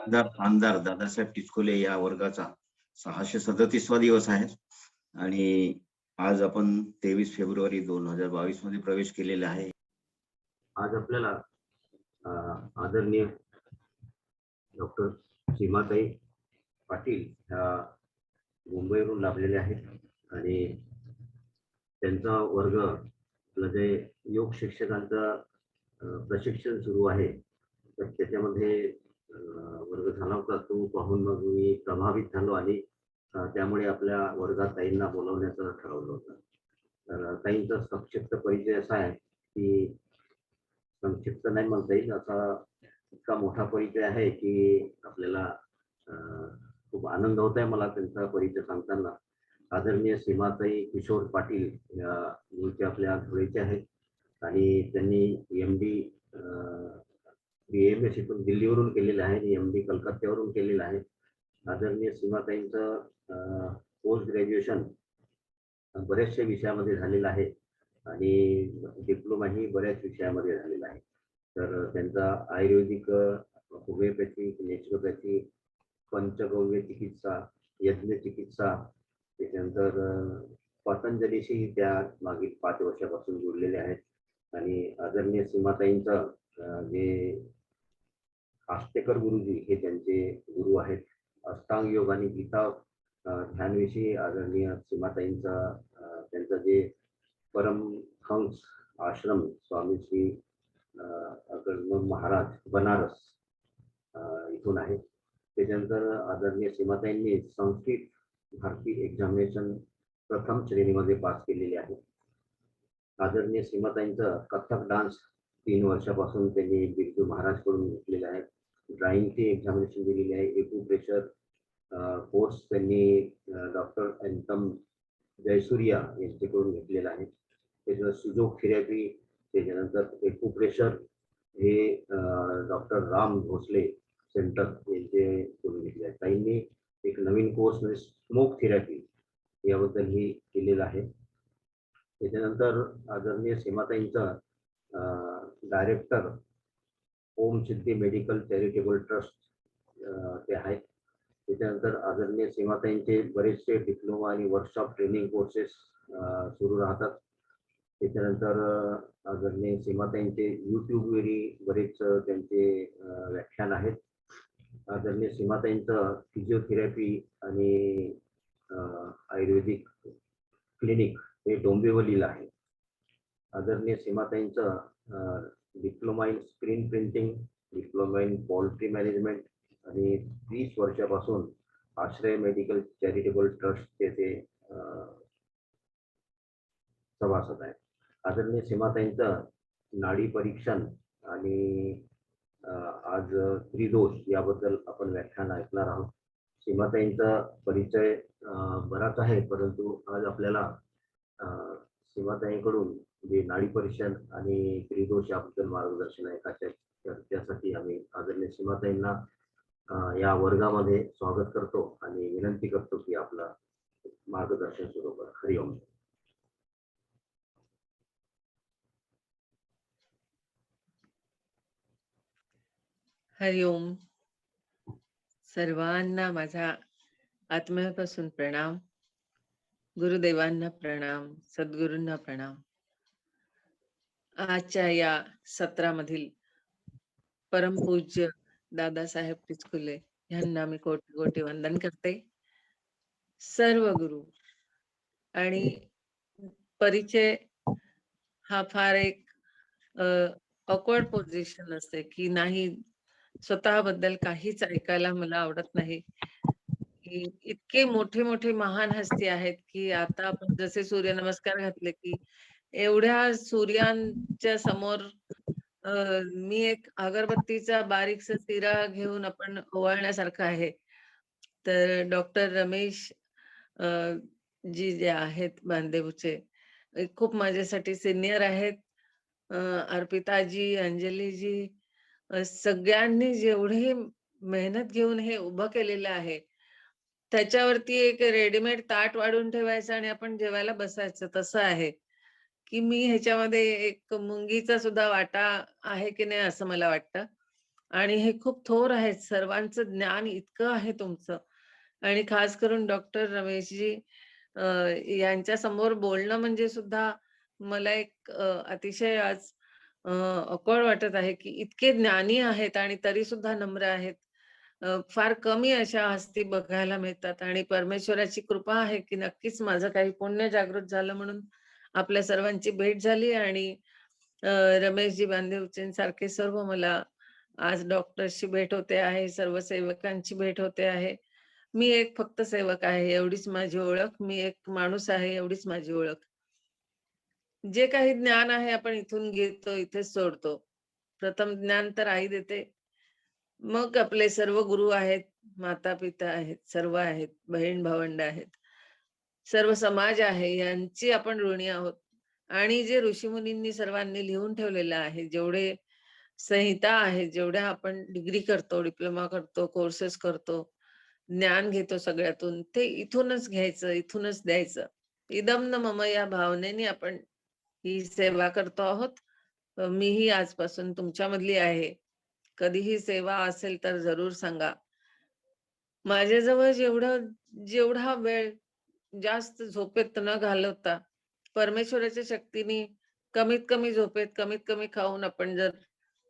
आमदार आमदार दादासाहेब टिचकोले या वर्गाचा 637वा दिवस आहे आणि आज आपण 23 फेब्रुवारी 2022 मध्ये प्रवेश केलेला आहे. आज आपल्याला आदरणीय डॉक्टर सीमाताई पाटील ह्या मुंबईवरून लाभलेले आहेत आणि त्यांचा वर्ग आपलं जे योग शिक्षकांचा प्रशिक्षण सुरू आहे तर त्याच्यामध्ये वर्ग झाला होता. तो पाहून मग मी प्रभावित झालो आणि त्यामुळे आपल्या वर्गात ताईंना बोलवण्याचं ठरवलं होतं. तर ताईंचा संक्षिप्त परिचय असा आहे की संक्षिप्त नाही म्हणता येईल, असा इतका मोठा परिचय आहे की आपल्याला खूप आनंद होत आहे मला त्यांचा परिचय सांगताना. आदरणीय सीमाताई किशोर पाटील या मूळचे आपल्या धुळेचे आहेत आणि त्यांनी MD BMS पण दिल्लीवरून केलेलं आहे आणि MD कलकत्त्यावरून केलेलं आहे. आदरणीय सीमाताईंचं पोस्ट ग्रॅज्युएशन बऱ्याचशा विषयामध्ये झालेलं आहे आणि डिप्लोमाही बऱ्याच विषयामध्ये झालेला आहे. तर त्यांचा आयुर्वेदिक, होमिओपॅथिक, नॅचरोपॅथी, पंचगव्य चिकित्सा, यज्ञ चिकित्सा, त्याच्यानंतर पतंजलीशी त्या मागील 5 वर्षापासून जुळलेले आहेत. आणि आदरणीय सीमाताईंचं जे आष्टेकर गुरुजी हे त्यांचे गुरु आहेत. अष्टांग योग आणि गीता ध्यानविषयी आदरणीय सीमाताईंचा त्यांचं जे परमहंस आश्रम स्वामी श्री अकलमंद महाराज बनारस इथून आहे. त्याच्यानंतर आदरणीय सीमाताईंनी संस्कृत भारती एक्झामिनेशन प्रथम श्रेणीमध्ये पास केलेली आहे. आदरणीय सीमाताईंचं कथ्थक डान्स 3 वर्षापासून त्यांनी बिरजू महाराजकडून घेतलेलं आहे. ड्रॉइंगची एक्झामिनेशन दिलेली आहे. एक्युप्रेशर कोर्स त्यांनी डॉक्टर एंतम जयसूर्या यांच्याकडून घेतलेला आहे. त्याच्यानंतर सुजोग थेरपी, त्याच्यानंतर एक्युप्रेशर हे डॉक्टर राम भोसले सेंटर यांच्याकडून घेतले आहे. ताईंनी एक नवीन कोर्स म्हणजे स्मोक थेरपी याबद्दलही केलेलं आहे. त्याच्यानंतर आदरणीय सीमाताईंचं डायरेक्टर ओम सिद्धी मेडिकल चॅरिटेबल ट्रस्ट ते आहेत. त्याच्यानंतर आदरणीय सीमाताईंचे बरेचसे डिप्लोमा आणि वर्कशॉप ट्रेनिंग कोर्सेस सुरू राहतात. त्याच्यानंतर आदरणीय सीमाताईंचे यूट्यूबवरही बरेच त्यांचे व्याख्यान आहेत. आदरणीय सीमाताईंचं फिजिओथेरपी आणि आयुर्वेदिक क्लिनिक हे डोंबिवलीला आहे. आदरणीय सीमाताईंचं diploma in screen printing, diploma in poultry management आणि 30 वर्षापासून आश्रय मेडिकल चॅरिटेबल ट्रस्टचे ते सभासद आहेत. आदरणीय सीमाताईंचं नाडी परीक्षण आणि आज त्रिदोष याबद्दल आपण व्याख्यान ऐकणार आहोत. सीमाताईंचा परिचय बराच आहे, परंतु आज आपल्याला सीमाताईंकडून जे नाडी परीक्षण आणि त्रिदोष याबद्दल मार्गदर्शन आहे त्यासाठी आम्ही आदरणीय सीमाताईंना या वर्गामध्ये स्वागत करतो आणि विनंती करतो की आपलं मार्गदर्शन सुरू करा. हरिओम. हरिओम. सर्वांना माझा आत्म्यापासून प्रणाम. गुरुदेवांना प्रणाम, सद्गुरूंना प्रणाम. आजच्या या सत्रामधील परमपूज्य दादासाहेब टिचकुले यांना मी कोटी कोटी वंदन करते. सर्व गुरु आणि परिचय हा फार एक ऑकवर्ड पोझिशन असते की नाही, स्वतःबद्दल काहीच ऐकायला मला आवडत नाही. की इतके मोठे मोठे महान हस्ती आहेत की आता आपण जसे सूर्यनमस्कार घातले की एवढ्या सूर्यांच्या समोर मी एक अगरबत्तीचा बारीकसा चिरा घेऊन आपण ओवाळण्यासारखं आहे. तर डॉक्टर रमेश जी जे आहेत बांदेवचे, खूप माझ्यासाठी सिनियर आहेत. अर्पिताजी, अंजलीजी, सगळ्यांनी जेवढे मेहनत घेऊन हे उभं केलेलं आहे त्याच्यावरती एक रेडीमेड ताट वाढून ठेवायचं आणि आपण जेवायला बसायचं, तसं आहे की मी ह्याच्यामध्ये एक मुंगीचा सुद्धा वाटा आहे की नाही असं मला वाटतं. आणि हे खूप थोर आहेत. सर्वांचं ज्ञान इतकं आहे तुमचं आणि खास करून डॉक्टर रमेशजी अ, यांच्या समोर बोलणं म्हणजे सुद्धा मला एक अतिशय आज ऑकवर्ड वाटत आहे, की इतके ज्ञानी आहेत आणि तरी सुद्धा नम्र आहेत. फार कमी अशा हस्ती बघायला मिळतात आणि परमेश्वराची कृपा आहे, की नक्कीच माझं काही पुण्य जागृत झालं म्हणून आपल्या सर्वांची भेट झाली आणि अ, रमेशजी बांदेवचेंसारखे सर्व मला आज डॉक्टर्सची भेट होते आहे, सर्व सेवकांची भेट होते आहे. मी एक फक्त सेवक आहे, एवढीच माझी ओळख. मी एक माणूस आहे, एवढीच माझी ओळख. जे काही ज्ञान आहे आपण इथून घेतो, इथेच सोडतो. प्रथम ज्ञान तर आई देते. मग आपले सर्व गुरु आहेत, माता-पिता आहेत, सर्व आहेत, बहीण-भावंड आहेत. सर्व समाज आहे, यांची आपण ऋणी आहोत. आणि जे ऋषीमुनींनी सर्वांनी लिहून ठेवलेलं आहे, जेवढे संहिता आहे, जेवढ्या आपण डिग्री करतो, डिप्लोमा करतो, कोर्सेस करतो, ज्ञान घेतो सगळ्यातून, ते इथूनच घ्यायचं, इथूनच द्यायचं. इदं न मम या भावनेने आपण ही सेवा करतो आहोत. मीही आजपासून तुमच्यामधली आहे. कधीही सेवा असेल तर जरूर सांगा. माझ्याजवळ जेवढा वेळ जास्त झोपेत न घालवता, परमेश्वराच्या शक्तीने कमीत कमी झोपेत, कमीत कमी खाऊन आपण जर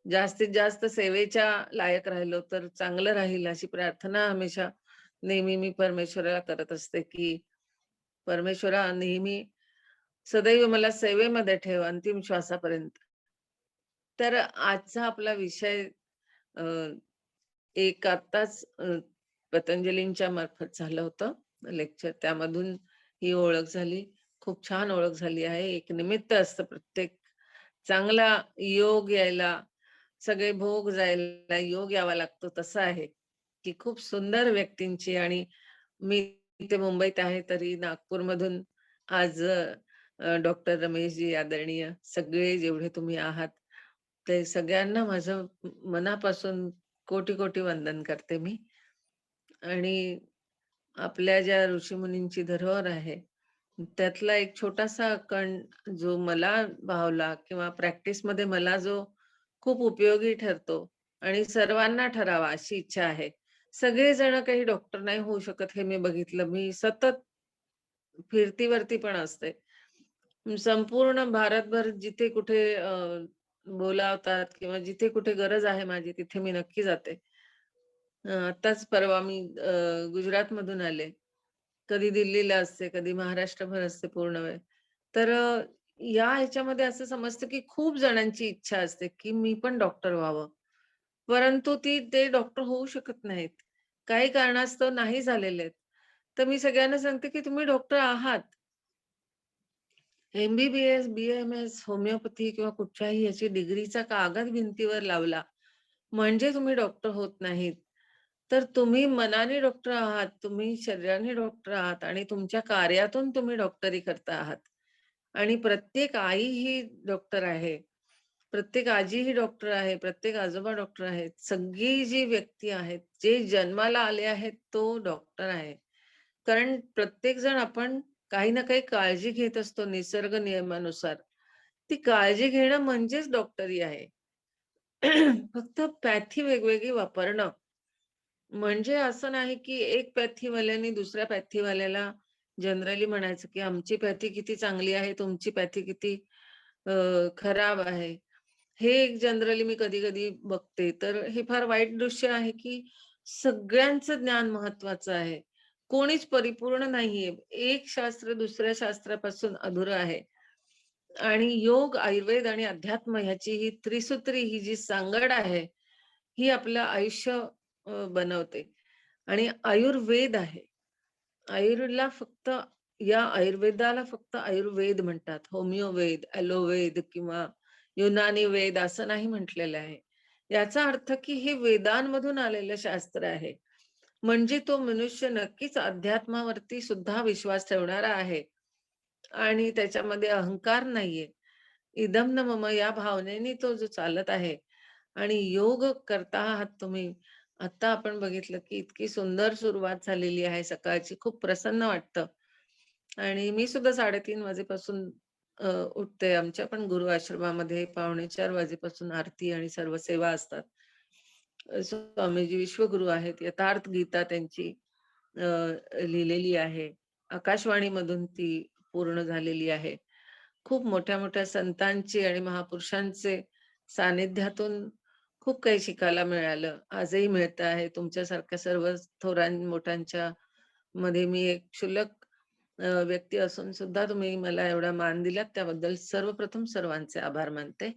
जास्तीत जास्त सेवेच्या लायक राहिलो, तर चांगलं राहील अशी प्रार्थना हमेशा नेहमी मी परमेश्वराला करत असते, की परमेश्वरा नेहमी सदैव मला सेवेमध्ये ठेव अंतिम श्वासापर्यंत. तर आजचा आपला विषय अ, एक आत्ताच पतंजलींच्या मार्फत झालं होतं लेक्चर. त्यामधून ही ओळख झाली. खूप छान ओळख झाली आहे. एक निमित्त असतं प्रत्येक चांगला योग यायला, सगळे भोग जायला योग यावा लागतो तसं आहे, की खूप सुंदर व्यक्तींची आणि मी इथे मुंबईत आहे तरी नागपूरमधून आज डॉक्टर रमेशजी आदरणीय सगळे जेवढे तुम्ही आहात, ते सगळ्यांना माझं मनापासून कोटी-कोटी वंदन करते मी. आणि आपल्या ज्या ऋषीमुनींची धरोहर आहे, त्यातला एक छोटासा कण जो मला भावला किंवा प्रॅक्टिसमध्ये मला जो खूप उपयोगी ठरतो आणि सर्वांना ठरावा अशी इच्छा आहे. सगळेजण काही डॉक्टर नाही होऊ शकत हे मी बघितलं. मी सतत फिरतीवरती पण असते. संपूर्ण भारतभर जिथे कुठे बोलावतात किंवा जिथे कुठे गरज आहे माझी तिथे मी नक्की जाते. आत्ताच परवा मी गुजरातमधून आले. कधी दिल्लीला असते, कधी महाराष्ट्रभर असते पूर्ण वेळ. तर या ह्याच्यामध्ये असं समजतं, की खूप जणांची इच्छा असते, की मी पण डॉक्टर व्हावं. परंतु ते डॉक्टर होऊ शकत नाहीत. काही कारणास्तव नाही झालेले आहेत. तर मी सगळ्यांना सांगते, की तुम्ही डॉक्टर आहात. एम-बी-बी-एस, बी-एम-एस, होमिओपॅथी किंवा कुठच्याही याची डिग्रीचा कागद भिंतीवर लावला, म्हणजे तुम्ही डॉक्टर होत नाहीत. तर तुम्ही मनाने डॉक्टर आहात, तुम्ही शरीराने डॉक्टर आहात आणि तुमच्या कार्यातून तुम्ही डॉक्टरी करता आहात. आणि प्रत्येक आई ही डॉक्टर आहे. प्रत्येक आजी ही डॉक्टर आहे. प्रत्येक आजोबा डॉक्टर आहेत. सगळी जी व्यक्ती आहेत, जे जन्माला आले आहेत, तो डॉक्टर आहे. कारण प्रत्येक जण आपण काही ना काही काळजी घेत असतो निसर्ग नियमानुसार. ती काळजी घेणं म्हणजेच डॉक्टरी आहे. फक्त पॅथी वेगवेगळी वापरणं. म्हणजे असं नाही, की एक पॅथीवाल्याने दुसऱ्या पॅथीवाल्याला जनरली म्हणायचं, की आमची पॅथी किती चांगली आहे, तुमची पॅथी किती अ, खराब आहे. हे एक जनरली मी कधी-कधी बघते. तर हे फार वाईट दृश्य आहे, की सगळ्यांचं ज्ञान महत्वाचं आहे. कोणीच परिपूर्ण नाहीये. एक शास्त्र दुसऱ्या शास्त्रापासून अधुरं आहे. आणि योग, आयुर्वेद आणि अध्यात्म ह्याची ही त्रिसूत्री ही जी सांगड आहे, ही आपलं आयुष्य बनवते. आणि आयुर्वेद आहे. फक्त आयुर्वेदाला फक्त आयुर्वेद म्हणतात. होमिओ वेद, ॲलोवेद किंवा युनानी वेद असं नाही म्हटलेलं आहे. याचा अर्थ की हे वेदांमधून आलेलं शास्त्र आहे. म्हणजे तो मनुष्य नक्कीच अध्यात्मावरती सुद्धा विश्वास ठेवणारा आहे आणि त्याच्यामध्ये अहंकार नाहीये. इदं न मम या भावनेने तो जो चालत आहे आणि योग करता आहात तुम्ही. आता आपण बघितलं की इतकी सुंदर सुरुवात झालेली आहे सकाळची. खूप प्रसन्न वाटतं. आणि मी सुद्धा 3:30 वाजेपासून उठते. आमच्या पण गुरु आश्रमामध्ये 3:45 वाजेपासून आरती आणि सर्व सेवा असतात. स्वामीजी विश्वगुरु आहेत. यथार्थ गीता त्यांची लिहिलेली आहे. आकाशवाणीमधून ती पूर्ण झालेली आहे. खूप मोठ्या-मोठ्या संतांची आणि महापुरुषांचे सानिध्यातून खूप काही शिकायला मिळालं. आजही मिळतं आहे. तुमच्यासारख्या सर्व थोरां मोठ्यांच्या मध्ये मी एक क्षुल्लक व्यक्ती असून सुद्धा तुम्ही मला एवढा मान दिलात त्याबद्दल सर्वप्रथम सर्वांचे आभार मानते.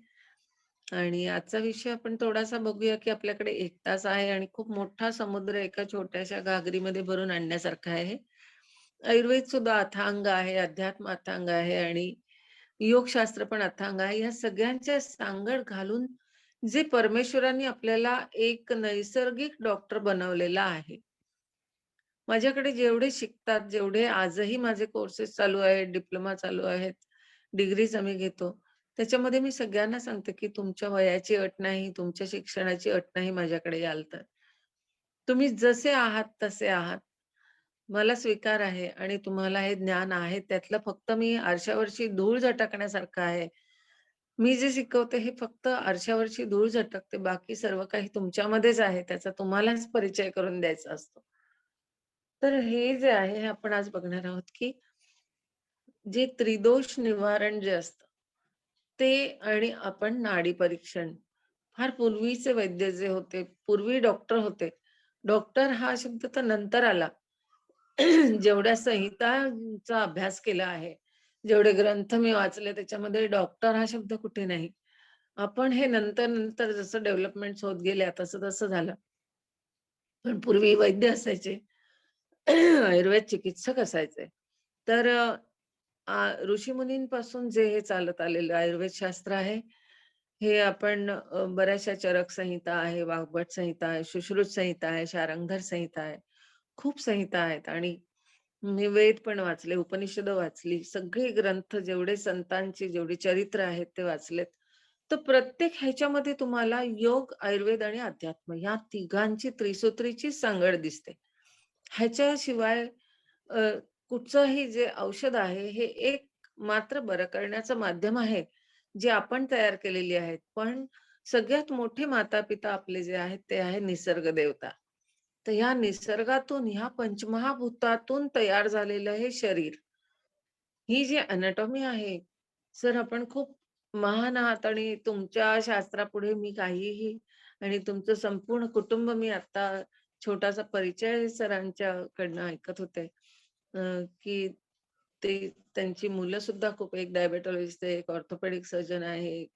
आणि आजचा विषय आपण थोडासा बघूया, की आपल्याकडे 1 तास आहे आणि खूप मोठा समुद्र एका छोट्याशा घागरीमध्ये भरून आणण्यासारखा आहे. आयुर्वेद सुद्धा अथांग आहे, अध्यात्म अथांग आहे आणि योगशास्त्र पण अथांग आहे. या सगळ्यांच्या सांगड घालून जे परमेश्वरांनी आपल्याला एक नैसर्गिक डॉक्टर बनवलेला आहे. माझ्याकडे जेवढे शिकतात, जेवढे आजही माझे कोर्सेस चालू आहेत, डिप्लोमा चालू आहेत, डिग्रीज आम्ही घेतो. त्याच्यामध्ये मी सगळ्यांना सांगते, की तुमच्या वयाची अट नाही, तुमच्या शिक्षणाची अट नाही माझ्याकडे याल तर. तुम्ही जसे आहात तसे आहात. मला स्वीकार आहे आणि तुम्हाला हे ज्ञान आहे. त्यातलं फक्त मी आरशावरची धूळ झटकण्यासारखं आहे. मी जे शिकवते हे फक्त आरशावरची धूळ झटकते. बाकी सर्व काही तुमच्यामध्येच आहे. त्याचा तुम्हालाच परिचय करून द्यायचा असतो. तर हे जे आहे हे आपण आज बघणार आहोत, की जे त्रिदोष निवारण जे असतं, ते आणि आपण नाडी परीक्षण. फार पूर्वीचे वैद्य जे होते, पूर्वी डॉक्टर होते. डॉक्टर हा शब्द तर नंतर आला. जेवढ्या संहितांचा अभ्यास केला आहे, जेवढे ग्रंथ मी वाचले त्याच्यामध्ये डॉक्टर हा शब्द कुठे नाही. आपण हे नंतर-नंतर जसं डेव्हलपमेंट्स होत गेल्या तसं-तसं झालं. पण पूर्वी वैद्य असायचे. आयुर्वेद चिकित्सक असायचे. तर ऋषीमुनींपासून जे हे चालत आलेलं आयुर्वेद शास्त्र आहे, हे आपण बऱ्याचशा चरक संहिता आहे, वाग्भट संहिता आहे, सुश्रुत संहिता आहे, शारंगधर संहिता आहे. खूप संहिता आहेत आणि मी वेद पण वाचले, उपनिषदं वाचली. सगळे ग्रंथ जेवढे संतांची जेवढी चरित्र आहेत ते वाचलेत. तर प्रत्येक ह्याच्यामध्ये तुम्हाला योग, आयुर्वेद आणि अध्यात्म या तिघांची त्रिसूत्रीची सांगड दिसते. ह्याच्याशिवाय अ, कुठचंही जे औषध आहे, हे एक मात्र बरं करण्याचं माध्यम आहे, जे आपण तयार केलेली आहेत. पण सगळ्यात मोठे माता-पिता आपले जे आहेत, ते आहे निसर्ग देवता. तर ह्या निसर्गातून, ह्या पंचमहाभूतातून तयार झालेलं हे शरीर, ही जी एनाटॉमी आहे, सर आपण खूप महान आहात आणि तुमच्या शास्त्रापुढे मी काहीही आणि तुमचं संपूर्ण कुटुंब मी आता छोटासा परिचय सरांच्याकडनं ऐकत होते. की ते त्यांची मुलं सुद्धा खूप एक डायबेटॉलॉजिस्ट आहे, एक ऑर्थोपेडिक सर्जन आहे, एक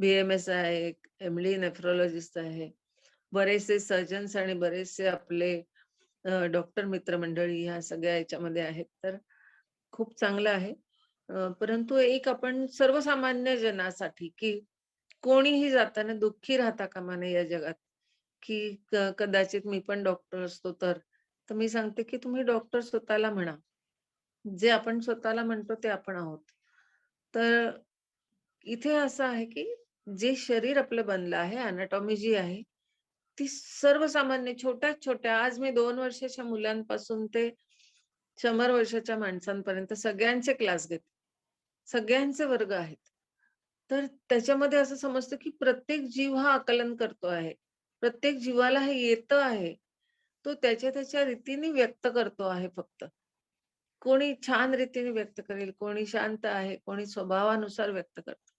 बी-एम-एस आहे, एक एम-डी नेफ्रोलॉजिस्ट आहे. बरेचसे सर्जन्स आणि बरेचसे आपले डॉक्टर मित्रमंडळी ह्या सगळ्या ह्याच्यामध्ये आहेत. तर खूप चांगलं आहे. परंतु एक आपण सर्वसामान्य जनासाठी, की कोणीही जाताना दुःखी राहता कामा नये या जगात, की कदाचित मी पण डॉक्टर असतो तर. तर मी सांगते, की तुम्ही डॉक्टर स्वतःला म्हणा. जे आपण स्वतःला म्हणतो ते आपण आहोत. तर इथे असं आहे, की जे शरीर आपलं बनलं आहे, एनाटॉमी जी आहे, ती सर्वसामान्य छोट्या-छोट्या आज मी 2 वर्षाच्या मुलांपासून ते 100 वर्षाच्या माणसांपर्यंत सगळ्यांचे क्लास घेते. सगळ्यांचे वर्ग आहेत. तर त्याच्यामध्ये असं समजतं, की प्रत्येक जीव हा आकलन करतो आहे. प्रत्येक जीवाला हे येतं आहे. तो त्याच्या रीतीने व्यक्त करतो आहे फक्त. कोणी छान रीतीने व्यक्त करेल, कोणी शांत आहे, कोणी स्वभावानुसार व्यक्त करतं.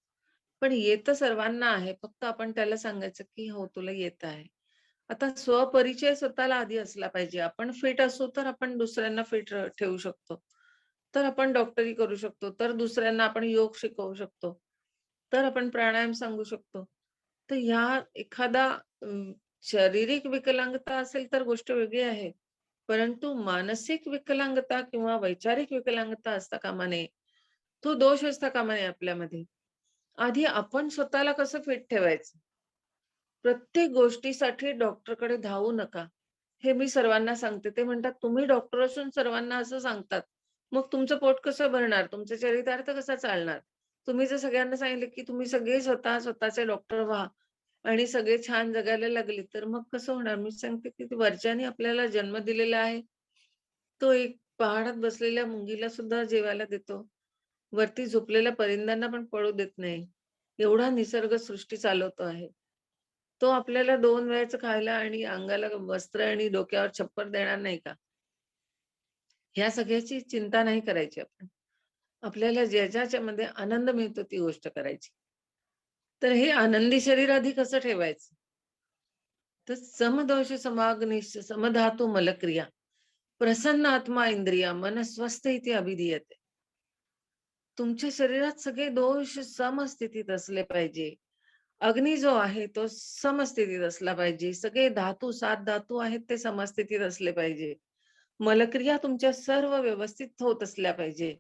पण येतं सर्वांना आहे. फक्त आपण त्याला सांगायचं, की "हो, तुला येत आहे." आता स्वपरिचय स्वतःला आधी असला पाहिजे. आपण फिट असू तर आपण दुसऱ्यांना फिट ठेवू शकतो. तर आपण डॉक्टरी करू शकतो. तर दुसऱ्यांना आपण योग शिकवू शकतो. तर आपण प्राणायाम सांगू शकतो. तर ह्या एखादा शारीरिक विकलांगता असेल तर गोष्ट वेगळी आहे. परंतु मानसिक विकलांगता किंवा वैचारिक विकलांगता असता कामा नये. तो दोष असता कामा नये आपल्यामध्ये. आधी आपण स्वतःला कसं फिट ठेवायचं? प्रत्येक गोष्टीसाठी डॉक्टरकडे धावू नका. हे मी सर्वांना सांगते. ते म्हणतात, "तुम्ही डॉक्टर असून सर्वांना असं सांगतात. मग तुमचं पोट कसं भरणार? तुमचा चरितार्थ कसा चालणार? तुम्ही जर सगळ्यांना सांगितलं, की तुम्ही सगळे स्वतः स्वतःचे डॉक्टर व्हा आणि सगळे छान जगायला लागले, तर मग कसं होणार?" मी सांगते, की वरच्याने आपल्याला जन्म दिलेला आहे. तो एक पहाडात बसलेल्या मुंगीला सुद्धा जेवायला देतो. वरती झोपलेल्या परिंद्यांना पण पळू देत नाही. एवढा निसर्ग सृष्टी चालवतो आहे. तो आपल्याला 2 वेळेचं खायला आणि अंगाला वस्त्र आणि डोक्यावर छप्पर देणार नाही का? ह्या सगळ्याची चिंता नाही करायची आपण. आपल्याला ज्याच्यामध्ये आनंद मिळतो ती गोष्ट करायची. तर हे आनंदी शरीर आधी कसं ठेवायचं? तर समदोष समाग्निश्च समधातु मलक्रिया प्रसन्न आत्मा इंद्रिया मन स्वस्थ इति अभिधीयते. तुमच्या शरीरात सगळे दोष समस्थितीत असले पाहिजे. अग्नी जो आहे तो समस्थितीत असला पाहिजे. सगळे धातू 7 धातू आहेत ते समस्थितीत असले पाहिजे. मलक्रिया तुमच्या सर्व व्यवस्थित होत असल्या पाहिजे.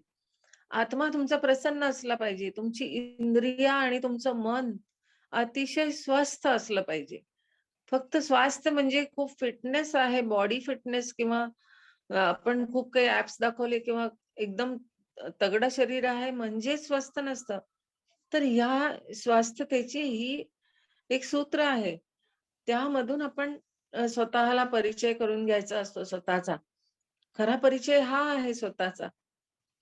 आत्मा तुमचा प्रसन्न असला पाहिजे. तुमची इंद्रिया आणि तुमचं मन अतिशय स्वस्थ असलं पाहिजे. फक्त स्वास्थ्य म्हणजे खूप फिटनेस आहे, बॉडी फिटनेस किंवा आपण खूप काही ॲप्स दाखवले किंवा एकदम तगडं शरीर आहे म्हणजे स्वस्थ नसतं. तर ह्या स्वास्थ्यतेची ही एक सूत्र आहे. त्यामधून आपण स्वतःला परिचय करून घ्यायचा असतो स्वतःचा. खरा परिचय हा आहे स्वतःचा,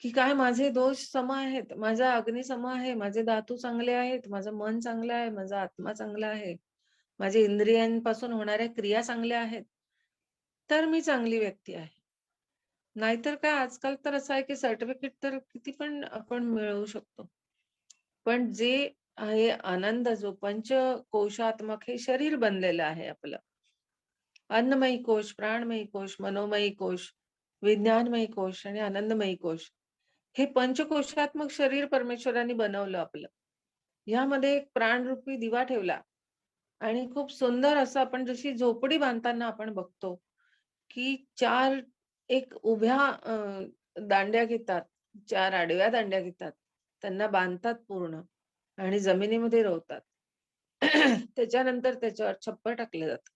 की काय माझे दोष सम आहेत, माझा अग्नी सम आहे, माझे धातू चांगले आहेत, माझं मन चांगलं आहे, माझा आत्मा चांगला आहे, माझ्या इंद्रियांपासून होणाऱ्या क्रिया चांगल्या आहेत, तर मी चांगली व्यक्ती आहे. नाहीतर काय आजकाल तर असं आहे, की सर्टिफिकेट तर किती पण आपण मिळवू शकतो. पण जे आहे आनंद जो पंचकोशात्मक हे शरीर बनलेलं आहे आपलं. अन्नमयी कोश, प्राणमयी कोश, मनोमयी कोश, विज्ञानमयी कोश आणि आनंदमयी कोश. हे पंचकोशात्मक शरीर परमेश्वराने बनवलं आपलं. ह्यामध्ये एक प्राणरूपी दिवा ठेवला आणि खूप सुंदर असं आपण जशी झोपडी बांधताना आपण बघतो, की 4 एक उभ्या दांड्या घेतात, 4 आडव्या दांड्या घेतात. त्यांना बांधतात पूर्ण आणि जमिनीमध्ये रोवतात. त्याच्यानंतर त्याच्यावर छप्पर टाकलं जातं.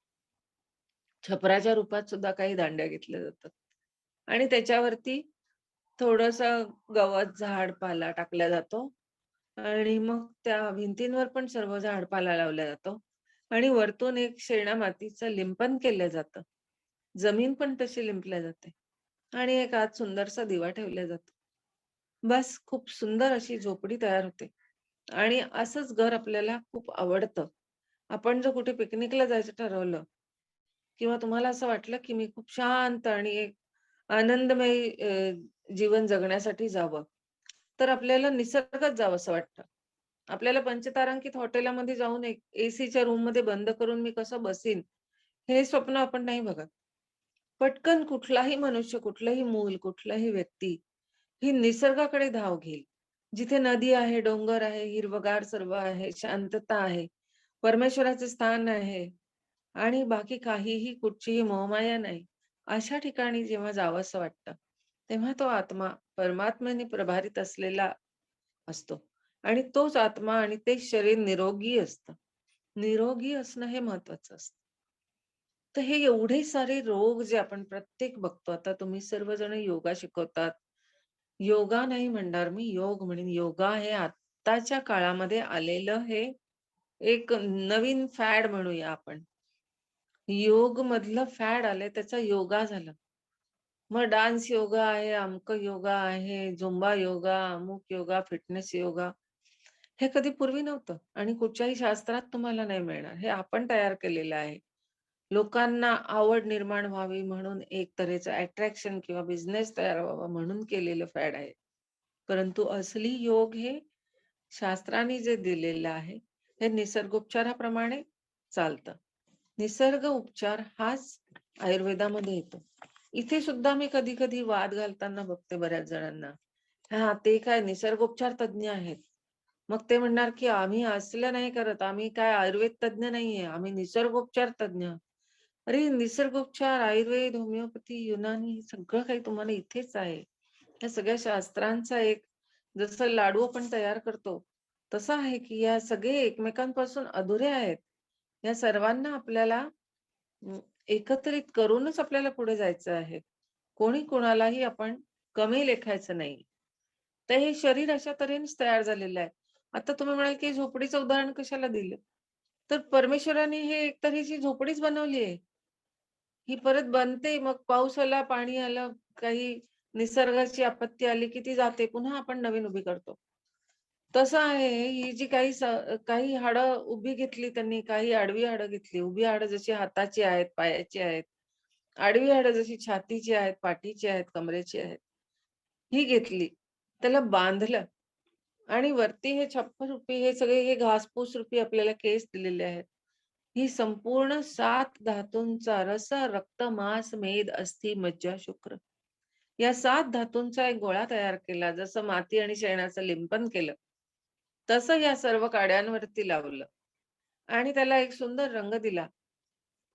छपराच्या रूपात सुद्धा काही दांड्या घेतल्या जातात आणि त्याच्यावरती थोडंसं गवत, झाड-पाला टाकला जातो आणि मग त्या भिंतींवर पण सर्व झाड-पाला लावला जातो आणि वरतून एक शेणा मातीचं लिंपण केलं जातं. जमीन पण तशी लिंपल्या जाते आणि एक आत सुंदरसा दिवा ठेवला जातो. बस खूप सुंदर अशी झोपडी तयार होते आणि असंच घर आपल्याला खूप आवडतं. आपण जर कुठे पिकनिकला जायचं ठरवलं किंवा तुम्हाला असं वाटलं, की मी खूप शांत आणि एक आनंदमयी जीवन जगण्यासाठी जावं, तर आपल्याला निसर्गात जावंसं वाटतं. आपल्याला पंचतारांकित हॉटेलमध्ये जाऊन एक एसीच्या रूममध्ये बंद करून मी कसं बसीन, हे स्वप्न आपण नाही बघत. पटकन कुठलाही मनुष्य, कुठलंही मूल, कुठलाही व्यक्ती ही निसर्गाकडे धाव घेईल. जिथे नदी आहे, डोंगर आहे, हिरवंगार सर्व आहे, शांतता आहे, परमेश्वराचे स्थान आहे आणि बाकी काहीही कुठचीही मोहमाया नाही. अशा ठिकाणी जेव्हा जावंसं वाटतं, तेव्हा तो आत्मा परमात्म्याने प्रभारित असलेला असतो आणि तोच आत्मा आणि तेच शरीर निरोगी असतं. निरोगी असणं हे महत्वाचं असतं. तर हे एवढे सारे रोग जे आपण प्रत्येक बघतो. आता तुम्ही सर्वजण योगा शिकवतात. योगा नाही म्हणणार मी, योग म्हणेन. योगा हे आत्ताच्या काळामध्ये आलेलं हे एक नवीन फॅड म्हणूया आपण. योग मधलं फॅड आलंय त्याचा योगा झालं. मग डान्स योगा आहे, अमकं योगा आहे, झुंबा योगा, अमुक योगा, फिटनेस योगा. हे कधी पूर्वी नव्हतं आणि कुठच्याही शास्त्रात तुम्हाला नाही मिळणार. हे आपण तयार केलेलं आहे. लोकांना आवड निर्माण व्हावी म्हणून एक तऱ्हेचं अट्रॅक्शन किंवा बिझनेस तयार व्हावा म्हणून केलेलं फॅड आहे. परंतु असली योग हे शास्त्राने जे दिलेलं आहे, हे निसर्गोपचाराप्रमाणे चालतं. निसर्ग उपचार हाच आयुर्वेदामध्ये येतो. इथे सुद्धा मी कधी-कधी वाद घालताना बघते बऱ्याच जणांना. हां, ते काय निसर्गोपचार तज्ञ आहेत. मग ते म्हणणार, की आम्ही असलं नाही करत. आम्ही काय आयुर्वेद तज्ञ नाहीये. आम्ही निसर्गोपचार तज्ञ. अरे, निसर्गोपचार, आयुर्वेद, होमिओपॅथी, युनानी हे सगळं काही तुम्हाला इथेच आहे. या सगळ्या शास्त्रांचा एक जसं लाडू आपण तयार करतो, तसं आहे, की या सगळे एकमेकांपासून अधुरे आहेत. या सर्वांना आपल्याला एकत्रित करूनच आपल्याला पुढे जायचं आहे. कोणी कोणालाही आपण कमी लेखायचं नाही. तर हे शरीर अशा तऱ्हेनेच तयार झालेलं आहे. आता तुम्ही म्हणाल, की झोपडीचं उदाहरण कशाला दिलं? तर परमेश्वराने हे एक तऱ्हेची झोपडीच बनवली आहे. ही परत बनते, मग पाऊस आला, पाणी आलं, काही निसर्गाची आपत्ती आली, की ती जाते. पुन्हा आपण नवीन उभी करतो. तसं आहे. ही जी काही हाडं उभी घेतली त्यांनी, काही आडवी हाडं घेतली. उभी हाडं जशी हाताची आहेत, पायाची आहेत. आडवी हाडं जशी छातीची आहेत, पाठीची आहेत, कमरेची आहेत. ही घेतली. त्याला बांधलं आणि वरती हे छप्पर रूपी हे सगळे हे घासपूस रूपी आपल्याला केस दिलेले आहेत. ही संपूर्ण 7 धातूंचा रस, रक्त, मांस, मेद, अस्थी, मज्जा, शुक्र या 7 धातूंचा एक गोळा तयार केला. जसं माती आणि शेणाचं लिंपन केलं, तसं या सर्व काड्यांवरती लावलं आणि त्याला एक सुंदर रंग दिला.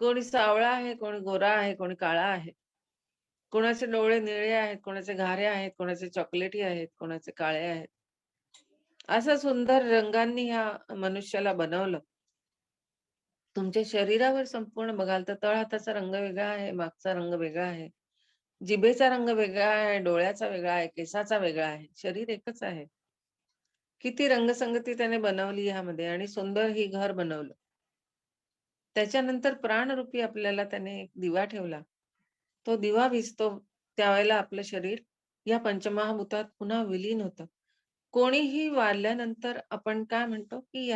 कोणी सावळा आहे, कोणी गोरा आहे, कोणी काळा आहे. कोणाचे डोळे निळे आहेत, कोणाचे घारे आहेत, कोणाचे चॉकलेटी आहेत, कोणाचे काळे आहेत. असं सुंदर रंगांनी ह्या मनुष्याला बनवलं. तुमच्या शरीरावर संपूर्ण बघाल तर तळ हाताचा रंग वेगळा आहे, मागचा रंग वेगळा आहे. जिभेचा रंग वेगळा आहे, डोळ्याचा वेगळा आहे, केसाचा वेगळा आहे. शरीर एकच आहे. किती रंगसंगती त्याने बनवली ह्यामध्ये आणि सुंदर ही घर बनवलं. त्याच्यानंतर प्राणरूपी आपल्याला त्याने एक दिवा ठेवला. तो दिवा विझतो त्यावेळेला आपलं शरीर या पंचमहाभूतात पुन्हा विलीन होतं. कोणीही वारल्यानंतर आपण काय म्हणतो, की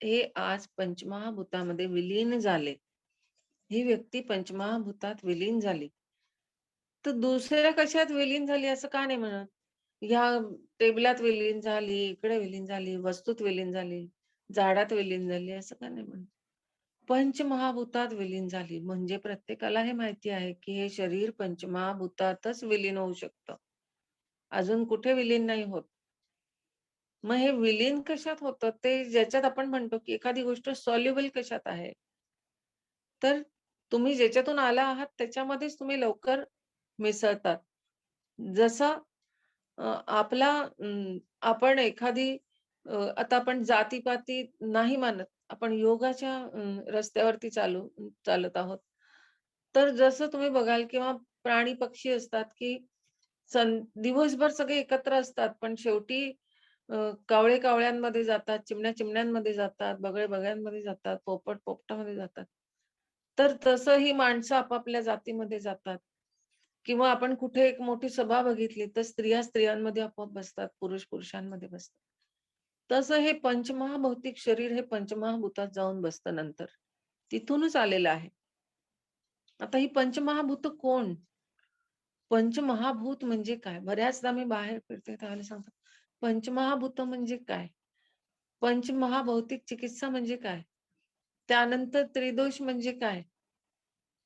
हे आज पंचमहाभूतामध्ये विलीन झाले. ही व्यक्ती पंचमहाभूतात विलीन झाली. तर दुसऱ्या कशात विलीन झाली असं का नाही म्हणत? ह्या टेबलात विलीन झाली, इकडे विलीन झाली, वस्तूत विलीन झाली, झाडात विलीन झाली असं का नाही म्हणत? पंचमहाभूतात विलीन झाली. म्हणजे प्रत्येकाला हे माहिती आहे, की हे शरीर पंचमहाभूतातच विलीन होऊ शकतं. अजून कुठे विलीन नाही होत. मग हे विलीन कशात होतं? ते ज्याच्यात आपण म्हणतो, की एखादी गोष्ट सॉल्युबल कशात आहे? तर तुम्ही ज्याच्यातून आला आहात त्याच्यामध्येच तुम्ही लवकर मिसळतात. जसं आपला आपण एखादी आता आपण जाती नाही मानत. आपण योगाच्या रस्त्यावरती चालत आहोत. तर जसं तुम्ही बघाल किंवा प्राणी, पक्षी असतात, की दिवसभर सगळे एकत्र असतात, पण शेवटी कावळे कावळ्यांमध्ये जातात, चिमण्या चिमण्यांमध्ये जातात, बगळे बगळ्यांमध्ये जातात, पोपट पोपटामध्ये जातात. तर तसं ही माणसं आपापल्या जातीमध्ये जातात. किंवा आपण कुठे एक मोठी सभा बघितली, तर स्त्रिया स्त्रियांमध्ये आपोआप बसतात, पुरुष पुरुषांमध्ये बसतात. तसं हे पंचमहाभौतिक शरीर हे पंचमहाभूतात जाऊन बसतं नंतर. तिथूनच आलेलं आहे. आता ही पंचमहाभूत कोण? पंचमहाभूत म्हणजे काय? बऱ्याचदा मी बाहेर फिरते त्यावेळेला सांगतात, पंचमहाभूत म्हणजे काय? पंचमहाभौतिक चिकित्सा म्हणजे काय? त्यानंतर त्रिदोष म्हणजे काय?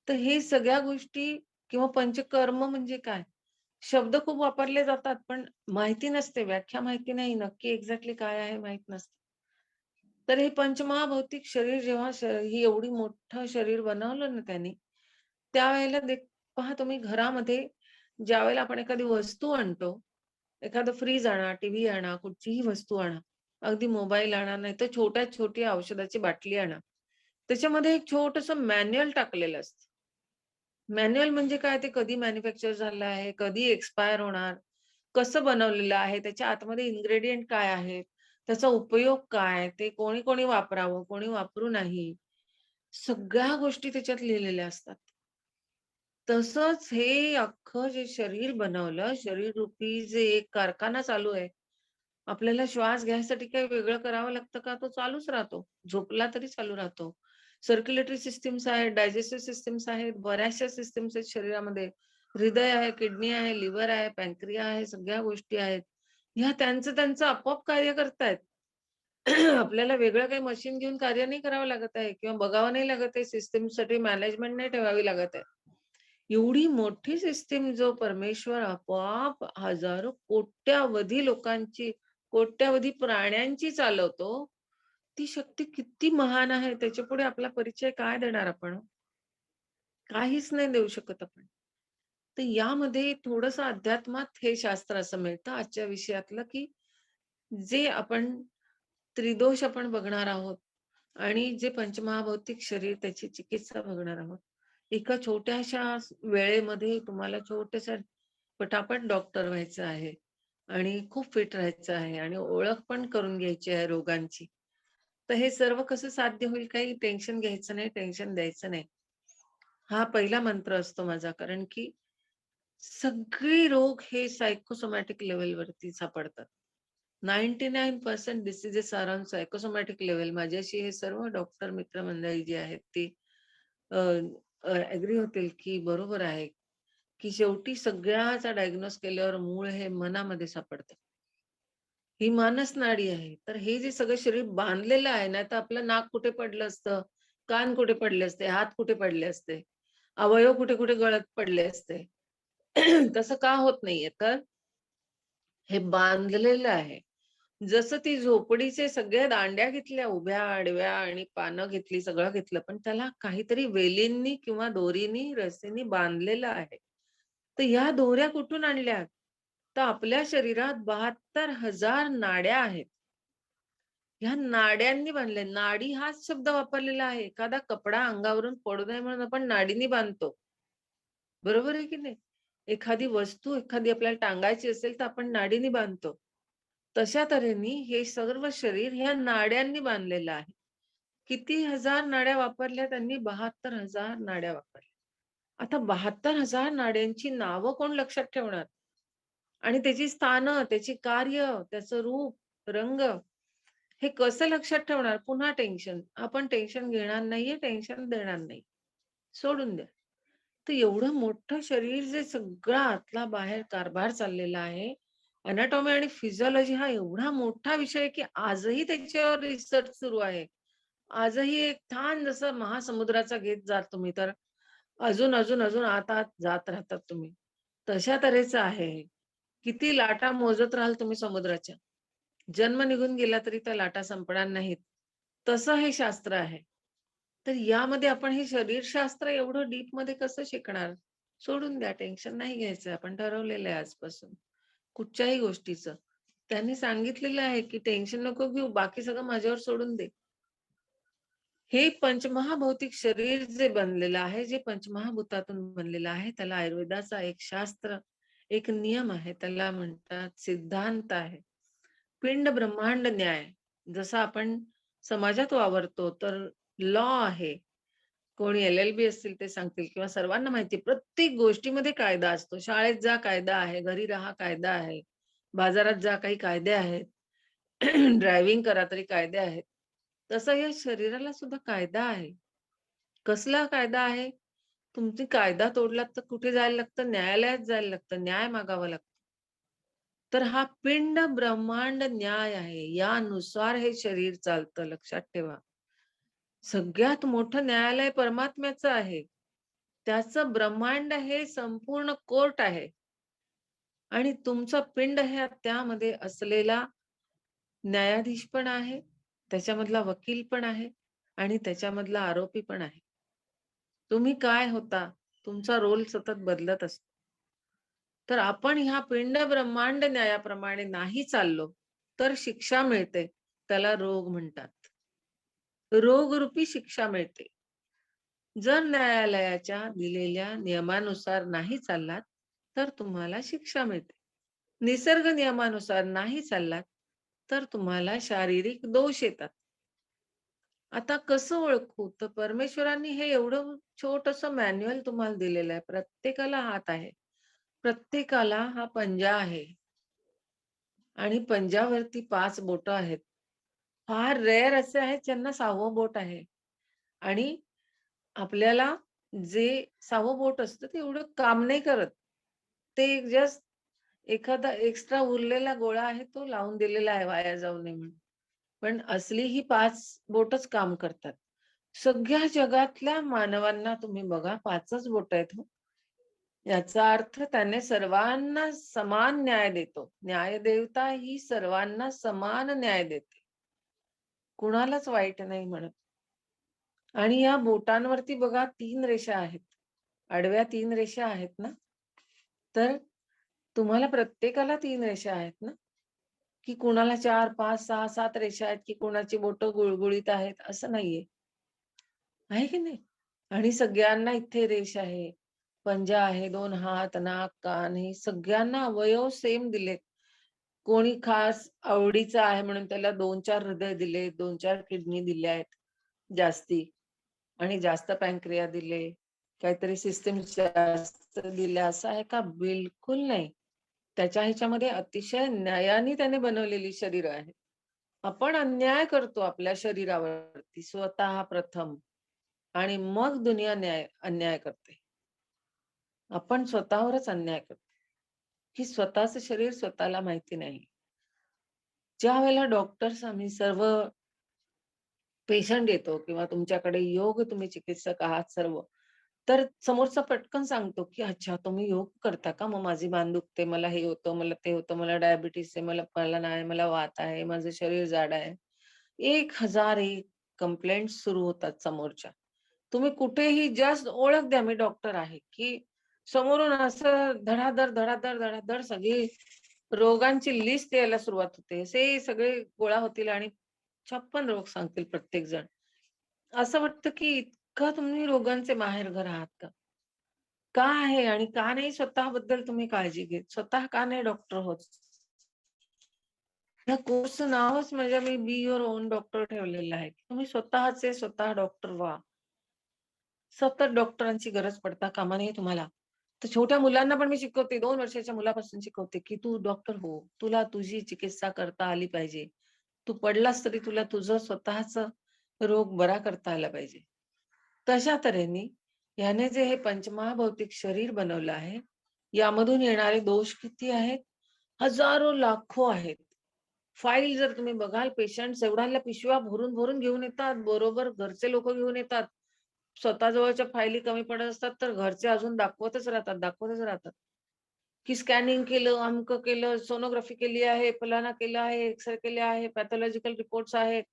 तर हे सगळ्या गोष्टी किंवा पंचकर्म म्हणजे काय? शब्द खूप वापरले जातात, पण माहिती नसते, व्याख्या माहिती नाही, नक्की एक्झॅक्टली काय आहे माहीत नसतं. तर हे पंचमहाभौतिक शरीर जेव्हा ही एवढी मोठं शरीर बनवलं ना त्यांनी, त्यावेळेला पहा तुम्ही घरामध्ये ज्यावेळेला आपण एखादी वस्तू आणतो, एखादं फ्रीज आणा, टीव्ही आणा, कुठचीही वस्तू आणा, अगदी मोबाईल आणा, नाहीतर छोट्यात छोटी औषधाची बाटली आणा. त्याच्यामध्ये एक छोटंसं मॅन्युअल टाकलेलं असतं. मॅन्युअल म्हणजे काय? ते कधी मॅन्युफॅक्चर झालं आहे, कधी एक्सपायर होणार, कसं बनवलेलं आहे, त्याच्या आतमध्ये इन्ग्रेडियंट काय आहेत, त्याचा उपयोग काय, ते कोणी-कोणी वापरावं, कोणी वापरू नाही. सगळ्या गोष्टी त्याच्यात लिहिलेल्या असतात. तसंच हे अख्खं जे शरीर बनवलं, शरीररूपी जे एक कारखाना चालू आहे. आपल्याला श्वास घ्यायसाठी काही वेगळं करावं लागतं का? तो चालूच राहतो. झोपला तरी चालू राहतो. सर्क्युलेटरी सिस्टम्स आहेत, डायजेस्टिव्ह सिस्टम्स आहेत, बऱ्याचशा सिस्टम्स आहेत शरीरामध्ये. हृदय आहे, किडनी आहे, लिव्हर आहे, पॅनक्रिया आहे, सगळ्या गोष्टी आहेत. ह्या त्यांचं त्यांचं आपोआप कार्य करतायत. आपल्याला वेगळं काही मशीन घेऊन कार्य नाही करावं लागत आहे किंवा बघावं नाही लागत आहे. सिस्टमसाठी मॅनेजमेंट नाही ठेवावी लागत आहे. एवढी मोठी सिस्टीम जो परमेश्वर आपोआप हजारो, कोट्यावधी लोकांची, कोट्यावधी प्राण्यांची चालवतो, ती शक्ती किती महान आहे त्याच्यापुढे आपला परिचय काय देणार आपण? काहीच नाही देऊ शकत आपण. तर यामध्ये थोडंसं अध्यात्मात हे शास्त्र असं मिळतं आजच्या विषयातलं, की जे आपण त्रिदोष आपण बघणार आहोत आणि जे पंचमहाभौतिक शरीर त्याची चिकित्सा बघणार आहोत. एका छोट्याशा वेळेमध्ये तुम्हाला छोट्याशा पटापट डॉक्टर व्हायचं आहे आणि खूप फिट राहायचं आहे आणि ओळख पण करून घ्यायची आहे रोगांची. तर हे सर्व कसं साध्य होईल? काही टेन्शन घ्यायचं नाही, टेन्शन द्यायचं नाही. हा पहिला मंत्र असतो माझा. कारण की सगळे रोग हे सायकोसोमॅटिक लेव्हलवरती सापडतात. 99% diseases are on psychosomatic level. माझ्याशी हे सर्व डॉक्टर मित्रमंडळी जी आहेत ती ऍग्री होतील की बरोबर आहे, की शेवटी सगळ्याचा डायग्नोस केल्यावर मूळ हे मनामध्ये सापडतं. ही मानस नाडी आहे. तर हे जे सगळं शरीर बांधलेलं आहे ना, तर आपलं नाक कुठे पडलं असतं, कान कुठे पडले असते, हात कुठे पडले असते, अवयव कुठे कुठे गळत पडले असते. तसं का होत नाहीये? तर हे बांधलेलं आहे. जसं ती झोपडीचे सगळ्या दांड्या घेतल्या उभ्या, आडव्या आणि पानं घेतली, सगळं घेतलं. पण त्याला काहीतरी वेलींनी किंवा दोरीनी, रस्सीनी बांधलेलं आहे. तर ह्या दोऱ्या कुठून आणल्या? तर आपल्या शरीरात 72,000 नाड्या आहेत. ह्या नाड्यांनी बांधल्या. नाडी हाच शब्द वापरलेला आहे. एखादा कपडा अंगावरून पडू नये म्हणून आपण नाडीनी बांधतो. बरोबर आहे की नाही? एखादी वस्तू एखादी आपल्याला टांगायची असेल तर आपण नाडीने बांधतो. तशा तऱ्हेने हे सर्व शरीर ह्या नाड्यांनी बांधलेलं आहे. किती हजार नाड्या वापरल्या त्यांनी? 72,000 नाड्या वापरल्या. आता 72,000 नाड्यांची नावं कोण लक्षात ठेवणार? आणि त्याची स्थानं, त्याची कार्य, त्याचं रूप, रंग हे कसं लक्षात ठेवणार? पुन्हा टेन्शन. आपण टेन्शन घेणार नाहीये, टेन्शन देणार नाही. सोडून द्या. तर एवढं मोठं शरीर जे सगळं आतला बाहेर कारभार चाललेला आहे. अनाटॉमी आणि फिजिओलॉजी हा एवढा मोठा विषय आहे, की आजही त्याच्यावर रिसर्च सुरू आहे. आजही एक छान जसं महासमुद्राचा घेत जाल तुम्ही तर अजून आत जात राहतात तुम्ही. तशा तऱ्हेचं आहे हे. किती लाटा मोजत राहाल तुम्ही समुद्राच्या. जन्म निघून गेला तरी त्या लाटा संपणार नाहीत. तसं हे शास्त्र आहे. तर यामध्ये आपण हे शरीरशास्त्र एवढं डीपमध्ये कसं शिकणार? सोडून द्या, टेन्शन नाही घ्यायचं. आपण ठरवलेलं आहे आजपासून. कुठच्याही गोष्टीचं. त्यांनी सांगितलेलं आहे, की टेन्शन नको घेऊ, बाकी सगळं माझ्यावर सोडून दे. हे पंचमहाभौतिक शरीर जे बनलेलं आहे, जे पंचमहाभूतातून बनलेलं आहे, त्याला आयुर्वेदाचा एक शास्त्र, एक नियम आहे. त्याला म्हणतात सिद्धांत आहे. पिंड ब्रह्मांड न्याय. जसं आपण समाजात वावरतो तर लॉ आहे. कोणी एल-एल-बी असतील ते सांगतील किंवा सर्वांना माहिती आहे प्रत्येक गोष्टीमध्ये कायदा असतो. शाळेत जा कायदा आहे, घरी राहा कायदा आहे, बाजारात जा काही कायदे आहेत, ड्रायव्हिंग करा तरी कायदे आहेत. तसं या शरीराला सुद्धा कायदा आहे. कसला कायदा आहे? तुमची कायदा तोडलात तर कुठे जायला लागतं? न्यायालयात जायला लागतं, न्याय मागावा लागतो. तर हा पिंड ब्रह्मांड न्याय आहे. यानुसार हे शरीर चालतं लक्षात ठेवा. सगळ्यात मोठं न्यायालय परमात्म्याचं आहे. त्याचं ब्रह्मांड हे संपूर्ण कोर्ट आहे. आणि तुमचं पिंड हे त्यामध्ये असलेला न्यायाधीश पण आहे, त्याच्यामधला वकील पण आहे आणि त्याच्यामधला आरोपी पण आहे. तुम्ही काय होता? तुमचा रोल सतत बदलत असतो. तर आपण ह्या पिंड ब्रह्मांड न्यायाप्रमाणे नाही चाललो, तर शिक्षा मिळते. त्याला रोग म्हणतात. रोगरूपी शिक्षा मिळते. जर न्यायालयाच्या दिलेल्या नियमानुसार नाही चाललात, तर तुम्हाला शिक्षा मिळते. निसर्ग नियमानुसार नाही चाललात, तर तुम्हाला शारीरिक दोष येतात. आता कसं ओळखू? तर परमेश्वरांनी हे एवढं छोटंसं मॅन्युअल तुम्हाला दिलेलं आहे. प्रत्येकाला हात आहे. प्रत्येकाला हा पंजा आहे आणि पंजावरती 5 बोटं आहेत. फार रेअर असे आहेत ज्यांना 6वं बोट आहे आणि आपल्याला जे 6वं बोट असतं ते एवढं काम नाही करत. ते जस्ट एखादा एक्स्ट्रा उरलेला गोळा आहे तो लावून दिलेला आहे वाया जाऊ नये म्हणून. पण असली ही 5 बोटच काम करतात. सगळ्या जगातल्या मानवांना तुम्ही बघा 5च बोटं आहेत हो. याचा अर्थ त्याने सर्वांना समान न्याय देतो. न्यायदेवता ही सर्वांना समान न्याय देते. कुणालाच वाईट नाही म्हणत. आणि या बोटांवरती बघा 3 रेषा आहेत. आडव्या 3 रेषा आहेत ना? तर तुम्हाला प्रत्येकाला 3 रेषा आहेत ना? की कुणाला 4, 5, 6, 7 रेषा आहेत, की कोणाची बोटं गुळगुळीत आहेत असं नाहीये. आहे की नाही? आणि सगळ्यांना इथे रेष आहे. पंजा आहे, 2 हात, नाक, कान हे सगळ्यांना अवयव सेम दिलेत. कोणी खास आवडीचा आहे म्हणून त्याला 2-4 हृदय दिले, 2-4 किडनी दिल्या आहेत जास्ती आणि जास्त पॅनक्रिया दिले, काहीतरी सिस्टम जास्त दिल्या असं आहे का? बिलकुल नाही. त्याच्या ह्याच्यामध्ये अतिशय न्यायाने त्याने बनवलेली शरीर आहे. आपण अन्याय करतो आपल्या शरीरावरती स्वतः प्रथम आणि मग दुनिया अन्याय करते. आपण स्वतःवरच अन्याय करतो, की स्वतःचं शरीर स्वतःला माहिती नाही. ज्या वेळेला डॉक्टर्स आम्ही सर्व पेशंट येतो किंवा तुमच्याकडे योग तुम्ही चिकित्सक आहात सर्व, तर समोरचा पटकन सांगतो, की "अच्छा तुम्ही योग करता का? मग माझी मान दुखते, मला हे होतं, मला ते होतं, मला डायबिटीज आहे, मला नाही, मला वात आहे, माझं शरीर जाड आहे." 1001 कंप्लेंट्स सुरू होतात समोरच्या. तुम्ही कुठेही जस्ट ओळख द्या, मी डॉक्टर आहे, की समोरून असं धडाधड, धडाधड, धडाधड सगळी रोगांची लिस्ट यायला सुरुवात होते. असे सगळे गोळा होतील आणि 56 रोग सांगतील प्रत्येक जण. असं वाटतं, की इतकं तुम्ही रोगांचे माहेरघर आहात का? का आहे आणि का नाही स्वतःबद्दल तुम्ही काळजी घेत? स्वतः का नाही डॉक्टर होत? या कोर्सचं नावच म्हणजे मी बी युअर ओन डॉक्टर ठेवलेलं आहे. तुम्ही स्वतःचे स्वतः डॉक्टर व्हा. सतत डॉक्टरांची गरज पडता कामा नये तुम्हाला. तर छोट्या मुलांना पण मी शिकवते, 2 वर्षाच्या मुलापासून शिकवते, की तू डॉक्टर हो. तुला तुझी चिकित्सा करता आली पाहिजे. तू पडलास तरी तुला तुझं स्वतःचा रोग बरा करता आला पाहिजे. तशा तऱ्हेने ह्याने जे हे पंचमहाभौतिक शरीर बनवलं आहे, यामधून येणारे दोष किती आहेत? हजारो, लाखो आहेत. फाईल जर तुम्ही बघाल पेशंट्स एवढ्या पिशव्या भरून-भरून घेऊन येतात. बरोबर घरचे लोकं घेऊन येतात. स्वतः जवळच्या फायली कमी पडत असतात, तर घरचे अजून दाखवतच राहतात, दाखवतच राहतात. की स्कॅनिंग केलं, अमुक केलं, सोनोग्राफी केली आहे, फलाना केलं आहे, एक्स-रे केले आहे, पॅथॉलॉजिकल रिपोर्ट्स आहेत.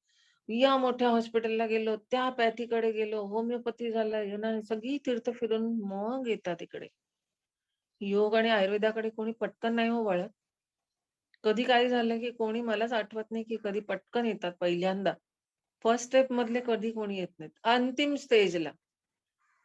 या मोठ्या हॉस्पिटलला गेलो, त्या पॅथीकडे गेलो, होमिओपॅथी झालं, युनानी सगळी तीर्थ फिरून मग येतात इकडे. योग आणि आयुर्वेदाकडे कोणी पटकन नाही हो वळत. कधी काय झालं, की कोणी मलाच आठवत नाही, की कधी पटकन येतात पहिल्यांदा. फर्स्ट स्टेप मधले कधी कोणी येत नाहीत. अंतिम स्टेजला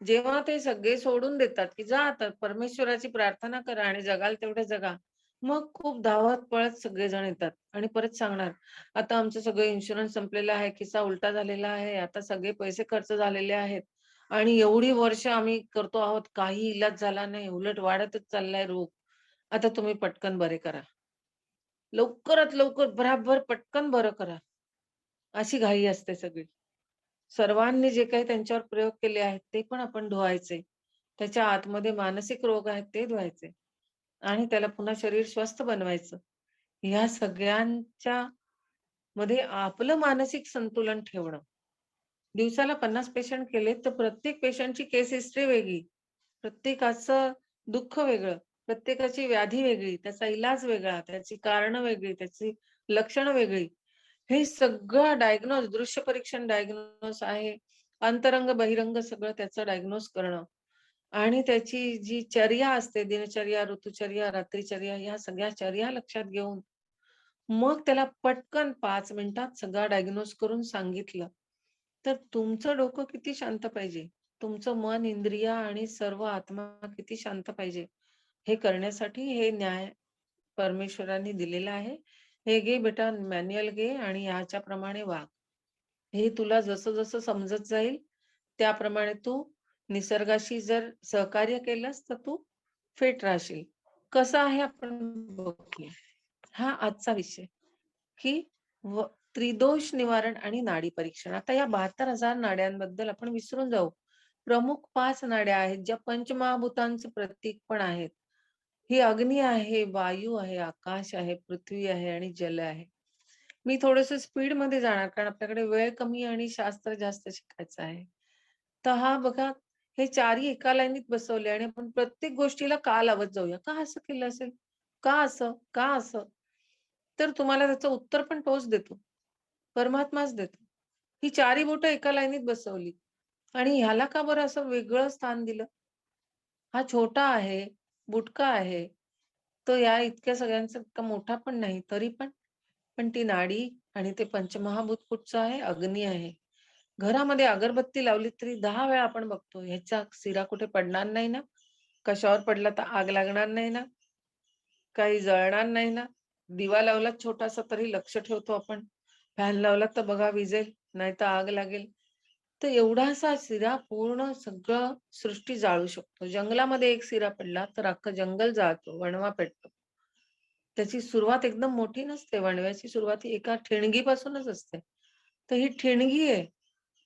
जेव्हा ते सगळे सोडून देतात, की जा आता परमेश्वराची प्रार्थना करा आणि जगाल तेवढं जगा. मग खूप धावत पळत सगळेजण येतात आणि परत सांगणार, "आता आमचं सगळं इन्शुरन्स संपलेलं आहे, खिस्सा उलटा झालेला आहे, आता सगळे पैसे खर्च झालेले आहेत आणि एवढी वर्ष आम्ही करतो आहोत, काही इलाज झाला नाही, उलट वाढतच चाललाय रोग. आता तुम्ही पटकन बरे करा. लवकरात लवकर भराभर पटकन बरं करा." अशी घाई असते सगळी. सर्वांनी जे काही त्यांच्यावर प्रयोग केले आहेत, ते पण आपण धुवायचे. त्याच्या आतमध्ये मानसिक रोग आहेत ते धुवायचे आणि त्याला पुन्हा शरीर स्वस्थ बनवायचं. ह्या सगळ्यांच्या मध्ये आपलं मानसिक संतुलन ठेवणं. दिवसाला 50 पेशंट केले, तर प्रत्येक पेशंटची केस हिस्ट्री वेगळी. प्रत्येकाचं दुःख वेगळं, प्रत्येकाची व्याधी वेगळी, त्याचा इलाज वेगळा, त्याची कारणं वेगळी, त्याची लक्षणं वेगळी. हे सगळं डायग्नोज दृश्य परीक्षण डायग्नोज आहे. अंतरंग, बहिरंग सगळं त्याचं डायग्नोज करणं आणि त्याची जी चर्या असते, दिनचर्या, ऋतुचर्या, रात्रीचर्या ह्या सगळ्या चर्या लक्षात घेऊन मग त्याला पटकन 5 मिनिटात सगळं डायग्नोज करून सांगितलं. तर तुमचं डोकं किती शांत पाहिजे, तुमचं मन, इंद्रिय आणि सर्व आत्मा किती शांत पाहिजे, हे करण्यासाठी हे न्याय परमेश्वरांनी दिलेला आहे. हे घे बेटा मॅन्युअल घे आणि ह्याच्याप्रमाणे वाग. हे तुला जसं-जसं समजत जाईल, त्याप्रमाणे तू निसर्गाशी जर सहकार्य केलंस, तर तू फिट राहशील. कसं आहे आपण बघूया. हा आजचा विषय, की व त्रिदोष निवारण आणि नाडी परीक्षण. आता या 72,000 नाड्यांबद्दल आपण विसरून जाऊ. प्रमुख 5 नाड्या आहेत, ज्या पंचमहाभूतांचं प्रतीक पण आहेत. ही अग्नी आहे, वायू आहे, आकाश आहे, पृथ्वी आहे आणि जल आहे. मी थोडंसं स्पीडमध्ये जाणार कारण आपल्याकडे वेळ कमी आणि शास्त्र जास्त शिकायचं आहे. तर हा बघा, हे चारही एका लाईनीत बसवले आणि आपण प्रत्येक गोष्टीला का लावत जाऊया. का असं केलं असेल? का असं? का असं? तर तुम्हाला त्याचं उत्तर पण तोच देतो. परमात्माच देतो. ही चारही बोटं एका लाईनीत बसवली आणि ह्याला का बरं असं वेगळं स्थान दिलं? हा छोटा आहे, बुटका आहे. तो या इतक्या सगळ्यांचा इतका मोठा पण नाही. तरी पण, पण ती नाडी आणि ते पंचमहाभूत कुठचं आहे? अग्नी आहे. घरामध्ये अगरबत्ती लावली तरी 10 वेळा आपण बघतो, ह्याचा शिरा कुठे पडणार नाही ना? कशावर पडला तर आग लागणार नाही ना? काही जळणार नाही ना? दिवा लावला छोटासा तरी लक्ष ठेवतो आपण. फॅन लावला तर बघा विझेल, नाहीतर आग लागेल. तर एवढासा सिरा पूर्ण सगळं सृष्टी जाळू शकतो. जंगलामध्ये एक सिरा पडला तर अख्खं जंगल जाळतो, वणवा पेटतो. त्याची सुरुवात एकदम मोठी नसते. वणव्याची सुरुवात ही एका ठिणगीपासूनच असते. तर ही ठिणगी आहे.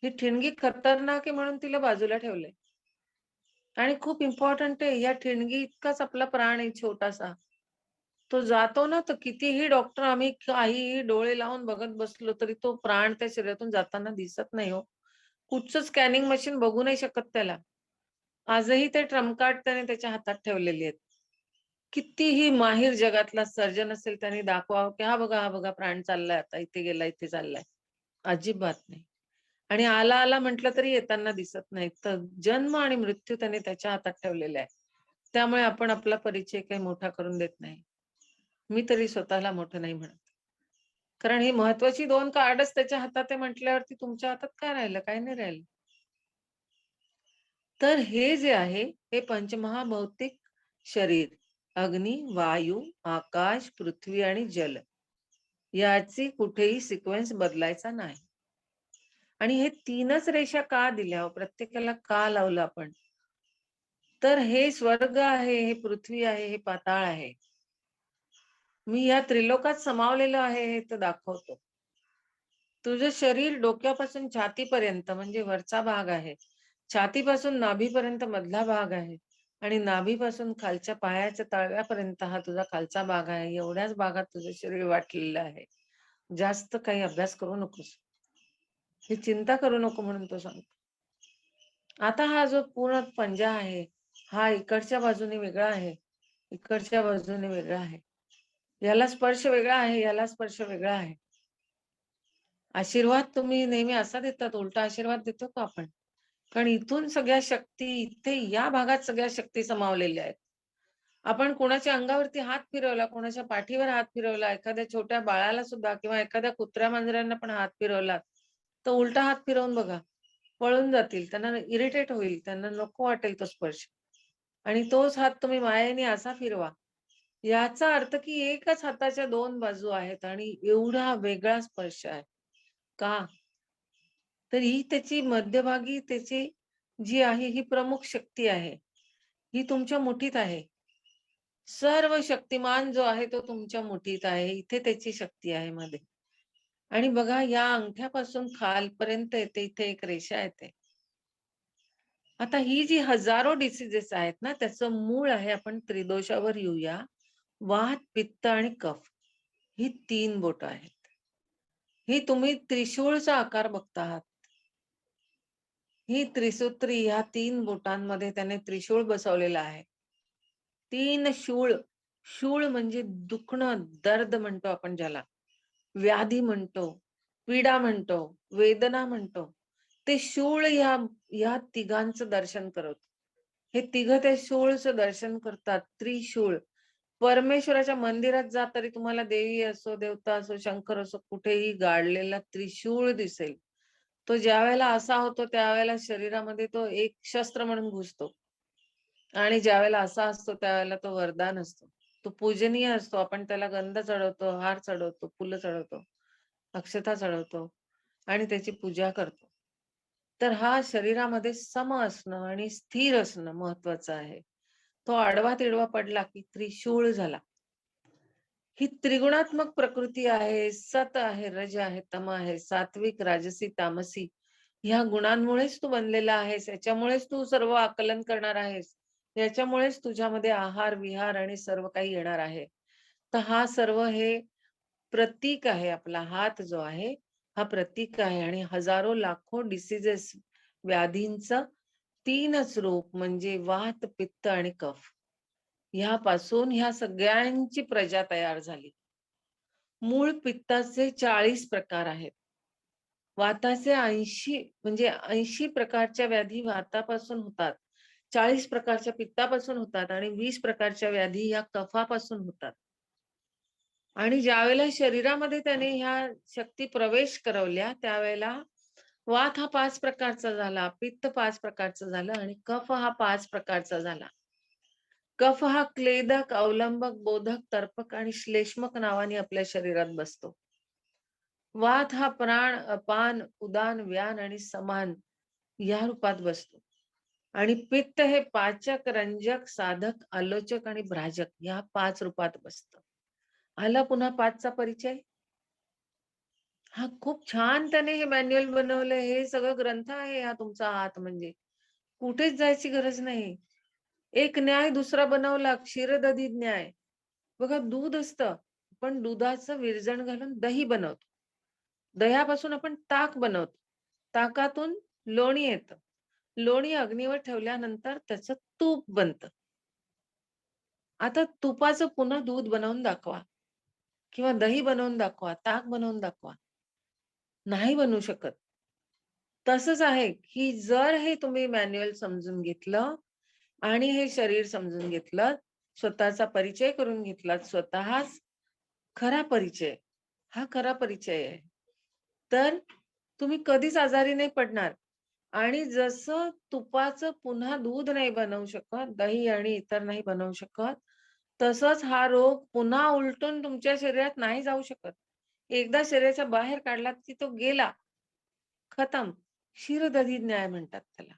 ही ठिणगी खतरनाक आहे म्हणून तिला बाजूला ठेवलंय. आणि खूप इम्पॉर्टंट आहे. या ठिणगी इतकाच आपला प्राण आहे छोटासा. तो जातो ना, तर कितीही डॉक्टर आम्ही काहीही डोळे लावून बघत बसलो, तरी तो प्राण त्या शरीरातून जाताना दिसत नाही हो. कुठचं स्कॅनिंग मशीन बघू नाही शकत त्याला. आजही ते ट्रम्प कार्ड त्याने त्याच्या हातात ठेवलेली आहेत. कितीही माहिर जगातला सर्जन असेल त्याने दाखवावं, की हा बघा प्राण चाललाय आता, इथे गेला, इथे चाललाय. अजिबात नाही. आणि आला म्हटलं तरी येताना दिसत नाही. तर जन्म आणि मृत्यू त्याने त्याच्या हातात ठेवलेला आहे. त्यामुळे आपण आपला परिचय काही मोठा करून देत नाही. मी तरी स्वतःला मोठं नाही म्हणत. कारण ही महत्वाची 2 कार्डच त्याच्या हातात आहे म्हटल्यावरती तुमच्या हातात काय राहिलं? काही नाही राहिलं. तर हे जे आहे, हे पंचमहाभौतिक शरीर, अग्नी, वायू, आकाश, पृथ्वी आणि जल याची कुठेही सिक्वेन्स बदलायचा नाही. आणि हे 3च रेषा का दिल्या हो? प्रत्येकाला का लावलं आपण? तर हे स्वर्ग आहे, हे पृथ्वी आहे, हे पाताळ आहे. मी या त्रिलोकात समावलेलं आहे हे तर दाखवतो. तुझं शरीर डोक्यापासून छातीपर्यंत म्हणजे वरचा भाग आहे. छातीपासून नाभीपर्यंत मधला भाग आहे. आणि नाभीपासून खालच्या पायाच्या तळव्यापर्यंत हा तुझा खालचा भाग आहे. एवढ्याच भागात तुझं शरीर वाटलेलं आहे. जास्त काही अभ्यास करू नकोस. ही चिंता करू नको म्हणून तो सांगतो. आता हा जो पूर्ण पंजा आहे, हा इकडच्या बाजूने वेगळा आहे, इकडच्या बाजूने वेगळा आहे. याला स्पर्श वेगळा आहे, याला स्पर्श वेगळा आहे. आशीर्वाद तुम्ही नेहमी असा देतात, उलटा आशीर्वाद देतो का आपण? कारण इथून सगळ्या शक्ती, इथे या भागात सगळ्या शक्ती समावलेल्या आहेत. आपण कोणाच्या अंगावरती हात फिरवला, कोणाच्या पाठीवर हात फिरवला, एखाद्या छोट्या बाळाला सुद्धा किंवा एखाद्या कुत्र्या मांजरांना पण हात फिरवला, तर उलटा हात फिरवून बघा. पळून जातील, त्यांना इरिटेट होईल, त्यांना नको वाटेल तो स्पर्श. आणि तोच हात तुम्ही मायेने असा फिरवा. याचा अर्थ की एकच हाताच्या 2 बाजू आहेत आणि एवढा वेगळा स्पर्श आहे. का? तर ही त्याची मध्यभागी त्याची जी आहे ही प्रमुख शक्ती आहे. ही तुमच्या मुठीत आहे. सर्व शक्तिमान जो आहे तो तुमच्या मुठीत आहे. इथे त्याची शक्ती आहे मध्ये. आणि बघा या अंगठ्यापासून खालपर्यंत येते, इथे एक रेषा येते. आता ही जी हजारो डिसीजेस आहेत ना, त्याचं मूळ आहे, आपण त्रिदोषावर येऊया. वात, पित्त आणि कफ ही 3 बोटं आहेत. ही तुम्ही त्रिशूळचा आकार बघता आहात. ही त्रिसूत्री ह्या 3 बोटांमध्ये त्याने त्रिशूळ बसवलेला आहे. 3 शूळ. शूळ म्हणजे दुखणं, दर्द म्हणतो आपण ज्याला. व्याधी म्हणतो, पीडा म्हणतो, वेदना म्हणतो. ते शूळ या तिघांचं दर्शन करत. हे तिघं ते शूळचं दर्शन करतात. त्रिशूळ. परमेश्वराच्या मंदिरात जा तरी तुम्हाला देवी असो, देवता असो, शंकर असो, कुठेही गाडलेला त्रिशूळ दिसेल. तो ज्यावेळेला असा होतो त्यावेळेला शरीरामध्ये तो एक शस्त्र म्हणून घुसतो. आणि ज्यावेळेला असा असतो त्यावेळेला तो वरदान असतो. तो पूजनीय असतो. आपण त्याला गंध चढवतो, हार चढवतो, फुलं चढवतो, अक्षता चढवतो आणि त्याची पूजा करतो. तर हा शरीरामध्ये सम असणं आणि स्थिर असणं महत्वाचं आहे. तो आडवा-तिडवा पडला की त्रिशूळ झाला. ही त्रिगुणात्मक प्रकृती आहे, सत आहे, रज आहे, तम आहे, सात्विक, राजसी, तामसी ह्या गुणांमुळेच तू बनलेला आहेस. याच्यामुळेच तू सर्व आकलन करणार आहेस. याच्यामुळेच तुझ्यामध्ये आहार, विहार आणि सर्व काही येणार आहे. तर हा सर्व हे प्रतीक आहे. आपला हात जो आहे, हा प्रतीक आहे आणि हजारो लाखो डिसीजेस व्याधींचं 3च रूप म्हणजे वात, पित्त आणि कफ. ह्यापासून ह्या सगळ्यांची प्रजा तयार झाली. मूळ पित्ताचे 40 प्रकार आहेत. वाताचे 80 म्हणजे 80 प्रकारच्या व्याधी वातापासून होतात. 40 प्रकारच्या पित्तापासून होतात आणि 20 प्रकारच्या व्याधी या कफापासून होतात. आणि ज्यावेळेला शरीरामध्ये त्याने ह्या शक्ती प्रवेश करवल्या, त्यावेळेला वात हा 5 प्रकारचा झाला, पित्त 5 प्रकारचं झालं आणि कफ हा 5 प्रकारचा झाला. कफ हा क्लेदक, अवलंबक, बोधक, तर्पक आणि श्लेष्मक नावाने आपल्या शरीरात बसतो. वात हा प्राण, अपान, उदान, व्यान आणि समान या रूपात बसतो. आणि पित्त हे पाचक, रंजक, साधक, आलोचक आणि भ्राजक या 5 रूपात बसतं. आला पुन्हा 5चा परिचय. हा खूप छान त्याने हे मॅन्युअल बनवलंय. हे सगळं ग्रंथ आहे हा तुमचा हात म्हणजे. कुठेच जायची गरज नाही. एक न्याय दुसरा बनवला, क्षीरदधी न्याय. बघा दूध असतं, पण दुधाचं विरजण घालून दही बनवतो. दह्यापासून आपण ताक बनवतो. ताकातून लोणी येतं. लोणी अग्नीवर ठेवल्यानंतर त्याचं तूप बनतं. आता तुपाचं पुन्हा दूध बनवून दाखवा किंवा दही बनवून दाखवा, ताक बनवून दाखवा. नाही बनवू शकत. तसंच आहे, की जर हे तुम्ही मॅन्युअल समजून घेतलं आणि हे शरीर समजून घेतलं, स्वतःचा परिचय करून घेतलात, स्वतःच खरा परिचय, हा खरा परिचय आहे. तर तुम्ही कधीच आजारी नाही पडणार. आणि जसं तुपाचं पुन्हा दूध नाही बनवू शकत, दही आणि इतर नाही बनवू शकत, तसंच हा रोग पुन्हा उलटून तुमच्या शरीरात नाही जाऊ शकत. एकदा शरीराच्या बाहेर काढलात की तो गेला, खतम. क्षीरदधी न्याय म्हणतात त्याला.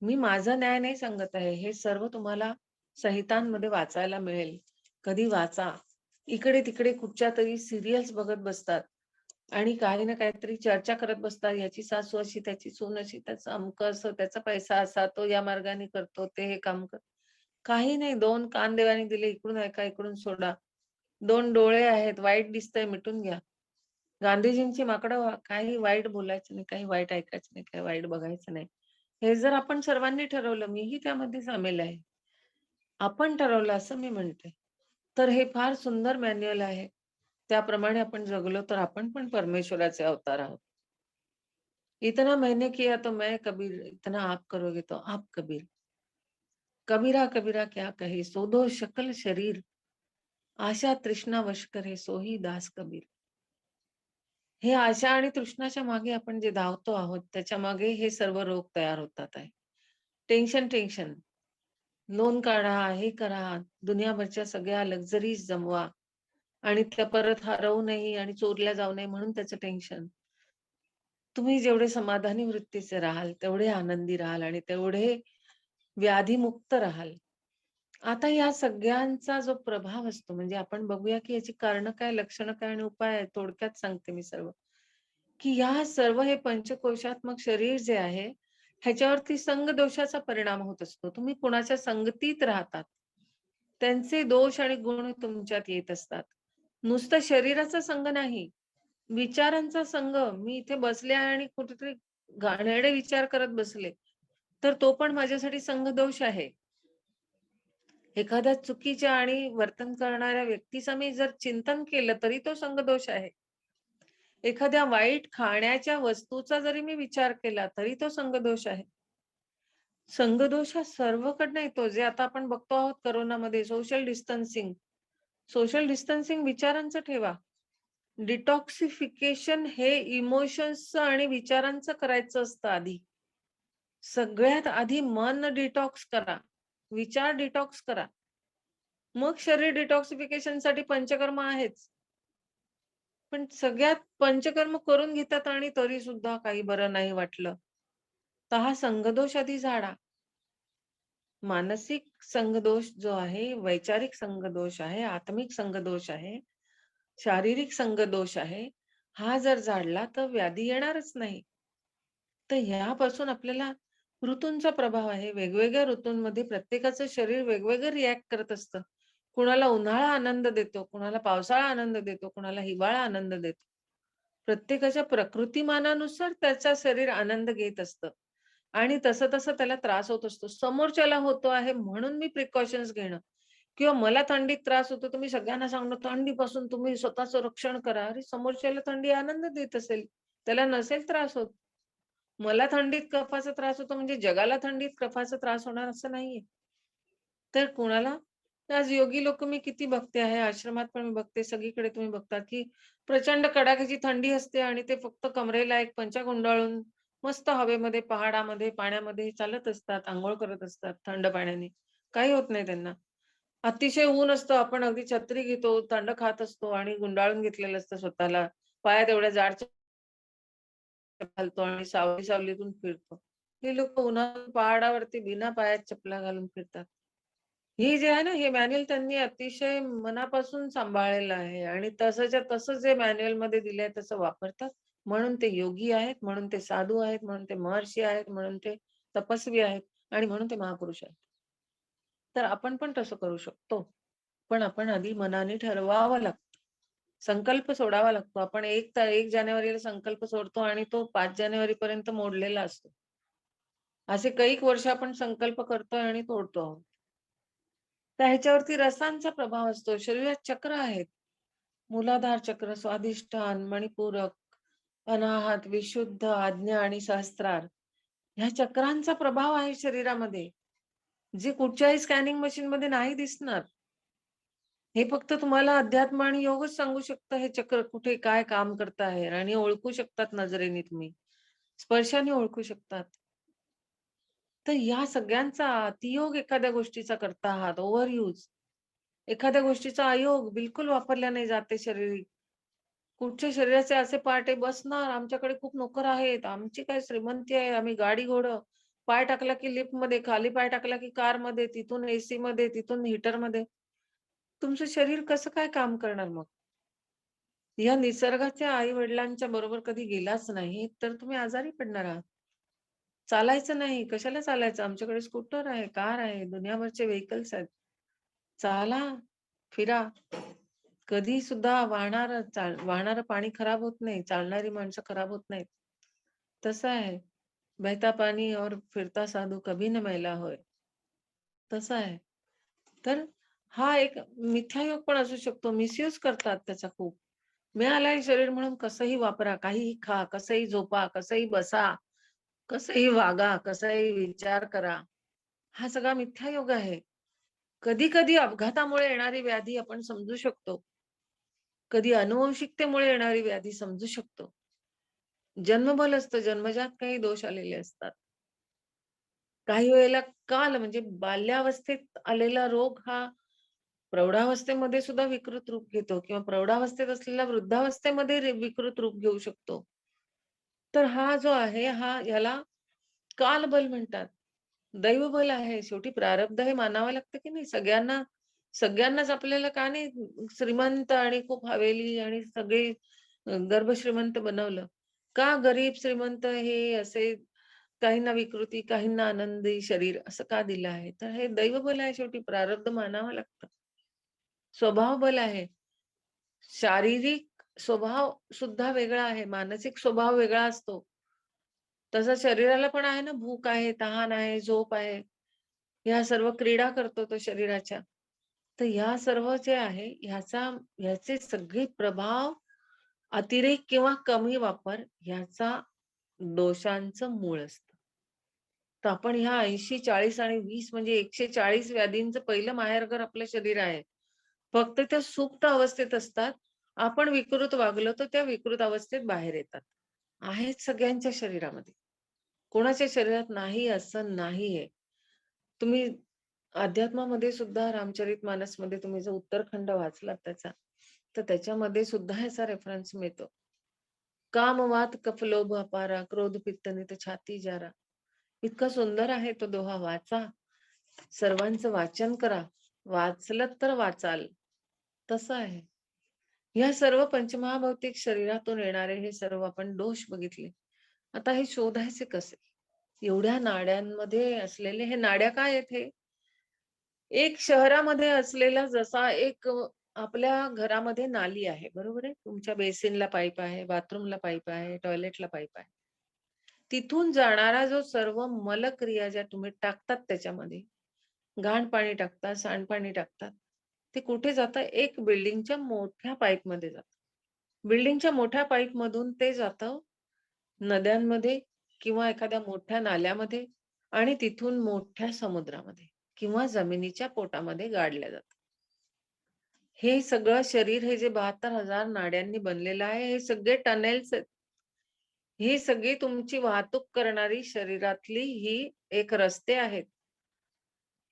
मी माझा न्याय नाही सांगत आहे. हे सर्व तुम्हाला संहितांमध्ये वाचायला मिळेल. कधी वाचा. इकडे-तिकडे कुठच्यातरी सीरियल्स बघत बसतात आणि काही ना काहीतरी चर्चा करत बसतात. याची सासू अशी, त्याची सून अशी, त्याचं अमकं असं, त्याचा पैसा असा, तो या मार्गाने करतो, ते हे काम कर काही नाही. 2 कान देवाने दिले, इकडून ऐका, इकडून सोडा. 2 डोळे आहेत, वाईट दिसतंय मिटून घ्या. गांधीजींची माकडं व्हा. काही वाईट बोलायचं नाही, काही वाईट ऐकायचं नाही, काही वाईट बघायचं नाही. हे जर आपण सर्वांनी ठरवलं, मीही त्यामध्ये सामील आहे. आपण ठरवलं असं मी म्हणते. तर हे फार सुंदर मॅन्युअल आहे. त्याप्रमाणे आपण जगलो तर आपण पण परमेश्वराचे अवतार आहोत. इतना मैंने किया तो मैं कबीर, इतना आप करोगे तो आप कबीर. कबीरा कबीरा क्या कहे, सो दो शकल शरीर. आशा तृष्णा वश करे, सोही दास कबीर. हे आशा आणि तृष्णाच्या मागे आपण जे धावतो आहोत, त्याच्या मागे हे सर्व रोग तयार होतात आहे. टेन्शन. लोन काढा, हे करा, दुनियाभरच्या सगळ्या लक्झरीज जमवा आणि त्या परत हरवू नये आणि चोरल्या जाऊ नये म्हणून त्याचं टेन्शन. तुम्ही जेवढे समाधानी वृत्तीचे राहाल, तेवढे आनंदी राहाल आणि तेवढे व्याधीमुक्त राहाल. आता या सगळ्यांचा जो प्रभाव असतो म्हणजे आपण बघूया, की याची कारणं काय, लक्षणं काय आणि उपाय आहे. थोडक्यात सांगते मी सर्व. की या सर्व हे पंचकोशात्मक शरीर जे आहे, ह्याच्यावरती संग दोषाचा परिणाम होत असतो. तुम्ही कुणाच्या संगतीत राहतात. त्यांचे दोष आणि गुण तुमच्यात येत असतात. नुसतं शरीराचा संग नाही, विचारांचा संग. मी इथे बसले आणि कुठेतरी घाणेरडे विचार करत बसले, तर तो पण माझ्यासाठी संग दोष आहे. एखाद्या चुकीच्या आणि वर्तन करणाऱ्या व्यक्तीचं मी जर चिंतन केलं, तरी तो संग दोष आहे. एखाद्या वाईट खाण्याच्या वस्तूचा जरी मी विचार केला, तरी तो संगदोष आहे. संगदोष हा सर्वकडनं येतो. जे आता आपण बघतो आहोत कोरोनामध्ये सोशल डिस्टन्सिंग. सोशल डिस्टन्सिंग विचारांचं ठेवा. डिटॉक्सिफिकेशन हे इमोशन्सचं आणि विचारांचं करायचं असतं आधी. सगळ्यात आधी मन डिटॉक्स करा. विचार डिटॉक्स करा. मग शरीर डिटॉक्सिफिकेशनसाठी पंचकर्म आहेच. पण सगळ्यात पंचकर्म करून घेतात आणि तरी सुद्धा काही बरं नाही वाटलं. तर हा संघदोष आधी झाडा. मानसिक संघदोष जो आहे, वैचारिक संघदोष आहे, आत्मिक संघदोष आहे, शारीरिक संघदोष आहे. हा जर जाडला तर व्याधी येणारच नाही. तर ह्यापासून आपल्याला ऋतूंचा प्रभाव आहे. वेगवेगळ्या ऋतूंमध्ये प्रत्येकाचं शरीर वेगवेगळं रिएक्ट करत असतं. कुणाला उन्हाळा आनंद देतो, कुणाला पावसाळा आनंद देतो, कुणाला हिवाळा आनंद देतो. प्रत्येकाच्या प्रकृतिमानानुसार त्याचं शरीर आनंद घेत असतं आणि तसं त्याला त्रास होत असतो. समोरच्याला होतो आहे म्हणून मी प्रिकॉशन्स घेणं किंवा मला थंडीत त्रास होतो तर मी सगळ्यांना सांगणं थंडीपासून तुम्ही स्वतःचं रक्षण करा. अरे समोरच्याला थंडी आनंद देत असेल, त्याला नसेल त्रास होत. मला थंडीत कफाचा त्रास होतो म्हणजे जगाला थंडीत कफाचा त्रास होणार असं नाहीये. तर कुणाला आज योगी लोक मी किती बघते आहे, आश्रमात पण मी बघते, सगळीकडे तुम्ही बघता, की प्रचंड कडाक्याची थंडी असते आणि ते फक्त कमरेला एक पंचा गुंडाळून मस्त हवेमध्ये, पहाडामध्ये, पाण्यामध्ये चालत असतात, अंघोळ करत असतात थंड पाण्याने. काही होत नाही त्यांना. अतिशय ऊन असतं, आपण अगदी छत्री घेतो, थंड खात असतो आणि गुंडाळून घेतलेलं असतं स्वतःला. पायात एवढ्या जाड घालतो आणि सावलीतून फिरतो. हे लोक उन्हाळ्यात पहाडावरती बिना पायात चपला घालून फिरतात. हे जे आहे ना, हे मॅन्युअल त्यांनी अतिशय मनापासून सांभाळलेलं आहे आणि तसंच्या तसं जे मॅन्युअल मध्ये दिलंय तसं वापरतात. म्हणून ते योगी आहेत, म्हणून ते साधू आहेत, म्हणून ते महर्षी आहेत, म्हणून ते तपस्वी आहेत आणि म्हणून ते महापुरुष आहेत. तर आपण पण तसं करू शकतो. पण आपण आधी मनाने ठरवावं लागतं. संकल्प सोडावा लागतो. आपण 1 जानेवारीला संकल्प सोडतो आणि तो 5 जानेवारीपर्यंत मोडलेला असतो. असे कैक वर्ष आपण संकल्प करतोय आणि तोडतो आहोत. तर ह्याच्यावरती रसांचा प्रभाव असतो. शरीरात चक्र आहेत. मूलाधार चक्र, स्वाधिष्ठान, मणिपूरक, अनाहत, विशुद्ध, आज्ञा आणि सहस्त्रार. ह्या चक्रांचा प्रभाव आहे शरीरामध्ये. जे कुठच्याही स्कॅनिंग मशीनमध्ये नाही दिसणार. हे फक्त तुम्हाला अध्यात्म आणि योगच सांगू शकतं हे चक्र कुठे काय काम करत आहे आणि ओळखू शकतात नजरेने तुम्ही. स्पर्शाने ओळखू शकतात. तर या सगळ्यांचा अतियोग एखाद्या गोष्टीचा करता आहात, ओव्हर यूज. एखाद्या गोष्टीचा अयोग बिलकुल वापरला नाही जाते शरीर. कुठच्या शरीराचे असे पार्ट आहे बसणार, आमच्याकडे खूप नोकर आहेत, आमची काय श्रीमंती आहे, आम्ही गाडी-घोडं. पाय टाकला की लिफ्टमध्ये, खाली पाय टाकला की कारमध्ये, तिथून एसीमध्ये, तिथून हीटरमध्ये. तुमचं शरीर कसं काय काम करणार मग? या निसर्गाच्या आई-वडिलांच्या बरोबर कधी गेलाच नाही, तर तुम्ही आजारी पडणार आहात. चालायचं नाही. कशाला चालायचं? आमच्याकडे स्कूटर आहे, कार आहे, दुनियाभरचे व्हेइकल्स आहेत. चाला, फिरा. कधी सुद्धा वाहणारं पाणी खराब होत नाही. चालणारी माणसं खराब होत नाहीत. तसं आहे. बहता पानी और फिरता साधू कभी न मैला होय. तसं आहे. तर हा एक मिथ्यायोग पण असू शकतो. मिसयूज करतात त्याचा खूप. मिळालंय शरीर म्हणून कसंही वापरा, काहीही खा, कसंही झोपा, कसंही बसा, कसंही वागा, कसंही विचार करा. हा सगळा मिथ्यायोग आहे. कधी-कधी अपघातामुळे येणारी व्याधी आपण समजू शकतो. कधी अनुवंशिकतेमुळे येणारी व्याधी समजू शकतो. जन्मबल असतं, जन्मजात काही दोष आलेले असतात. काही वेळेला काल म्हणजे बाल्यावस्थेत आलेला रोग हा प्रौढावस्थेमध्ये सुद्धा विकृत रूप घेतो किंवा प्रौढावस्थेत असलेला वृद्धावस्थेमध्ये विकृत रूप घेऊ शकतो. तर हा जो आहे ह्याला कालबल म्हणतात. दैवबल आहे. शेवटी प्रारब्ध हे मानावं लागतं की नाही? सगळ्यांनाच आपल्याला का नाही श्रीमंत आणि खूप हवेली आणि सगळे गर्भश्रीमंत बनवलं? का गरीब श्रीमंत हे असे काहींना विकृती, काहींना आनंदी शरीर असं का दिलं आहे? तर हे दैवबल आहे शेवटी प्रारब्ध मानावं लागतं. स्वभाव बल आहे. शारीरिक स्वभाव सुद्धा वेगळा आहे. मानसिक स्वभाव वेगळा असतो. तसं शरीराला पण आहे ना, भूक आहे, तहान आहे, झोप आहे. ह्या सर्व क्रीडा करतो तो शरीराच्या. तर ह्या सर्व जे आहे ह्याचे सगळे प्रभाव अतिरेक किंवा कमी वापर ह्याचा दोषांचं मूळ असतं. तर आपण ह्या 80, 40 आणि 20 म्हणजे 140 व्याधींचं पहिलं माहेरघर आपलं शरीर आहे. फक्त त्या सुप्त अवस्थेत असतात. आपण विकृत वागलो तर त्या विकृत अवस्थेत बाहेर येतात. आहेत सगळ्यांच्या शरीरामध्ये. कोणाच्या शरीरात नाही असं नाहीये. तुम्ही अध्यात्मामध्ये सुद्धा रामचरितमानसमध्ये तुम्ही जो उत्तरखंड वाचलात त्याचा, तर त्याच्यामध्ये सुद्धा ह्याचा रेफरन्स मिळतो. काम वात कफ लोभ अपारा, क्रोध पित्त नित छाती जारा. इतका सुंदर आहे तो दोहा वाचा. सर्वांचं वाचन करा. वाचलत तर वाचाल. तसं आहे. या सर्व पंचमहाभौतिक शरीरातून येणारे हे सर्व आपण दोष बघितले. आता हे शोधायचे कसे? एवढ्या नाड्यांमध्ये असलेले हे नाड्या काय आहेत हे? एक शहरामध्ये असलेला जसा एक आपल्या घरामध्ये नाली आहे, बरोबर आहे? तुमच्या बेसिनला पाईप आहे, बाथरूमला पाईप आहे, टॉयलेटला पाईप आहे. तिथून जाणारा जो सर्व मलक्रिया ज्या तुम्ही टाकतात त्याच्यामध्ये, घाण पाणी टाकतात, सांडपाणी टाकतात. ते कुठे जातं? एक बिल्डिंगच्या मोठ्या पाईपमध्ये जातं. बिल्डिंगच्या मोठ्या पाईपमधून ते जातं नद्यांमध्ये किंवा एखाद्या मोठ्या नाल्यामध्ये आणि तिथून मोठ्या समुद्रामध्ये किंवा जमिनीच्या पोटामध्ये गाडल्या जातं. हे सगळं शरीर हे जे 72,000 नाड्यांनी बनलेलं आहे, हे सगळे टनेल्स आहेत. ही सगळी तुमची वाहतूक करणारी शरीरातली ही एक रस्ते आहेत.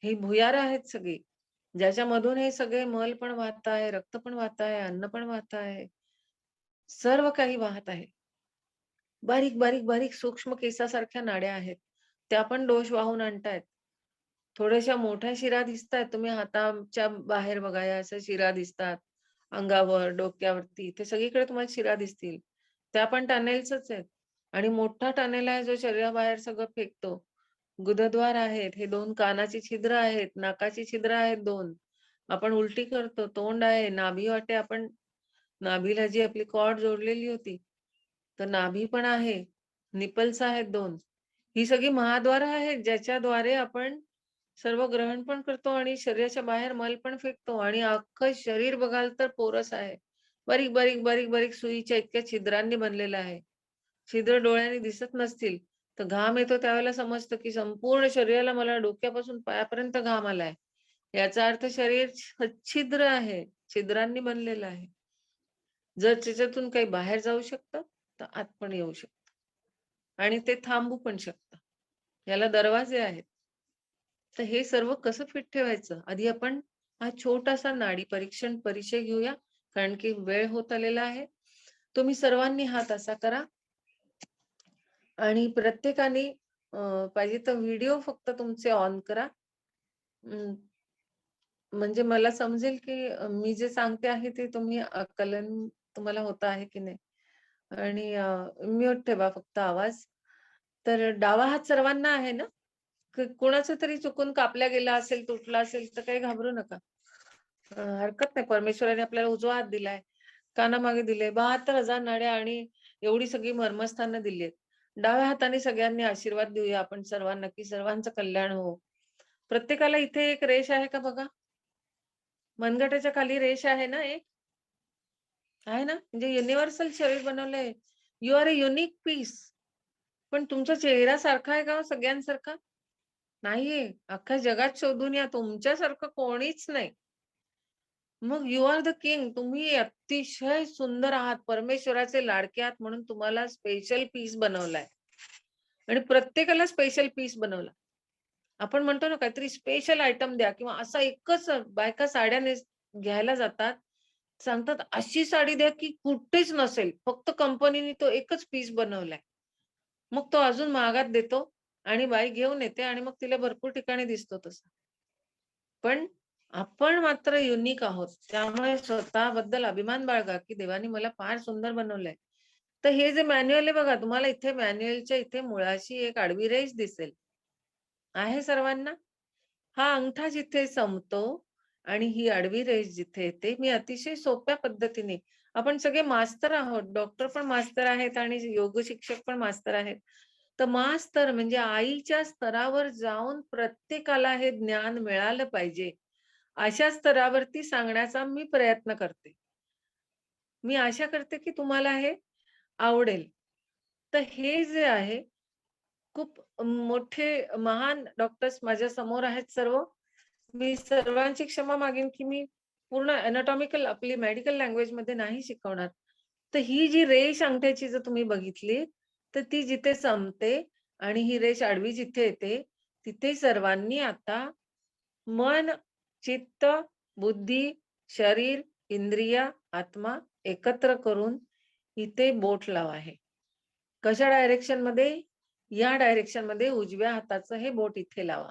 ही भुयारं आहेत सगळी. ज्याच्यामधून हे सगळे मल पण वाहत आहे, रक्त पण वाहत आहे, अन्न पण वाहत आहे. सर्व काही वाहत आहे. बारीक, बारीक, बारीक सूक्ष्म केसासारख्या नाड्या आहेत. त्या पण दोष वाहून आणतायत. थोड्याशा मोठ्या शिरा दिसतायत. तुम्ही हाताच्या बाहेर बघा, या अशा शिरा दिसतात. अंगावर, डोक्यावरती ते सगळीकडे तुम्हाला शिरा दिसतील. त्या पण टनेल्सच आहेत. आणि मोठा टनेल आहे जो शरीराबाहेर सगळं फेकतो. गुदद्वार आहेत. हे 2 कानाची छिद्र आहेत, नाकाची छिद्र आहेत 2. आपण उलटी करतो. तोंड आहे, नाभी वाटे आपण नाभीला जी आपली कॉर्ड जोडलेली होती, तर नाभी पण आहे. निपल्स आहेत 2. ही सगळी महाद्वार आहेत, ज्याच्याद्वारे आपण सर्व ग्रहण पण करतो आणि शरीराच्या बाहेर मल पण फेकतो आणि अख्खं शरीर बघाल तर पोरस आहे. बारीक, बारीक, बारीक, बारीक सुईच्या इतक्या छिद्रांनी बनलेलं आहे. छिद्र डोळ्यांनी दिसत नसतील, तर घाम येतो त्यावेळेला समजतं, की संपूर्ण शरीराला मला डोक्यापासून पायापर्यंत घाम आलाय. याचा अर्थ शरीर सच्छिद्र आहे, छिद्रांनी बनलेलं आहे. जर त्याच्यातून काही बाहेर जाऊ शकतं, तर आत पण येऊ शकतं आणि ते थांबू पण शकतं. याला दरवाजे आहेत. तर हे सर्व कसं फिट ठेवायचं? आधी आपण हा छोटासा नाडी परीक्षण परिचय घेऊया, कारण की वेळ होत आलेला आहे. तुम्ही सर्वांनी हात असा करा आणि प्रत्येकाने पाहिजे तर व्हिडिओ फक्त तुमचे ऑन करा. अं, म्हणजे मला समजेल, की मी जे सांगते आहे ते तुम्ही आकलन तुम्हाला होत आहे की नाही. आणि म्यूट ठेवा फक्त आवाज. तर डावा हात सर्वांना आहे ना? कोणाचा तरी चुकून कापला गेला असेल, तुटला असेल तर काही घाबरू नका. हरकत नाही. परमेश्वराने आपल्याला उजवा हात दिलाय, कानामागे दिले, 72,000 नाड्या आणि एवढी सगळी मर्मस्थानं दिली आहेत. डाव्या हाताने सगळ्यांनी आशीर्वाद देऊया आपण सर्वांना, की सर्वांचं कल्याण हो. प्रत्येकाला इथे एक रेष आहे का बघा? मनगटाच्या खाली रेष आहे ना एक? आहे ना? म्हणजे युनिव्हर्सल शरीर बनवलंय. You are a unique piece. पण तुमचा चेहरा सारखा आहे का हो सगळ्यांसारखा? नाहीये. अख्ख्या जगात शोधून या तुमच्यासारखं कोणीच नाही. मग यू आर द किंग. तुम्ही अतिशय सुंदर आहात. परमेश्वराचे लाडके आहात म्हणून तुम्हाला स्पेशल पीस बनवलाय आणि प्रत्येकाला स्पेशल पीस बनवला. आपण म्हणतो ना काहीतरी स्पेशल आयटम द्या किंवा असा एकच बायका साड्या घ्यायला जातात. सांगतात अशी साडी द्या की कुठेच नसेल. फक्त कंपनीने तो एकच पीस बनवलाय. मग तो अजून महागात देतो आणि बाई घेऊन येते आणि मग तिला भरपूर ठिकाणी दिसतो तसा. पण आपण मात्र युनिक आहोत. त्यामुळे स्वतःबद्दल अभिमान बाळगा, की देवाने मला फार सुंदर बनवलंय. तर हे जे मॅन्युअल आहे बघा, तुम्हाला इथे मॅन्युअलच्या इथे मुळाशी एक आडवी रेष दिसेल. आहे सर्वांना? हा अंगठा जिथे संपतो आणि ही आडवी रेष जिथे येते, मी अतिशय सोप्या पद्धतीने आपण सगळे मास्तर आहोत. डॉक्टर पण मास्तर आहेत आणि योग शिक्षक पण मास्तर आहेत. तर मास्तर म्हणजे आईच्या स्तरावर जाऊन प्रत्येकाला हे ज्ञान मिळालं पाहिजे. अशा स्तरावरती सांगण्याचा मी प्रयत्न करते. मी आशा करते की तुम्हाला हे आवडेल. तर हे जे आहे खूप मोठे महान डॉक्टर्स माझ्या समोर आहेत सर्व. मी सर्वांची क्षमा मागेन, की मी पूर्ण एनाटॉमिकल आपली मेडिकल लँग्वेजमध्ये नाही शिकवणार. तर ही जी रेष अंगठ्याची जर तुम्ही बघितली, तर ती जिथे संपते आणि ही रेष आडवी जिथे येते, तिथे सर्वांनी आता मन, चित्त, बुद्धी, शरीर, इंद्रिय, आत्मा एकत्र करून इथे बोट लावा आहे. कशा डायरेक्शनमध्ये? या डायरेक्शनमध्ये उजव्या हाताचं हे बोट इथे लावा.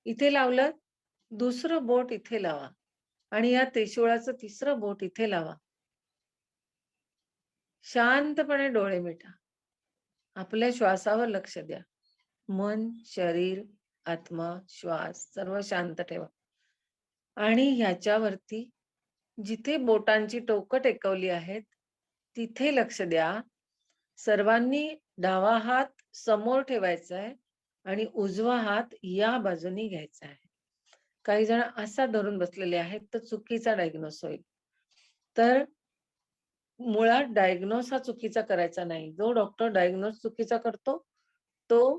इथे लावलं, दुसरं बोट इथे लावा आणि या त्रिशूळाचं तिसरं बोट इथे लावा. शांतपणे डोळे मिटा. आपल्या श्वासावर लक्ष द्या. मन, शरीर, आत्मा, श्वास सर्व शांत ठेवा. आणि ह्याच्यावरती जिथे बोटांची टोकं टेकवली आहेत, तिथे लक्ष द्या. सर्वांनी डावा हात समोर ठेवायचा आहे आणि उजवा हात या बाजूने घ्यायचा आहे. काही जण असा धरून बसलेले आहेत, तर चुकीचा डायग्नोस होईल. तर मुळात डायग्नोस हा चुकीचा करायचा नाही. जो डॉक्टर डायग्नोस चुकीचा करतो, तो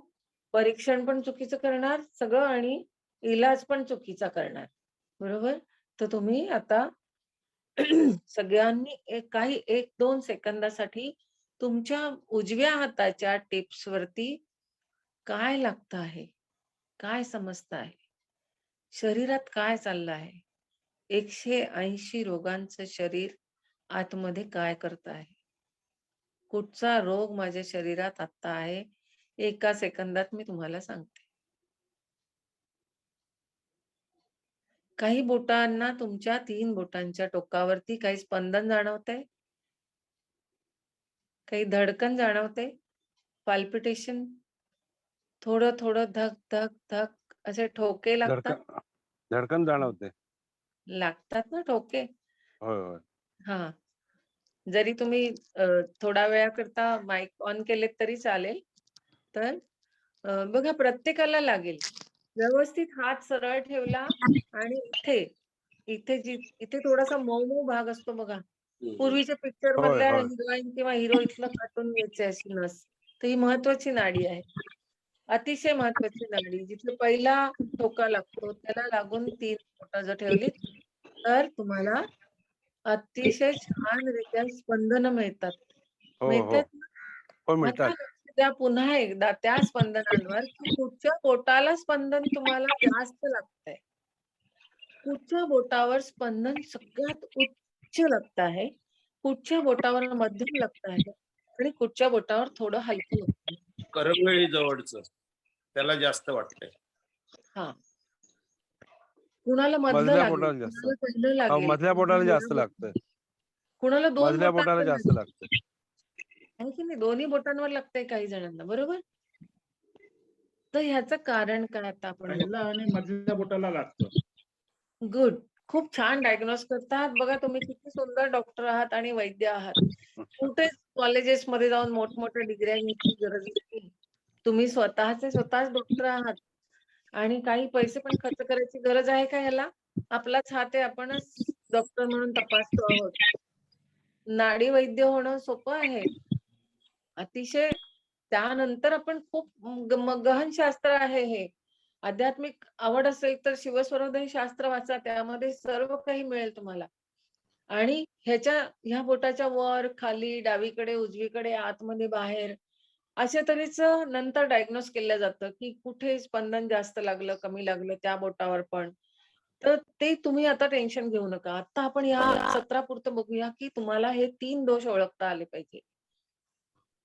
परीक्षण पण चुकीचं करणार सगळं आणि इलाज पण चुकीचा करणार. बरोबर? तर तुम्ही आता सगळ्यांनी काही 1-2 सेकंदासाठी तुमच्या उजव्या हाताच्या टिप्स वरती काय लागतं आहे? काय समजतं आहे? शरीरात काय चाललं आहे? 180 रोगांचं शरीर आतमध्ये काय करत आहे? कुठचा रोग माझ्या शरीरात आता आहे? एका सेकंदात मी तुम्हाला सांगते. काही बोटांना तुमच्या 3 बोटांच्या टोकावरती काही स्पंदन जाणवतंय? काही धडकन जाणवते? पाल्पिटेशन? थोडं-थोडं धक-धक-धक असे ठोके लागतात? धडकन धडकन जाणवते. लागतात ना ठोके? होय, होय. हां. जरी तुम्ही थोड्या वेळाकरता माईक ऑन केलेत तरी चालेल. तर बघा प्रत्येकाला लागेल. व्यवस्थित हात सरळ ठेवला आणि इथे थोडासा मऊ-मऊ भाग असतो बघा. पूर्वीच्या पिक्चर होय, मधल्या होय. हिरोईन किंवा हिरो इथलं काटून घ्यायचे अशी नस. तर ही महत्वाची नाडी आहे. अतिशय महत्वाची नाडी. जिथे पहिला ठोका लागतो त्याला लागून 3 बोटं जर ठेवलीत, तर तुम्हाला अतिशय छानरित्या स्पंदनं मिळतात. हो, हो. मिळतात ना? हो, आता मिळतात. लक्ष द्या पुन्हा एकदा त्या स्पंदनांवर, की कुठच्या बोटाला स्पंदन तुम्हाला जास्त लागतंय. कुठच्या बोटावर स्पंदन सगळ्यात उच्च लागत आहे, कुठच्या बोटावर मध्यम लागत आहे आणि कुठच्या बोटावर थोडं हलकं लागतंय. करंगळी जवळचं त्याला जास्त वाटतंय. हां. कुणाला मधलं मधल्या लागेल, बोटाला जास्त. कुणाला पहिलं हो, लागेल, मधल्या कुणाला बोटाला जास्त निळं लागतंय. लागेल, कुणाला 2 मधल्या बोटाला बोटांवर जास्त लागेल. लागतंय. आहे की नाही? दोन्ही बोटांवर लागतंय काही जणांना, बरोबर? तर ह्याचं कारण काय आता आपण बघू. पहिला आणि मधल्या बोटाला लागतं. गुड. खूप छान डायग्नोज करतात. बघा तुम्ही किती सुंदर डॉक्टर आहात आणि वैद्य आहात. कुठेच कॉलेजेसमध्ये जाऊन मोठमोठ्या डिग्र्या घ्यायची गरज नाही. तुम्ही स्वतःच डॉक्टर आहात आणि काही पैसे पण खर्च करायची गरज आहे का ह्याला? आपलाच हात आहे, आपणच डॉक्टर म्हणून तपासतो आहोत. नाडी वैद्य होणं सोपं आहे. अतिशय त्यानंतर आपण खूप गहन शास्त्र आहे हे. आध्यात्मिक आवड असेल तर शिवस्वरोदय शास्त्र वाचा. त्यामध्ये सर्व काही मिळेल तुम्हाला. आणि ह्या बोटाच्या वर, खाली, डावीकडे, उजवीकडे, आतमध्ये, बाहेर अशा तऱ्हेचं नंतर डायग्नोज केलं जातं, की कुठे स्पंदन जास्त लागलं, कमी लागलं त्या बोटावर पण. तर ते तुम्ही आता टेन्शन घेऊ नका. आता आपण या सत्रापुरतं बघूया, की तुम्हाला हे 3 दोष ओळखता आले पाहिजे.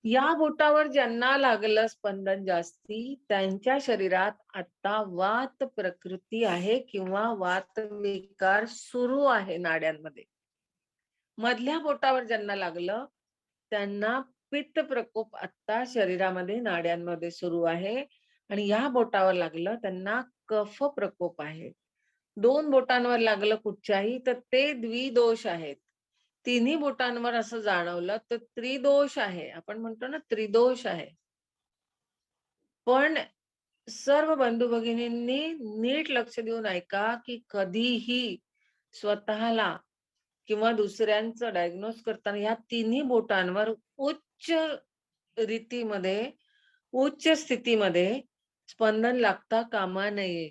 या बोटावर ज्यांना लागलं स्पंदन जास्ती, त्यांच्या शरीरात आता वात प्रकृती आहे किंवा वातविकार सुरू आहे नाड्यांमध्ये. मधल्या बोटावर ज्यांना लागलं, त्यांना पित्त प्रकोप आता शरीरामध्ये, नाड्यांमध्ये सुरू आहे आणि या बोटावर लागलं त्यांना कफ प्रकोप आहे. 2 बोटांवर लागलं कुठच्याही तर ते द्विदोष आहेत. तिन्ही बोटांवर असं जाणवलं तर त्रिदोष आहे. आपण म्हणतो ना त्रिदोष आहे. पण सर्व बंधू-भगिनींनी नीट लक्ष देऊन ऐका, की कधीही स्वतःला किंवा दुसऱ्यांचं डायग्नोज करताना या तिन्ही बोटांवर उच्च रीतीमध्ये, उच्च स्थितीमध्ये स्पंदन लागता कामा नये.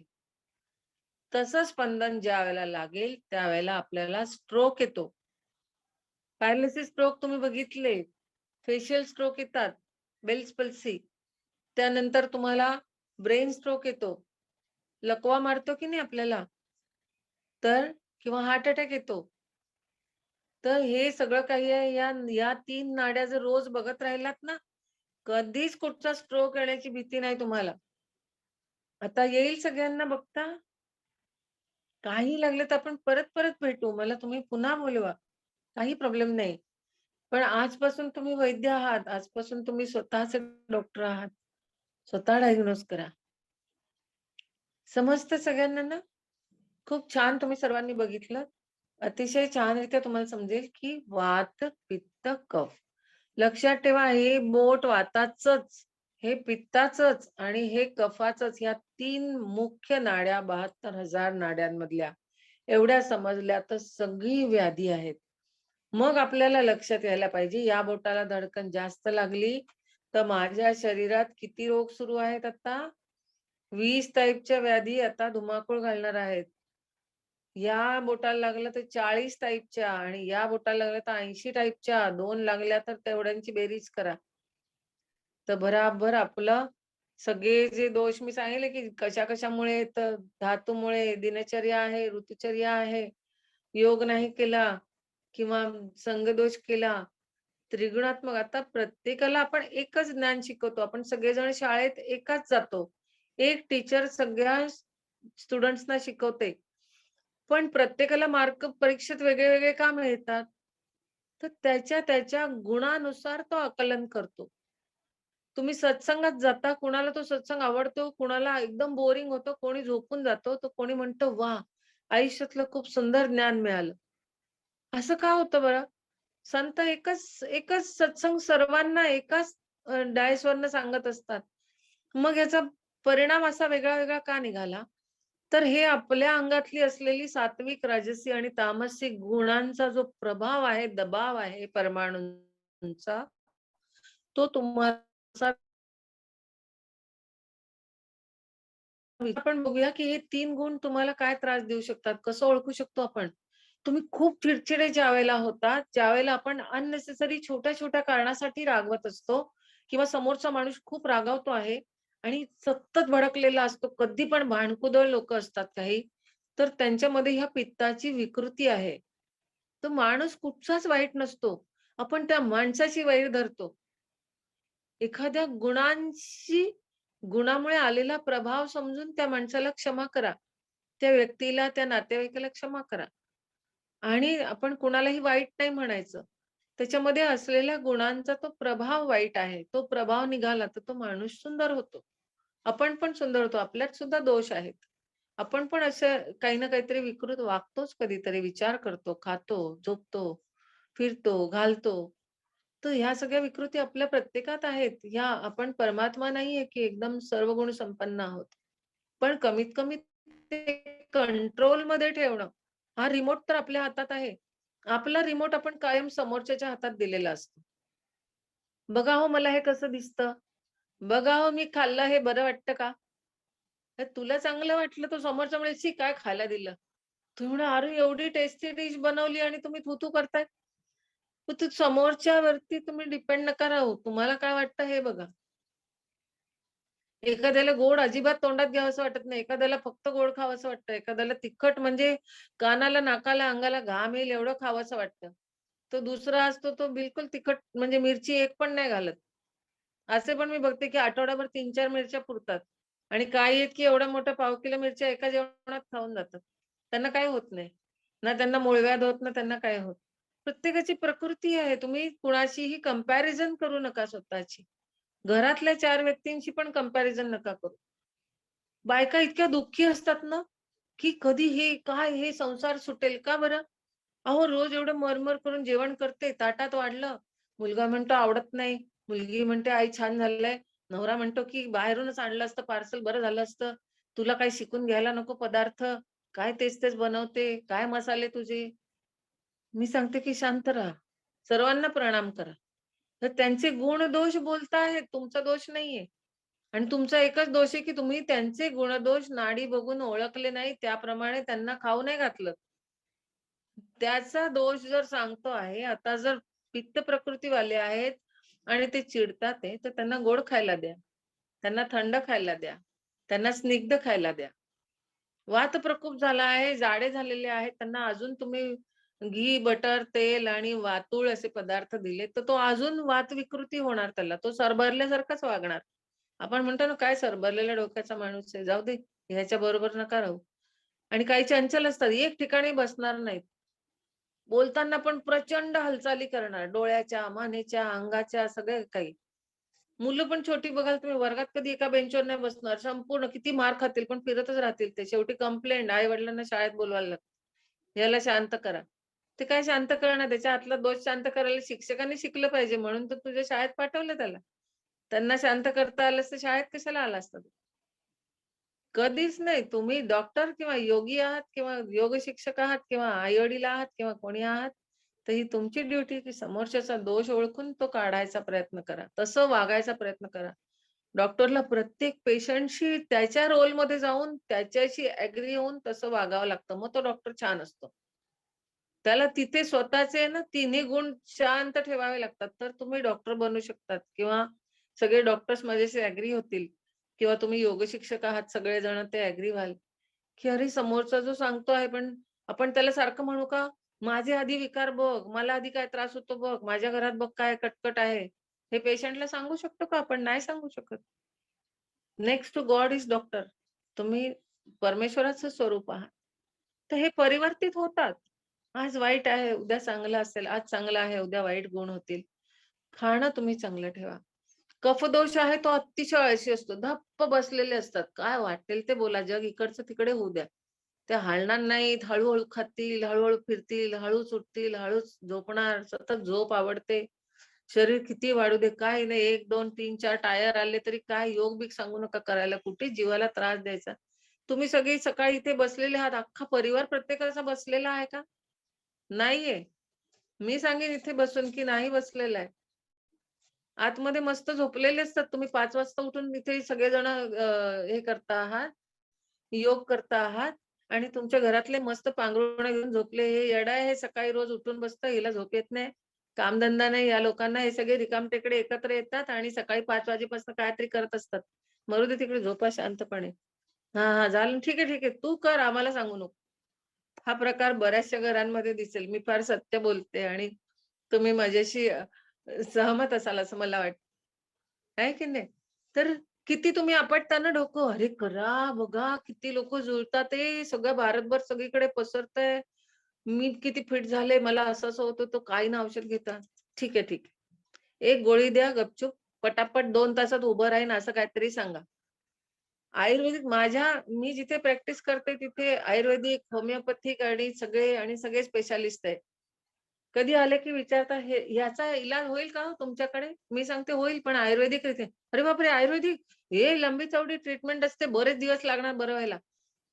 तसं स्पंदन ज्यावेळेला लागेल, त्यावेळेला आपल्याला स्ट्रोक येतो. पॅरालिसिस स्ट्रोक तुम्ही बघितले, फेशियल स्ट्रोक येतात, बेल्स पल्सी. त्यानंतर तुम्हाला ब्रेन स्ट्रोक येतो. लकवा मारतो की नाही आपल्याला? तर किंवा हार्ट अटॅक येतो. तर हे सगळं काही आहे या 3 नाड्या जर रोज बघत राहिलात ना, कधीच कुठचा स्ट्रोक येण्याची भीती नाही तुम्हाला. आता येईल सगळ्यांना बघता. काही लागलं तर आपण परत-परत भेटू. मला तुम्ही पुन्हा बोलवा. काही प्रॉब्लेम नाही. पण आजपासून तुम्ही वैद्य आहात. आजपासून तुम्ही स्वतःचे डॉक्टर आहात. स्वतः डायग्नोज करा. समजतं सगळ्यांना ना? खूप छान तुम्ही सर्वांनी बघितलं. अतिशय छानरित्या तुम्हाला समजेल, की वात, पित्त, कफ. लक्षात ठेवा हे बोट वाताचंच, हे पित्ताचंच आणि हे कफाचंच ह्या 3 मुख्य नाड्या 72,000 नाड्यांमधल्या एवढ्या समजल्या तर सगळी व्याधी आहेत. मग आपल्याला लक्षात यायला पाहिजे या बोटाला धडकन जास्त लागली, तर माझ्या शरीरात किती रोग सुरू आहेत आता? 20 टाइपच्या व्याधी आता धुमाकूळ घालणार आहेत. या बोटाला लागलं तर 40 टाइपच्या आणि या बोटाला लागलं तर 80 टाइपच्या. 2 लागल्या तर तेवढ्यांची बेरीज करा. तर भराभर आपलं सगळे जे दोष मी सांगितले, की कशा-कशामुळे येतं, धातूमुळे, दिनचर्या आहे, ऋतुचर्या आहे, योग नाही केला किंवा संगदोष केला, त्रिगुणात्मक. आता प्रत्येकाला आपण एकच ज्ञान शिकवतो. आपण सगळेजण शाळेत एकाच जातो. एक टीचर सगळ्या स्टुडंट्सना शिकवते. पण प्रत्येकाला मार्क परीक्षेत वेगळे-वेगळे का मिळतात? तर त्याच्या गुणानुसार तो आकलन करतो. तुम्ही सत्संगात जाता, कुणाला तो सत्संग आवडतो, कुणाला एकदम बोरिंग होतं, कोणी झोपून जातो, तर कोणी म्हणतं, "वाह! आयुष्यातलं खूप सुंदर ज्ञान मिळालं." असं का होतं बरं? संत एकच एकच सत्संग सर्वांना एकाच डायसवरनं सांगत असतात. मग याचा परिणाम असा वेगळा-वेगळा का निघाला? तर हे आपल्या अंगातली असलेली सात्विक, राजसी आणि तामसिक गुणांचा जो प्रभाव आहे, दबाव आहे परमाणूंचा, तो तुम्हाला आपण बघूया, की हे 3 गुण तुम्हाला काय त्रास देऊ शकतात, कसं ओळखू शकतो आपण? तुम्ही खूप चिडचिडे ज्यावेळेला होतात, ज्यावेळेला आपण अननेसेसरी छोट्या-छोट्या कारणासाठी रागवत असतो किंवा समोरचा माणूस खूप रागावतो आहे आणि सतत भडकलेला असतो. कधी पण भांडकुदळ लोकं असतात काही, तर त्यांच्यामध्ये ह्या पित्ताची विकृती आहे. तो माणूस कुठचाच वाईट नसतो. आपण त्या माणसाची वैर धरतो. एखाद्या गुणामुळे आलेला प्रभाव समजून त्या माणसाला क्षमा करा. त्या व्यक्तीला, त्या नातेवाईकाला क्षमा करा. आणि आपण कुणालाही वाईट नाही म्हणायचं. त्याच्यामध्ये असलेल्या गुणांचा तो प्रभाव वाईट आहे. तो प्रभाव निघाला तर तो माणूस सुंदर होतो. आपण पण सुंदर होतो. आपल्यात सुद्धा दोष आहेत. आपण पण असं काही ना काहीतरी विकृत वागतोच कधीतरी, विचार करतो, खातो, झोपतो, फिरतो, घालतो. तर ह्या सगळ्या विकृती आपल्या प्रत्येकात आहेत. ह्या आपण परमात्मा नाहीये, की एकदम सर्व गुण संपन्न आहोत. पण कमीत कमी ते कंट्रोलमध्ये ठेवणं, हा रिमोट तर आपल्या हातात आहे. आपला रिमोट आपण कायम समोरच्याच्या हातात दिलेला असतो. बघा हो, मला हे कसं दिसतं. बघा हो, मी खाल्लं हे बरं वाटतं का? तर तुला चांगलं वाटलं तर समोरचा म्हणेल, "छी काय खायला दिलं?" तुम्ही म्हणा, "अरे एवढी टेस्टी डिश बनवली आणि तुम्ही थू करताय." मग ते समोरच्यावरती तुम्ही डिपेंड नका राहू. तुम्हाला काय वाटतं हे बघा. एखाद्याला गोड अजिबात तोंडात घ्यावंसं वाटत नाही. एखाद्याला फक्त गोड खावंसं वाटतं. एखाद्याला तिखट म्हणजे कानाला, नाकाला, अंगाला घाम येईल एवढं खावंसं वाटतं. तो दुसरा असतो तो बिलकुल तिखट म्हणजे मिरची एक पण नाही घालत. असे पण मी बघते, की आठवड्याभर 3-4 मिरच्या पुरतात आणि काही आहेत, की एवढ्या मोठ्या पाव किलो मिरच्या एका जेवणात खाऊन जातात. त्यांना काही होत नाही. ना त्यांना मूळव्याध होत, ना त्यांना काय होत. प्रत्येकाची प्रकृती आहे. तुम्ही कुणाशीही कंपॅरिझन करू नका स्वतःची. घरातल्या 4 व्यक्तींशी पण कंपॅरिझन नका करू. बायका इतक्या दुःखी असतात ना, की कधी हे काय हे संसार सुटेल का बरं? अहो, रोज एवढं मरमर करून जेवण करते, ताटात वाढलं. मुलगा म्हणतो आवडत नाही. मुलगी म्हणते, "आई छान झालंय." नवरा म्हणतो, की "बाहेरूनच आणलं असतं पार्सल बरं झालं असतं. तुला काही शिकून घ्यायला नको पदार्थ. काय तेच-तेच बनवते. काय मसाले तुझे?" मी सांगते, की "शांत राहा. सर्वांना प्रणाम करा." तर त्यांचे गुण दोष बोलताहेत, तुमचा दोष नाहीये. आणि तुमचा एकच दोष आहे, की तुम्ही त्यांचे गुणदोष नाडी बघून ओळखले नाही, त्याप्रमाणे त्यांना खाऊ नाही घातलं. त्याचा दोष जर सांगतो आहे, आता जर पित्त प्रकृतीवाले आहेत आणि ते चिडतात आहे, तर त्यांना गोड खायला द्या. त्यांना थंड खायला द्या. त्यांना स्निग्ध खायला द्या. वात प्रकोप झाला आहे, जाडे झालेले आहेत, त्यांना अजून तुम्ही घी, बटर, तेल आणि वातूळ असे पदार्थ दिले, तर तो अजून वात विकृती होणार त्याला. तो सरभरल्यासारखाच वागणार. आपण म्हणतो ना, काय सरभरलेल्या डोक्याचा माणूस आहे, जाऊ दे, ह्याच्या बरोबर नका राहू. आणि काही चंचल असतात, एक ठिकाणी बसणार नाहीत. बोलताना पण प्रचंड हालचाली करणार, डोळ्याच्या, मानेच्या, अंगाच्या सगळ्या काही. मुलं पण छोटी बघाल तुम्ही वर्गात कधी एका बेंचवर नाही बसणार. संपूर्ण किती मार खातील पण फिरतच राहतील ते. शेवटी कंप्लेंट आई-वडिलांना शाळेत बोलवायला लागतं. याला शांत करा. ते काय शांत करणार? त्याच्या हातला दोष शांत करायला शिक्षकांनी शिकलं पाहिजे म्हणून तर तुझ्या शाळेत पाठवलं त्याला. त्यांना शांत करता आलं असतं शाळेत कशाला आला असता तो? कधीच नाही. तुम्ही डॉक्टर किंवा योगी आहात किंवा योग शिक्षक आहात किंवा आई-वडील आहात किंवा कोणी आहात, तर ही तुमची ड्युटी की समोरच्याचा दोष ओळखून तो काढायचा प्रयत्न करा. तसं वागायचा प्रयत्न करा. डॉक्टरला प्रत्येक पेशंटशी त्याच्या रोलमध्ये जाऊन त्याच्याशी ॲग्री होऊन तसं वागावं लागतं. मग तो डॉक्टर छान असतो. त्याला तिथे स्वतःचे ना तिन्ही गुण शांत ठेवावे लागतात. तर तुम्ही डॉक्टर बनू शकतात किंवा सगळे डॉक्टर्स माझ्याशी ॲग्री होतील किंवा तुम्ही योग शिक्षक आहात सगळेजण ते ॲग्री व्हाल, की अरे समोरचा जो सांगतो आहे पण आपण त्याला सारखं म्हणू का? माझे आधी विकार बघ, मला आधी काय त्रास होतो बघ, माझ्या घरात बघ काय कटकट आहे. हे पेशंटला सांगू शकतो का आपण? नाही सांगू शकत. Next to God is doctor. तुम्ही परमेश्वराचं स्वरूप आहात. तर हे परिवर्तित होतात. आज वाईट आहे, उद्या चांगलं असेल. आज चांगलं आहे, उद्या वाईट गुण होतील. खाणं तुम्ही चांगलं ठेवा. कफदोष आहे तो अतिशय आळशी असतो. धप्प बसलेले असतात. काय वाटेल ते बोला. जग इकडचं तिकडे होऊ द्या. ते हालणार नाहीत. हळू-हळू खातील, हळू-हळू फिरतील, हळूच उठतील, हळूच झोपणार. सतत झोप आवडते. शरीर किती वाढू दे, काही नाही. 1, 2, 3, 4 टायर आले तरी काय योग-बिग सांगू नका करायला. कुठे जीवाला त्रास द्यायचा. तुम्ही सगळी सकाळी इथे बसलेले आहात. अख्खा परिवार प्रत्येकाचा बसलेला आहे का? नाहीये. मी सांगेन इथे बसून की नाही बसलेला आहे. आतमध्ये मस्त झोपलेले असतात. तुम्ही 5 वाजता उठून इथे सगळेजण हे करता आहात, योग करता आहात आणि तुमच्या घरातले मस्त पांघरुणं घेऊन झोपले. हे येडं आहे, हे सकाळी रोज उठून बसतं, हिला झोप येत नाही. कामधंदा नाही या लोकांना. हे सगळे रिकामटेकडे एकत्र येतात आणि सकाळी 5 वाजेपासून काहीतरी करत असतात. मरू दे तिकडे, झोपा शांतपणे. हां, हां. झालं. ठीक आहे, ठीक आहे. तू कर, आम्हाला सांगू नको. हा प्रकार बऱ्याचशा घरांमध्ये दिसेल. मी फार सत्य बोलते आणि तुम्ही माझ्याशी सहमत असाल असं मला वाटतं. आहे की नाही? तर किती तुम्ही आपटता डोकं. अरे करा, बघा किती लोकं जुळतात ते. सगळं भारतभर सगळीकडे पसरतंय. मी किती फिट झाले, मला असं-असं होतं, तर काही ना औषध घेता. ठीक आहे, ठीक आहे. एक गोळी द्या गपचूप, पटापट 2 तासात उभं राहीन असं काहीतरी सांगा. आयुर्वेदिक मी जिथे प्रॅक्टिस करते तिथे आयुर्वेदिक, होमिओपॅथिक आणि सगळे स्पेशालिस्ट आहेत. कधी आले की विचारता हे ह्याचा इलाज होईल का हो तुमच्याकडे? मी सांगते होईल पण आयुर्वेदिक रीते. अरे बापरे! आयुर्वेदिक? हे लंबी-चौडी ट्रीटमेंट असते. बरेच दिवस लागणार बरं व्हायला.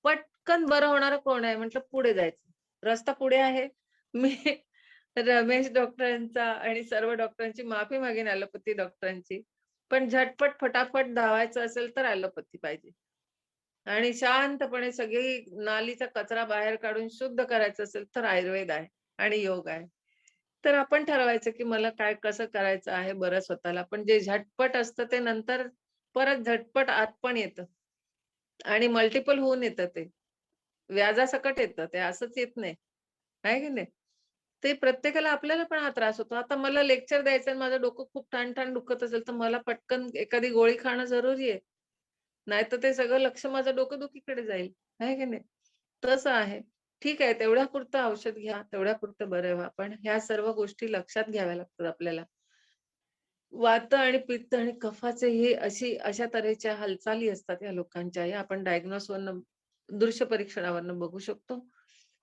पटकन बरं होणारं कोण आहे? म्हटलं पुढे जायचं. रस्ता पुढे आहे. मी रमेश डॉक्टरांचा आणि सर्व डॉक्टरांची माफी मागेन ॲलोपॅथी डॉक्टरांची. पण झटपट, फटाफट धावायचं असेल तर ॲलोपॅथी पाहिजे. आणि शांतपणे सगळी नालीचा कचरा बाहेर काढून शुद्ध करायचं असेल तर आयुर्वेद आहे आणि योग आहे. तर आपण ठरवायचं की मला काय कसं करायचं आहे बरं स्वतःला. पण जे झटपट असतं ते नंतर परत झटपट आत पण येतं आणि मल्टिपल होऊन येतं ते. व्याजासकट येतं ते असंच येत नाही. आहे की नाही? ते प्रत्येकाला आपल्याला पण हा त्रास होतो. आता मला लेक्चर द्यायचं आणि माझं डोकं खूप ठाण-ठाण दुखत असेल, तर मला पटकन एखादी गोळी खाणं जरुरी आहे. नाहीतर ते सगळं लक्ष माझं डोकंदुखीकडे जाईल. आहे की नाही? तसं आहे. ठीक आहे, तेवढ्यापुरतं औषध घ्या, तेवढ्यापुरतं बरे व्हा. पण ह्या सर्व गोष्टी लक्षात घ्याव्या लागतात आपल्याला. वात आणि पित्त आणि कफाचे हे अशा तऱ्हेच्या हालचाली असतात या लोकांच्या. हे आपण डायग्नोसवरनं दृश्य परीक्षणावरनं बघू शकतो.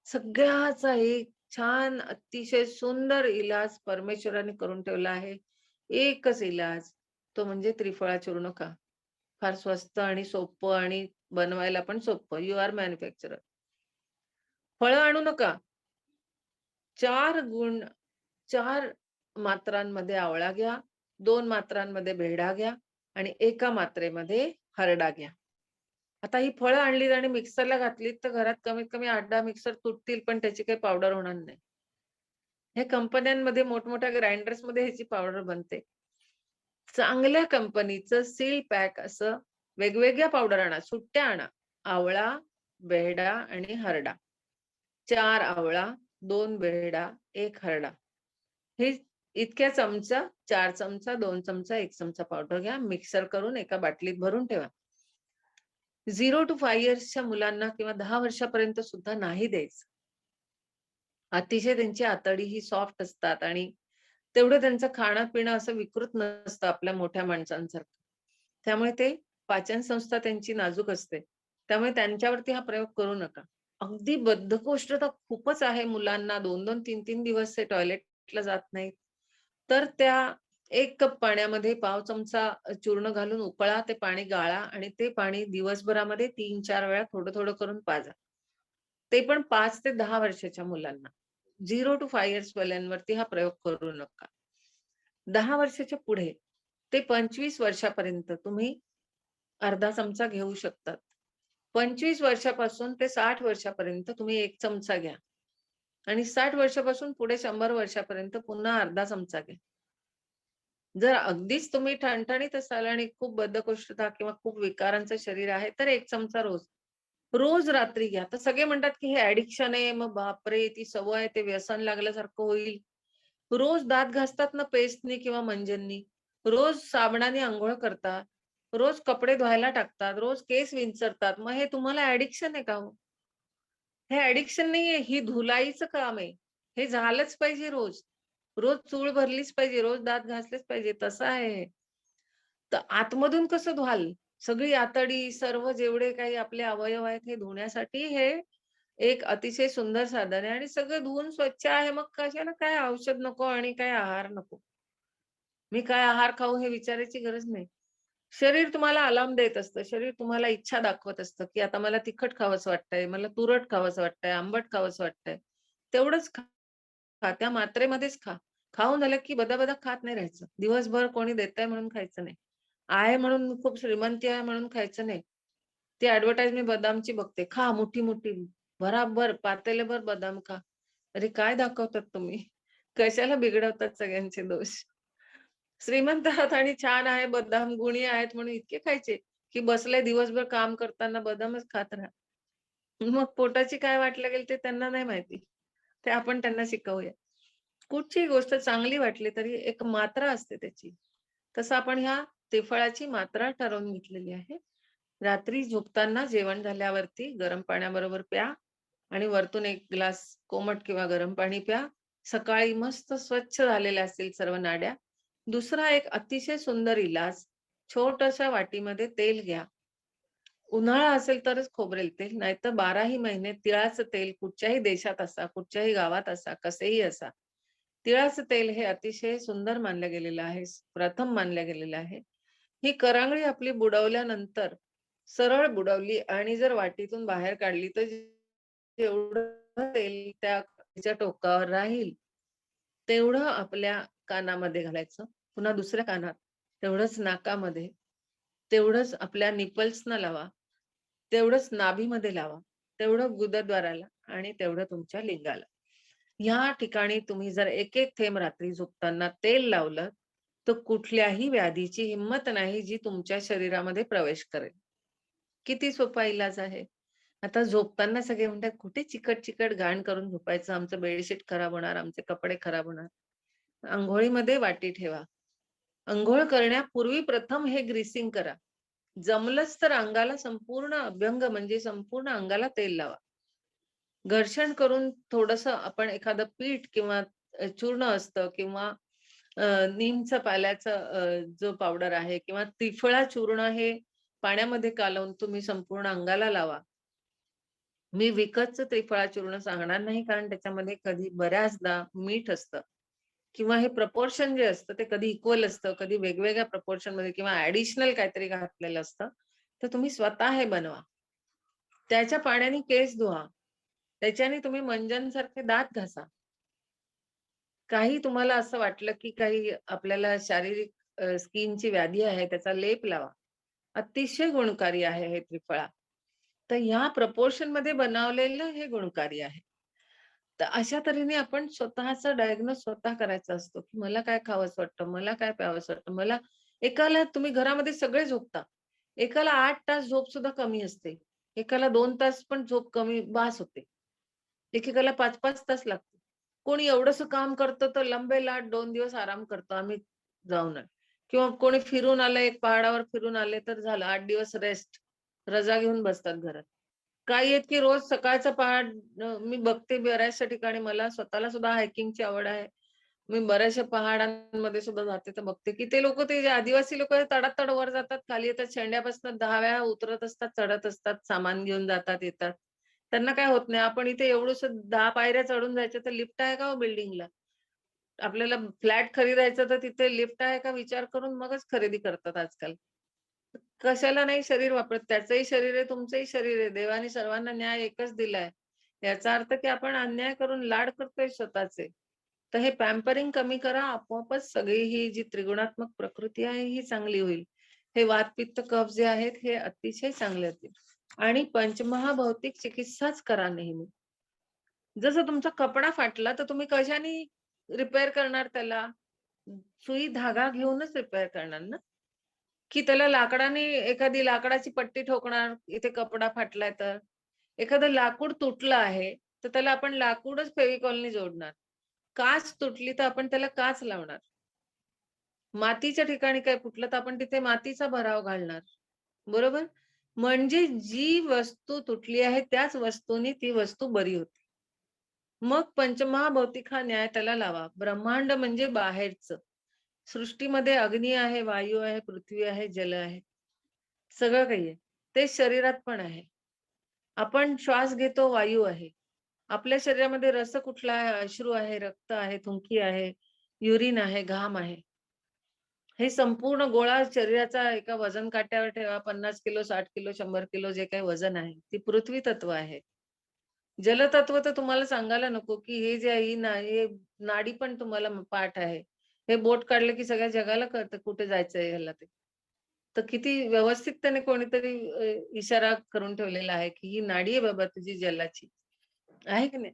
सगळ्याचा एक छान अतिशय सुंदर इलाज परमेश्वराने करून ठेवला आहे. एकच इलाज, तो म्हणजे त्रिफळा चूर्ण खा. फार स्वस्त आणि सोपं आणि बनवायला पण सोपं. You are manufacturer. फळं आणू नका. 4 मात्रांमध्ये आवळा घ्या, 2 मात्रांमध्ये बेडा घ्या आणि 1 मात्रेमध्ये हरडा घ्या. आता ही फळं आणलीत आणि मिक्सरला घातलीत, तर घरात कमीत कमी 8-10 मिक्सर तुटतील, पण त्याची काही पावडर होणार नाही. हे कंपन्यांमध्ये मोठमोठ्या ग्राइंडर्समध्ये ह्याची पावडर बनते. चांगल्या कंपनीचं सील पॅक असं वेगवेगळ्या पावडर आणा, सुट्ट्या आणा. आवळा, बेहडा आणि हरडा. 4 आवळा, 2 बेहडा, 1 हरडा. हे इतक्या चमचा, 4 चमचा, 2 चमचा, 1 चमचा पावडर घ्या. मिक्सर करून एका बाटलीत भरून ठेवा. 0 to 5 इयर्सच्या मुलांना किंवा 10 वर्षापर्यंत सुद्धा नाही द्यायचं. अतिशय त्यांची आतडी ही सॉफ्ट असतात आणि तेवढं त्यांचं खाणं-पिणं असं विकृत नसतं आपल्या मोठ्या माणसांसारखं. त्यामुळे ते पाचन संस्था त्यांची नाजूक असते. त्यामुळे त्यांच्यावरती हा प्रयोग करू नका. अगदी बद्धकोष्ठता खूपच आहे मुलांना 2-2, 3-3 दिवस ते टॉयलेटला जात नाहीत. तर त्या 1 कप पाण्यामध्ये पाव चमचा चूर्ण घालून उकळा, ते पाणी गाळा आणि ते पाणी दिवसभरामध्ये 3-4 वेळा थोडं-थोडं करून पाजा. ते पण 5 ते 10 वर्षाच्या मुलांना. 0 to 5 इयर्स वाल्यांवरती हा प्रयोग करू नका. 10 वर्षाच्या पुढे ते 25 वर्षापर्यंत तुम्ही अर्धा चमचा घेऊ शकतात. 25 वर्षापासून ते 60 वर्षापर्यंत तुम्ही 1 चमचा घ्या आणि 60 वर्षापासून पुढे 100 वर्षापर्यंत पुन्हा अर्धा चमचा घ्या. जर अगदीच तुम्ही ठणठणीत असाल आणि खूप बद्धकोष्ठता किंवा खूप विकारांचं शरीर आहे, तर 1 चमचा रोज. रोज रात्री घ्या. तर सगळे म्हणतात की हे ऍडिक्शन आहे, मग बापरे ती सवय आहे, ते व्यसन लागल्यासारखं होईल. रोज दात घासतात ना पेस्टनी किंवा मंजननी, रोज साबणाने अंघोळ करतात, रोज कपडे धुवायला टाकतात, रोज केस विंचरतात. मग हे तुम्हाला ऍडिक्शन आहे का हो? हे ऍडिक्शन नाहीये, ही धुलाईचं काम आहे. हे झालंच पाहिजे रोज. रोज चूळ भरलीच पाहिजे, रोज दात घासलेच पाहिजे, तसं आहे हे. तर आतमधून कसं धुवाल? सगळी आतडी, सर्व जेवढे काही आपले अवयव आहेत, हे धुण्यासाठी हे एक अतिशय सुंदर साधन आहे आणि सगळं धुवून स्वच्छ आहे. मग कशाला काय औषध नको आणि काय आहार नको. मी काय आहार खाऊ हे विचारायची गरज नाही. शरीर तुम्हाला अलार्म देत असतं. शरीर तुम्हाला इच्छा दाखवत असतं, की आता मला तिखट खावंसं वाटतंय, मला तुरट खावंसं वाटतंय, आंबट खावंसं वाटतंय. तेवढंच खा. त्या मात्रेमध्येच खा. खाऊन झालं की बदाबदा खात नाही राहायचं. दिवसभर कोणी देतंय म्हणून खायचं नाही. आहे म्हणून खूप श्रीमंती आहे म्हणून खायचं नाही. ती ॲडव्हर्टाइज मी बदामची बघते. खा मोठी-मोठी, भराभर पातेलेभर बदाम खा. अरे काय दाखवतात तुम्ही? कशाला बिघडवतात सगळ्यांचे दोष? श्रीमंत आहात आणि छान आहे, बदाम गुणी आहेत म्हणून इतके खायचे, की बसले दिवसभर काम करताना बदामच खात राहा. मग पोटाची काय वाट लागेल ते त्यांना नाही माहिती. ते आपण त्यांना शिकवूया. कुठचीही गोष्ट चांगली वाटली तरी एक मात्रा असते त्याची. तसं आपण ह्या त्रिफळाची मात्रा ठरवून घेतलेली आहे. रात्री झोपताना जेवण झाल्यावरती गरम पाण्याबरोबर प्या आणि वरतून 1 ग्लास कोमट किंवा गरम पाणी प्या. सकाळी मस्त स्वच्छ झालेल्या असतील सर्व नाड्या. दुसरा एक अतिशय सुंदर इलाज, छोट्याशा वाटीमध्ये तेल घ्या. उन्हाळा असेल तरच खोबरेल तेल, नाहीतर 12ही महिने तिळाचं तेल कुठच्याही देशात असा, कुठच्याही गावात असा, कसेही असा. तिळाचं तेल हे अतिशय सुंदर मानलं गेलेलं आहे. प्रथम मानलं गेलेलं आहे. ही करंगळी आपली बुडवल्यानंतर सरळ बुडवली आणि जर वाटीतून बाहेर काढली तर जेवढं तेल त्या टोकावर राहील, तेवढं आपल्या कानामध्ये घालायचं. पुन्हा दुसऱ्या कानात, तेवढंच नाकामध्ये, तेवढंच आपल्या निपल्सना लावा, तेवढंच नाभीमध्ये लावा, तेवढं गुदद्वाराला आणि तेवढं तुमच्या लिंगाला. ह्या ठिकाणी तुम्ही जर एक-एक थेंब रात्री झोपताना तेल लावलं, तर कुठल्याही व्याधीची हिंमत नाही जी तुमच्या शरीरामध्ये प्रवेश करेल. किती सोपा इलाज आहे. आता झोपताना सगळे म्हणतात, "कुठे चिकट-चिकट घाण करून झोपायचं, आमचं बेडशीट खराब होणार, आमचे कपडे खराब होणार." अंघोळीमध्ये वाटी ठेवा. अंघोळ करण्यापूर्वी प्रथम हे ग्रीसिंग करा. जमलंच तर अंगाला संपूर्ण अभ्यंग म्हणजे संपूर्ण अंगाला तेल लावा. घर्षण करून थोडंसं आपण एखादं पीठ किंवा चूर्ण असतं किंवा नीमचं पाल्याचं जो पावडर आहे किंवा त्रिफळा चूर्ण हे पाण्यामध्ये कालवून तुम्ही संपूर्ण अंगाला लावा. मी विकतचं त्रिफळा चूर्ण सांगणार नाही कारण त्याच्यामध्ये कधी बऱ्याचदा मीठ असतं किंवा हे प्रपोर्शन जे असतं ते कधी इक्वल असतं, कधी वेगवेगळ्या प्रपोर्शनमध्ये किंवा ॲडिशनल काहीतरी घातलेलं असतं. तर तुम्ही स्वतः हे बनवा. त्याच्या पाण्याने केस धुवा. त्याच्याने तुम्ही मंजनसारखे दात घासा. काही तुम्हाला असं वाटलं, की काही आपल्याला शारीरिक स्किनची व्याधी आहे, त्याचा लेप लावा. अतिशय गुणकारी आहे हे त्रिफळा. तर ह्या प्रपोर्शनमध्ये बनवलेलं हे गुणकारी आहे. तर अशा तऱ्हेने आपण स्वतःचा डायग्नोज स्वतः करायचा असतो, की मला काय खावंसं वाटतं, मला काय प्यावंसं वाटतं. एकाला तुम्ही घरामध्ये सगळे झोपता. एकाला 8 तास झोप सुद्धा कमी असते. एकाला 2 तास पण झोप कमी बास होते. एकेकाला 5-5 तास लागते. कोणी एवढंसं काम करतं तर लंबे-लाट 2 दिवस आराम करतो आम्ही जाऊन किंवा कोणी फिरून आलं, एक पहाडावर फिरून आले तर झालं 8 दिवस रेस्ट. रजा घेऊन बसतात घरात. काही आहेत की रोज सकाळचा पहाट मी बघते बऱ्याचशा ठिकाणी मला स्वतःला सुद्धा हायकिंगची आवड आहे. मी बऱ्याचशा पहाडांमध्ये सुद्धा जाते तर बघते की ते लोकं ते जे आदिवासी लोकं तडातड वर जातात, खाली येतात, शेंड्यापासून 10 वेळा उतरत असतात, चढत असतात, सामान घेऊन जातात, येतात. त्यांना काय होत नाही. आपण इथे एवढंसं 10 पायऱ्या चढून जायचं तर लिफ्ट आहे का हो बिल्डिंगला? आपल्याला फ्लॅट खरीदायचं तर तिथे लिफ्ट आहे का विचार करून मगच खरेदी करतात आजकाल. कशाला नाही शरीर वापरत. त्याचंही शरीर आहे, तुमचंही शरीर आहे. देवाने सर्वांना न्याय एकच दिलाय. याचा अर्थ की आपण अन्याय करून लाड करतोय स्वतःचे. तर हे पॅम्परिंग कमी करा. आपोआपच सगळी ही जी त्रिगुणात्मक प्रकृती आहे ही चांगली होईल. हे वात, पित्त, कफ जे आहेत हे अतिशय चांगले होतील. आणि पंचमहाभौतिक चिकित्साच करा नेहमी. जसं तुमचा कपडा फाटला तर तुम्ही कशाने रिपेअर करणार त्याला? सुई धागा घेऊनच रिपेअर करणार ना? की त्याला लाकडाने एखादी लाकडाची पट्टी ठोकणार, इथे कपडा फाटलाय तर. एखादं लाकूड तुटलं आहे तर त्याला आपण लाकूडच फेविकॉलने जोडणार. काच तुटली तर आपण त्याला काच लावणार. मातीच्या ठिकाणी काय फुटलं तर आपण तिथे मातीचा भराव घालणार. बरोबर? म्हणजे जी वस्तू तुटली आहे त्याच वस्तूनी ती वस्तू बरी होते. मग पंचमहाभौतिक हा न्याय त्याला लावा. ब्रह्मांड म्हणजे बाहेरचं. सृष्टीमध्ये अग्नी आहे, वायू आहे, पृथ्वी आहे, जल आहे. सगळं काही आहे. ते शरीरात पण आहे. आपण श्वास घेतो, वायू आहे. आपल्या शरीरामध्ये रस कुठला आहे? अश्रू आहे, रक्त आहे, थुंकी आहे, युरिन आहे, घाम आहे. हे संपूर्ण गोळा शरीराचा एका वजन काट्यावर ठेवा. 50 किलो, 60 किलो, 100 किलो जे काही वजन आहे, ती पृथ्वी तत्व आहे. जलतत्व तर तुम्हाला सांगायला नको, की हे जे आहे हे नाडी पण तुम्हाला पाठ आहे. हे बोट काढलं की सगळ्या जगाला कळतं कुठे जायचंय ह्याला ते. तर किती व्यवस्थित त्याने कोणीतरी इशारा करून ठेवलेला आहे, की ही नाडी आहे बाबा तुझी जलाची. आहे की नाही?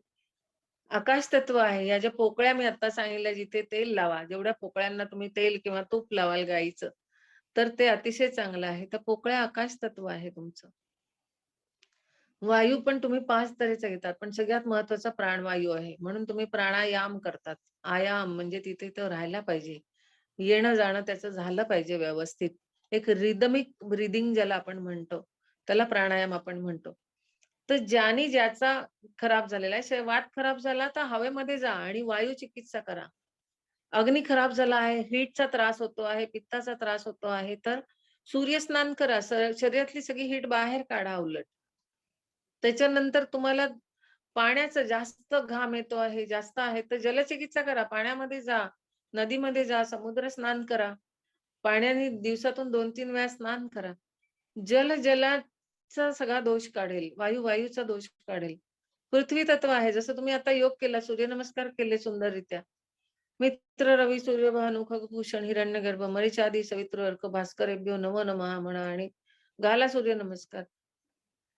आकाश तत्व आहे. या ज्या पोकळ्या मी आता सांगितल्या जिथे तेल लावा. जेवढ्या पोकळ्यांना तुम्ही तेल किंवा तूप लावाल गाईचं, तर ते अतिशय चांगलं आहे. तर पोकळ्या आकाश तत्व आहे तुमचं. वायू पण तुम्ही 5 तऱ्हेचा घेतात, पण सगळ्यात महत्वाचा प्राणवायू आहे. म्हणून तुम्ही प्राणायाम करतात. आयाम म्हणजे तिथे तो राहायला पाहिजे. येणं-जाणं त्याचं झालं पाहिजे व्यवस्थित. एक रिदमिक ब्रीथिंग ज्याला आपण म्हणतो, त्याला प्राणायाम आपण म्हणतो. तर ज्यानी ज्याचा खराब झालेला आहे, वात खराब झाला तर हवेमध्ये जा आणि वायू चिकित्सा करा. अग्नी खराब झाला आहे, हीटचा त्रास होतो आहे, पित्ताचा त्रास होतो आहे, तर सूर्यस्नान करा. शरीरातली सगळी हीट बाहेर काढा उलट. त्याच्यानंतर तुम्हाला पाण्याचा जास्त घाम येतो आहे, जास्त आहे, तर जलचिकित्सा करा. पाण्यामध्ये जा, नदीमध्ये जा, समुद्र स्नान करा. पाण्याने दिवसातून 2-3 वेळा स्नान करा. जल जलाचा सगळा दोष काढेल, वायू वायूचा दोष काढेल. पृथ्वी तत्व आहे. जसं तुम्ही आता योग केला, सूर्यनमस्कार केले सुंदररित्या. मित्र रवी सूर्य भानु खगभूषण हिरण्यगर्भ मरीचादी सवित्र अर्क भास्करेभ्यो नमो नमः म्हणा आणि घाला सूर्यनमस्कार.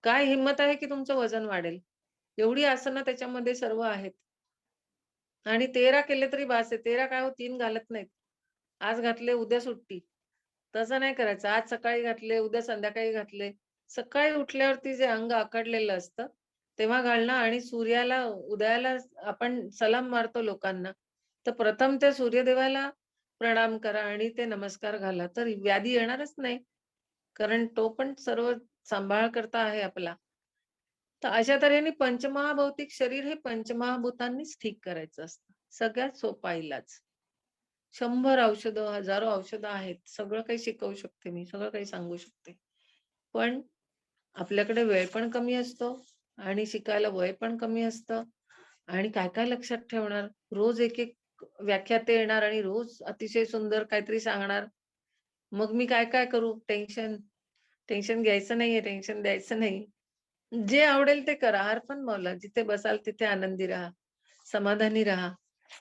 काय हिंमत आहे की तुमचं वजन वाढेल. एवढी आसनं त्याच्यामध्ये सर्व आहेत. आणि 13 केले तरी बास आहे. 13 काय हो 3 घालत नाहीत. आज घातले, उद्या सुट्टी. तसं नाही करायचं. आज सकाळी घातले, उद्या संध्याकाळी घातले. सकाळी उठल्यावरती जे अंग आखडलेलं असतं, तेव्हा घालणं आणि सूर्याला उदयाला आपण सलाम मारतो लोकांना. तर प्रथम त्या सूर्यदेवाला प्रणाम करा आणि ते नमस्कार घाला. तर व्याधी येणारच नाही. कारण तो पण सर्व सांभाळकर्ता आहे आपला. तर अशा तऱ्हेने पंचमहाभौतिक शरीर हे पंचमहाभूतांनीच ठीक करायचं असतं. सगळ्यात सोपा इलाज. 100 औषधं, हजारो औषधं आहेत. सगळं काही शिकवू शकते मी, सगळं काही सांगू शकते. पण आपल्याकडे वेळ पण कमी असतो आणि शिकायला वय पण कमी असतं आणि काय-काय लक्षात ठेवणार. रोज एक-एक व्याख्याते येणार आणि रोज अतिशय सुंदर काहीतरी सांगणार. मग मी काय-काय करू? टेन्शन घ्यायचं नाहीये, टेन्शन द्यायचं नाही. जे आवडेल ते करा. अर्पण मौला. जिथे बसाल तिथे आनंदी राहा, समाधानी राहा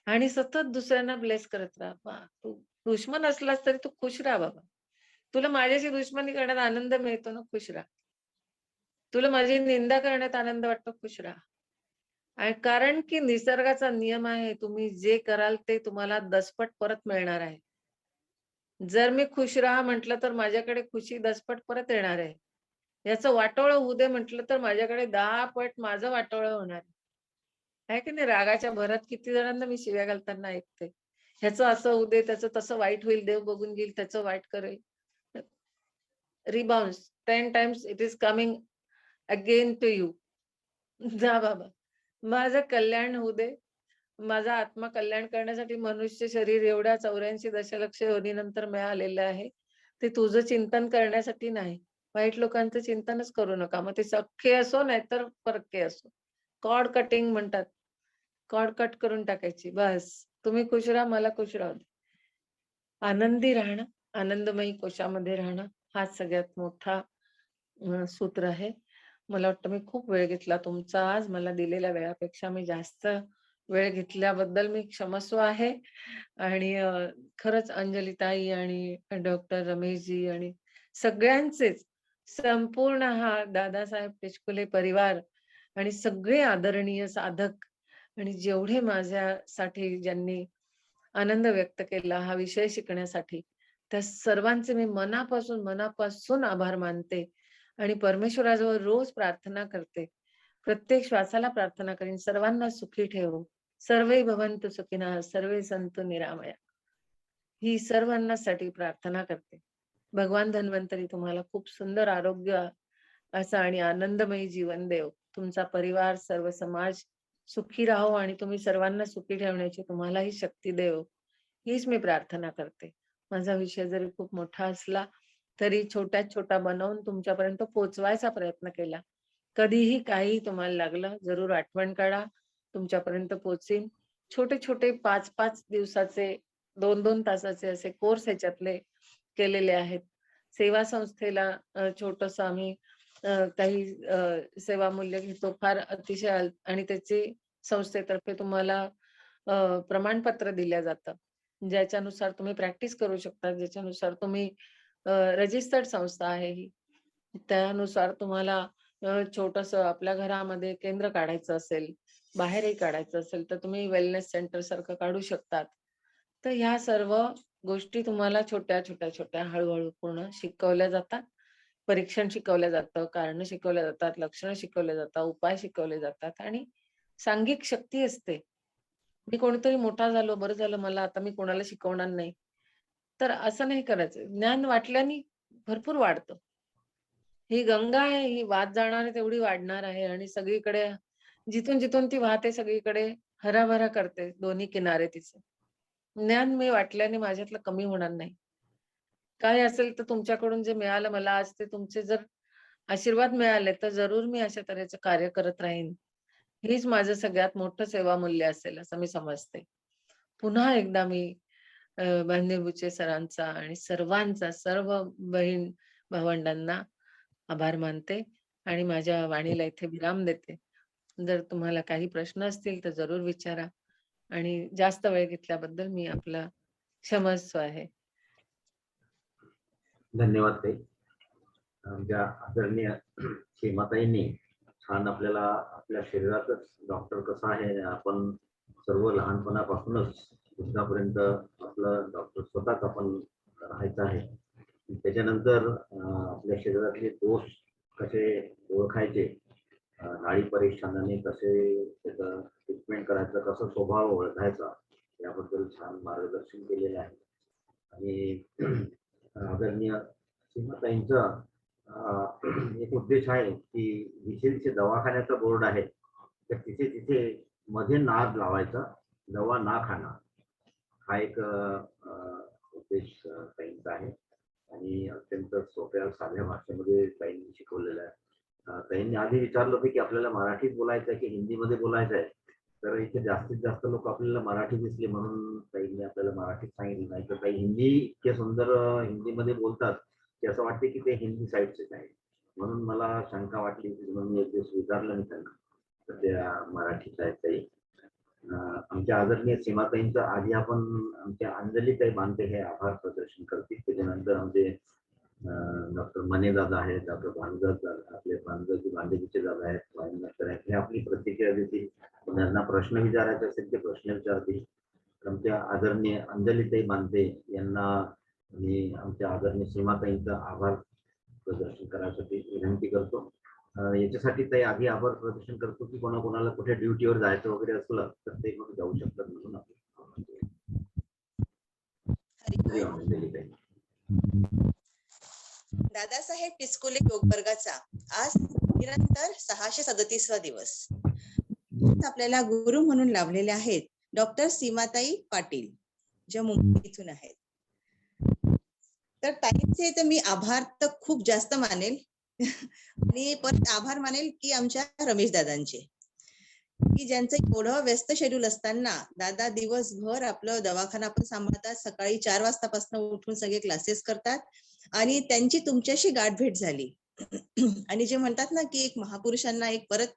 आणि सतत दुसऱ्यांना ब्लेस करत राहा. तू दुश्मन असलास तरी तू खुश राहा बाबा. तुला माझ्याशी दुश्मनी करण्यात आनंद मिळतो ना, खुश राहा. तुला माझी निंदा करण्यात आनंद वाटतो, खुश राहा. आणि कारण की निसर्गाचा नियम आहे, तुम्ही जे कराल ते तुम्हाला दसपट परत मिळणार आहे. जर मी खुश राहा म्हटलं तर माझ्याकडे खुशी दसपट परत येणार आहे. याचं वाटोळं होऊ दे म्हटलं तर माझ्याकडे 10 पट माझं वाटोळं होणार आहे. आहे की नाही? रागाच्या भरात किती जणांना मी शिव्या घालताना ऐकते. ह्याचं असं होऊ दे, त्याचं तसं वाईट होईल, देव बघून घेईल, त्याचं वाईट करेल. Rebounce 10 times it is coming again to you. जा बाबा. माझं कल्याण होऊ दे. माझा आत्मा कल्याण करण्यासाठी मनुष्य शरीर एवढ्या 84 दशलक्ष योनीनंतर मिळालेलं आहे. ते तुझं चिंतन करण्यासाठी नाही. वाईट लोकांचं चिंतनच करू नका. मग ते सख्खे असो नाहीतर परके असो. कॉर्ड कटिंग म्हणतात. कॉर्ड कट करून टाकायची. बस. तुम्ही खुश राहा, मला खुश राहू दे. आनंदी राहणं, आनंदमयी कोशामध्ये राहणं हाच सगळ्यात मोठा सूत्र आहे. मला वाटतं मी खूप वेळ घेतला तुमचा आज. मला दिलेल्या वेळापेक्षा मी जास्त वेळ घेतल्याबद्दल मी क्षमस्व आहे. आणि खरंच अंजलीताई आणि डॉक्टर रमेशजी आणि सगळ्यांचेच संपूर्ण हा दादासाहेब टिचकुले परिवार आणि सगळे आदरणीय साधक आणि जेवढे माझ्यासाठी ज्यांनी आनंद व्यक्त केला हा विषय शिकण्यासाठी, त्या सर्वांचे मी मनापासून आभार मानते आणि परमेश्वराजवळ रोज प्रार्थना करते प्रत्येक श्वासाला प्रार्थना करीन, सर्वांना सुखी ठेवो. सर्वे भवन्तु सुखिनः, सर्वे सन्तु निरामया. ही सर्वांसाठी प्रार्थना करते. भगवान धन्वंतरी तुम्हाला खूप सुंदर आरोग्य असं आणि आनंदमयी जीवन देव. तुमचा परिवार, सर्व समाज सुखी राहो आणि तुम्ही सर्वांना सुखी ठेवण्याची तुम्हालाही शक्ती देव. हीच मी प्रार्थना करते. माझा विषय जरी खूप मोठा असला तरी छोट्यात छोटा बनवून तुमच्यापर्यंत पोहोचवायचा प्रयत्न केला. कधीही काही तुम्हाला लागलं जरूर आठवण काढा, तुमच्यापर्यंत पोहोचीन. छोटे-छोटे 5-5 दिवसाचे 2-2 तासाचे असे कोर्स ह्याच्यातले केलेले आहेत. सेवा संस्थेला छोटंसं आम्ही काही सेवा मूल्य घेतो. फार अतिशय आणि त्याची संस्थेतर्फे तुम्हाला प्रमाणपत्र दिलं जातं. ज्याच्यानुसार तुम्ही प्रॅक्टिस करू शकता, ज्याच्यानुसार तुम्ही रजिस्टर्ड संस्था आहे ही. त्यानुसार तुम्हाला छोटंसं आपल्या घरामध्ये केंद्र काढायचं असेल, बाहेरही काढायचं असेल, तर तुम्ही वेलनेस सेंटर सारखं काढू शकतात. तर ह्या सर्व गोष्टी तुम्हाला छोट्या हळू-हळू पूर्ण शिकवल्या जातात. परीक्षण शिकवलं जातं, कारणं शिकवल्या जातात, लक्षणं शिकवले जातात, उपाय शिकवले जातात आणि सांघिक शक्ती असते. मी कोणीतरी मोठा झालो, बरं झालं मला आता मी कोणाला शिकवणार नाही. तर असं नाही करायचं. ज्ञान वाटल्याने भरपूर वाढतं. ही गंगा आहे, ही वाहत जाणार आहे तेवढी वाढणार आहे आणि सगळीकडे जिथून ती वाहते सगळीकडे हराभरा करते दोन्ही किनारे तिचे. ज्ञान मी वाटल्याने माझ्यातलं कमी होणार नाही. काय असेल तर तुमच्याकडून जे मिळालं मला आज ते तुमचे जर आशीर्वाद मिळाले तर जरूर मी अशा तऱ्हेचं कार्य करत राहीन. हेच माझं सगळ्यात मोठं सेवा मूल्य असेल असं मी समजते. पुन्हा एकदा मी बांधे बुचे सरांचा आणि सर्वांचा, सर्व बहीण भावंडांना आभार मानते आणि माझ्या वाणीला इथे विराम देते. जर तुम्हाला काही प्रश्न असतील तर जरूर विचारा आणि जास्त वेळ घेतल्याबद्दल मी आपला क्षमस्व आहे. धन्यवाद ताई. आमच्या आदरणीय सीमाताईंनी छान आपल्याला आपल्या शरीरातच डॉक्टर कसा आहे आपण सर्व लहानपणापासूनच वृद्धापर्यंत आपलं डॉक्टर स्वतःच आपण राहायचं आहे. त्याच्यानंतर आपल्या शरीरातले दोष कसे ओळखायचे, नाडी परीक्षणाने कसे त्याचं ट्रीटमेंट करायचं, कसं स्वभाव ओळखायचा याबद्दल छान मार्गदर्शन केलेलं आहे. आणि आदरणीय सीमाताईंचा एक उद्देश आहे की जिथे दवाखान्याचा बोर्ड आहे तर तिथे तिथे मध्ये नाद लावायचा, दवा ना खाणं, हा एक उद्देश ताईंचा आहे आणि अत्यंत सोप्या साध्या भाषेमध्ये ताईंनी शिकवलेलं आहे. ताईंनी आधी विचारलं होतं की आपल्याला मराठीत बोलायचं आहे की हिंदीमध्ये बोलायचं आहे, तर इथे जास्तीत जास्त लोक आपल्याला मराठी दिसले म्हणून ताईंनी आपल्याला मराठीत सांगितलं. नाही तर काही हिंदी इतके सुंदर हिंदीमध्ये बोलतात की असं वाटते की ते हिंदी साईडचेच आहे. म्हणून मला शंका वाटली म्हणून मी एक दिवस विचारलं मी त्यांना, तर त्या मराठीत आहेत ताई. आमच्या आदरणीय सीमाताईंचं आधी आपण आमच्या अंजलीताई बांधते हे आभार प्रदर्शन करतील. त्याच्यानंतर आमचे डॉक्टर मने दादा आहेत, डॉक्टर भानुदास आपले भानुदासजी बांधेचे दादा आहेत, वाईनमास्टर आहेत, हे आपली प्रतिक्रिया देतील. त्यांना प्रश्न विचारायचे असेल ते प्रश्न विचारतील. आमच्या आदरणीय अंजलीताई बांधते यांना मी आमच्या आदरणीय सीमाताईंचा आभार प्रदर्शन करायसाठी विनंती करतो. याच्यासाठी ताई आधी आभार प्रदर्शन करतो की कोणाकोणाला कुठे ड्युटीवर जायचं वगैरे असलं तर ते मग जाऊ शकतात म्हणून अंजलीताई. दादासाहेब टिचकुले योग वर्गाचा आज निरंतर 637वा दिवस. आपल्याला गुरु म्हणून लाभलेले आहेत डॉक्टर सीमाताई पाटील, ज्या मुंबई इथून आहेत. तर ताईंचे तर मी आभार तर खूप जास्त मानेल आणि परत आभार मानेल की आमच्या रमेश दादांचे, की ज्यांचं एवढं व्यस्त शेड्यूल असताना दादा दिवसभर आपलं दवाखाना पण सांभाळतात, सकाळी 4 वाजतापासून उठून सगळे क्लासेस करतात आणि त्यांची तुमच्याशी गाठ भेट झाली. आणि जे म्हणतात ना की एक महापुरुषांना एक परत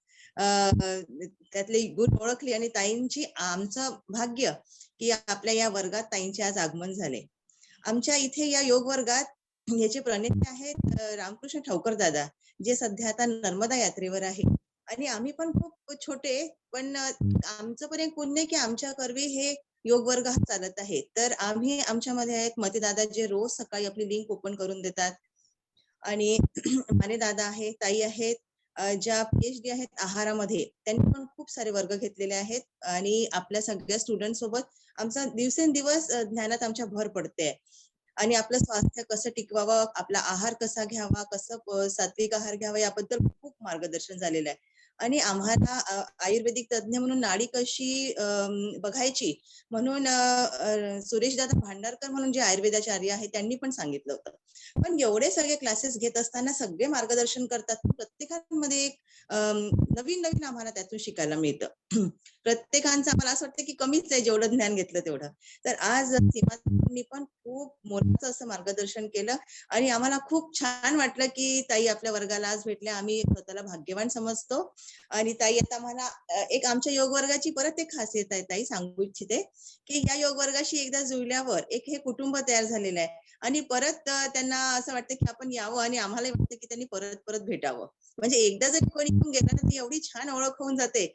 त्यातले गुण ओळखली आणि ताईंची आमचं भाग्य की आपल्या या वर्गात ताईंचे आज आगमन झाले. आमच्या इथे या योग वर्गात याचे प्रणेते आहेत रामकृष्ण ठाऊकर दादा, जे सध्या आता नर्मदा यात्रेवर आहे. आणि आम्ही पण खूप छोटे, पण आमचं पण एक पुण्य की आमच्या करवी हे योग वर्ग हा चालत आहे. तर आम्ही आमच्यामध्ये आहेत मते दादा, जे रोज सकाळी आपली लिंक ओपन करून देतात, आणि माने दादा आहे, ताई आहेत, ज्या PhD आहेत आहारामध्ये, त्यांनी पण खूप सारे वर्ग घेतलेले आहेत आणि आपल्या सगळ्या स्टुडंट सोबत आमचा दिवसेंदिवस ज्ञानात आमच्या भर पडते. आणि आपलं स्वास्थ्य कसं टिकवावं, आपला आहार कसा घ्यावा, कसं सात्विक आहार घ्यावा याबद्दल खूप मार्गदर्शन झालेलं आहे. आणि आम्हाला आयुर्वेदिक तज्ञ म्हणून नाडी कशी बघायची म्हणून सुरेशदादा भांडारकर म्हणून जे आयुर्वेदाचार्य आहेत त्यांनी पण सांगितलं होतं. पण एवढे सगळे क्लासेस घेत असताना सगळे मार्गदर्शन करतात, प्रत्येकामध्ये एक नवीन नवीन आम्हाला त्यातून शिकायला मिळतं. प्रत्येकांचं आम्हाला असं वाटतं की कमीच आहे जेवढं ज्ञान घेतलं तेवढं. तर आज सीमाताईंनी पण खूप मोठं असं मार्गदर्शन केलं आणि आम्हाला खूप छान वाटलं की ताई आपल्या वर्गाला आज भेटल्या. आम्ही स्वतःला भाग्यवान समजतो. आणि ताई आता मला एक आमच्या योग वर्गाची परत एक खासियत आहे ताई सांगू इच्छिते की या योग वर्गाशी एकदा जुळल्यावर एक हे कुटुंब तयार झालेलं आहे आणि परत त्यांना असं वाटतं की आपण यावं आणि आम्हालाही वाटतं की त्यांनी परत परत भेटावं. म्हणजे एकदा जरी कोणी येऊन गेला ना ती एवढी छान ओळख होऊन जाते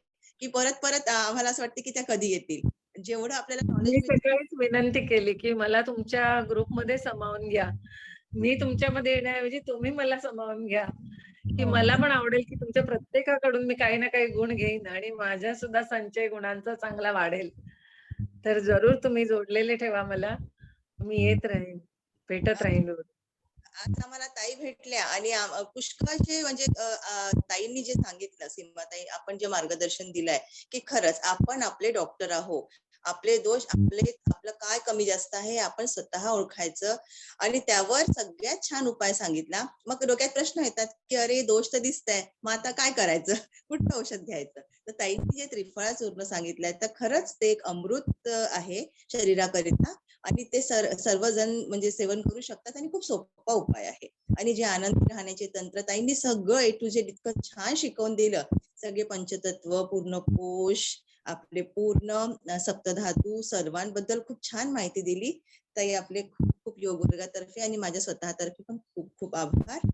की परत परत आम्हाला असं वाटतं की त्या कधी येतील. जेवढं आपल्याला मी नॉलेज मिळतं. सगळ्याच विनंती केली की मला तुमच्या ग्रुपमध्ये सामावून घ्या. मी तुमच्यामध्ये येण्याऐवजी तुम्ही मला सामावून घ्या, की मला पण आवडेल की तुमच्या प्रत्येकाकडून मी काही ना काही गुण घेईन आणि माझ्या सुद्धा संचय गुणांचा चांगला वाढेल. तर जरूर तुम्ही जोडलेले ठेवा मला. मी येत राहीन, भेटत राहीन रोज. आज आम्हाला ताई भेटल्या आणि पुष्कळचे म्हणजे ताईंनी जे सांगितलं, सीमाताई आपण जे मार्गदर्शन दिलंय की खरंच आपण आपले डॉक्टर आहोत. आपले दोष आपलं काय कमी जास्त आहे आपण स्वतः ओळखायचं आणि त्यावर सगळ्यात छान उपाय सांगितला. मग डोक्यात प्रश्न येतात की अरे दोष तर दिसतंय, मग आता काय करायचं, कुठलं औषध घ्यायचं. तर ताईंनी जे त्रिफळा चूर्ण सांगितलंय तर खरंच ते एक अमृत आहे शरीराकरिता आणि ते सर्वजण म्हणजे सेवन करू शकतात आणि खूप सोपा उपाय आहे. आणि जे आनंदी राहण्याचे तंत्र ताईंनी सगळं A to Z इतकं छान शिकवून दिलं. सगळे पंचतत्व, पूर्ण कोश, आपले पूर्ण सप्तधातू सर्वांबद्दल खूप छान माहिती दिली. ताई आपले खूप खूप योग वर्गातर्फे आणि माझ्या स्वतःतर्फे पण खूप खूप आभार.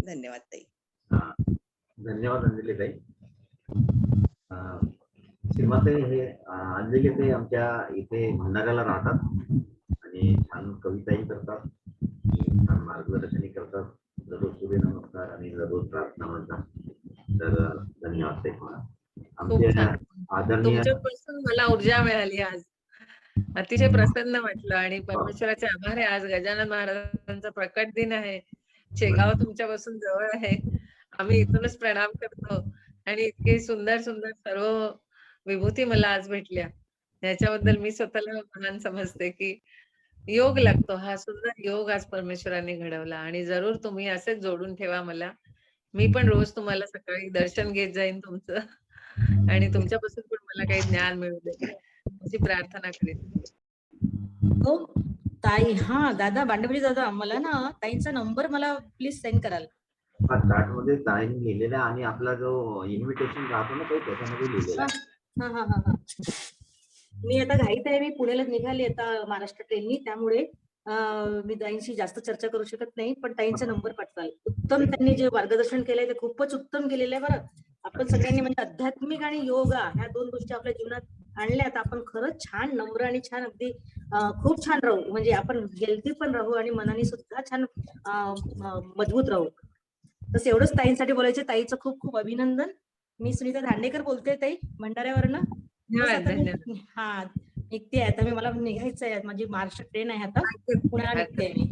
धन्यवाद ताई. धन्यवाद अंजली ताई. सीमाताई हे अंजली ताई आमच्या इथे भंडाऱ्याला राहतात आणि छान कविताही करतात, छान मार्गदर्शनही करतात, दररोज सूर्यनमस्कार आणि दररोज प्रार्थना म्हणतात. तर धन्यवाद ताई तुम्हाला. आमच्या आदरणीय तुमच्यापासून मला ऊर्जा मिळाली आज. अतिशय प्रसन्न वाटलं आणि परमेश्वराचे आभार आहे. आज गजानन महाराजांचा प्रकट दिन आहे. शेगाव तुमच्यापासून जवळ आहे. आम्ही इथूनच प्रणाम करतो आणि इतके सुंदर सुंदर सर्व विभूती मला आज भेटल्या. याच्याबद्दल मी स्वतःला महान समजते की योग लागतो. हा सुंदर योग आज परमेश्वराने घडवला आणि जरूर तुम्ही असेच जोडून ठेवा मला. मी पण रोज तुम्हाला सकाळी दर्शन घेत जाईन तुमचं आणि तुमच्यापासून पण मला काही ज्ञान मिळू दे अशी प्रार्थना करेन. हो ताई. हा दादा बांडवली दादा, मला ना ताईंचा नंबर मला प्लीज सेंड कराल. चार्ट मध्ये ताईंनी लिहिलेला आणि आपला जो इन्व्हिटेशन राहतो ना तो त्याच्यामध्ये लिहिलेला आहे. मी आता घाईत आहे, मी पुण्याला निघाली आता महाराष्ट्र ट्रेननी, त्यामुळे मी ताईंशी जास्त चर्चा करू शकत नाही, पण ताईंचा नंबर पाठवाल. उत्तम त्यांनी जे मार्गदर्शन केलंय ते खूपच उत्तम केलेलं आहे बरं. आपण सगळ्यांनी म्हणजे आध्यात्मिक आणि योगा ह्या दोन गोष्टी आपल्या जीवनात आणल्यात. आपण खरंच छान नम्र आणि छान अगदी खूप छान राहू, म्हणजे आपण हेल्दी पण राहू आणि मनाने सुद्धा छान मजबूत राहू. तसं एवढंच ताईंसाठी बोलायचं. ताईचं खूप खूप अभिनंदन. मी सुनीता धांडेकर बोलते ताई, भंडाऱ्यावरनं. हा निघते आता मी, मला निघायचं आहे, माझी महाराष्ट्र ट्रेन आहे आता, पुण्याला निघते मी.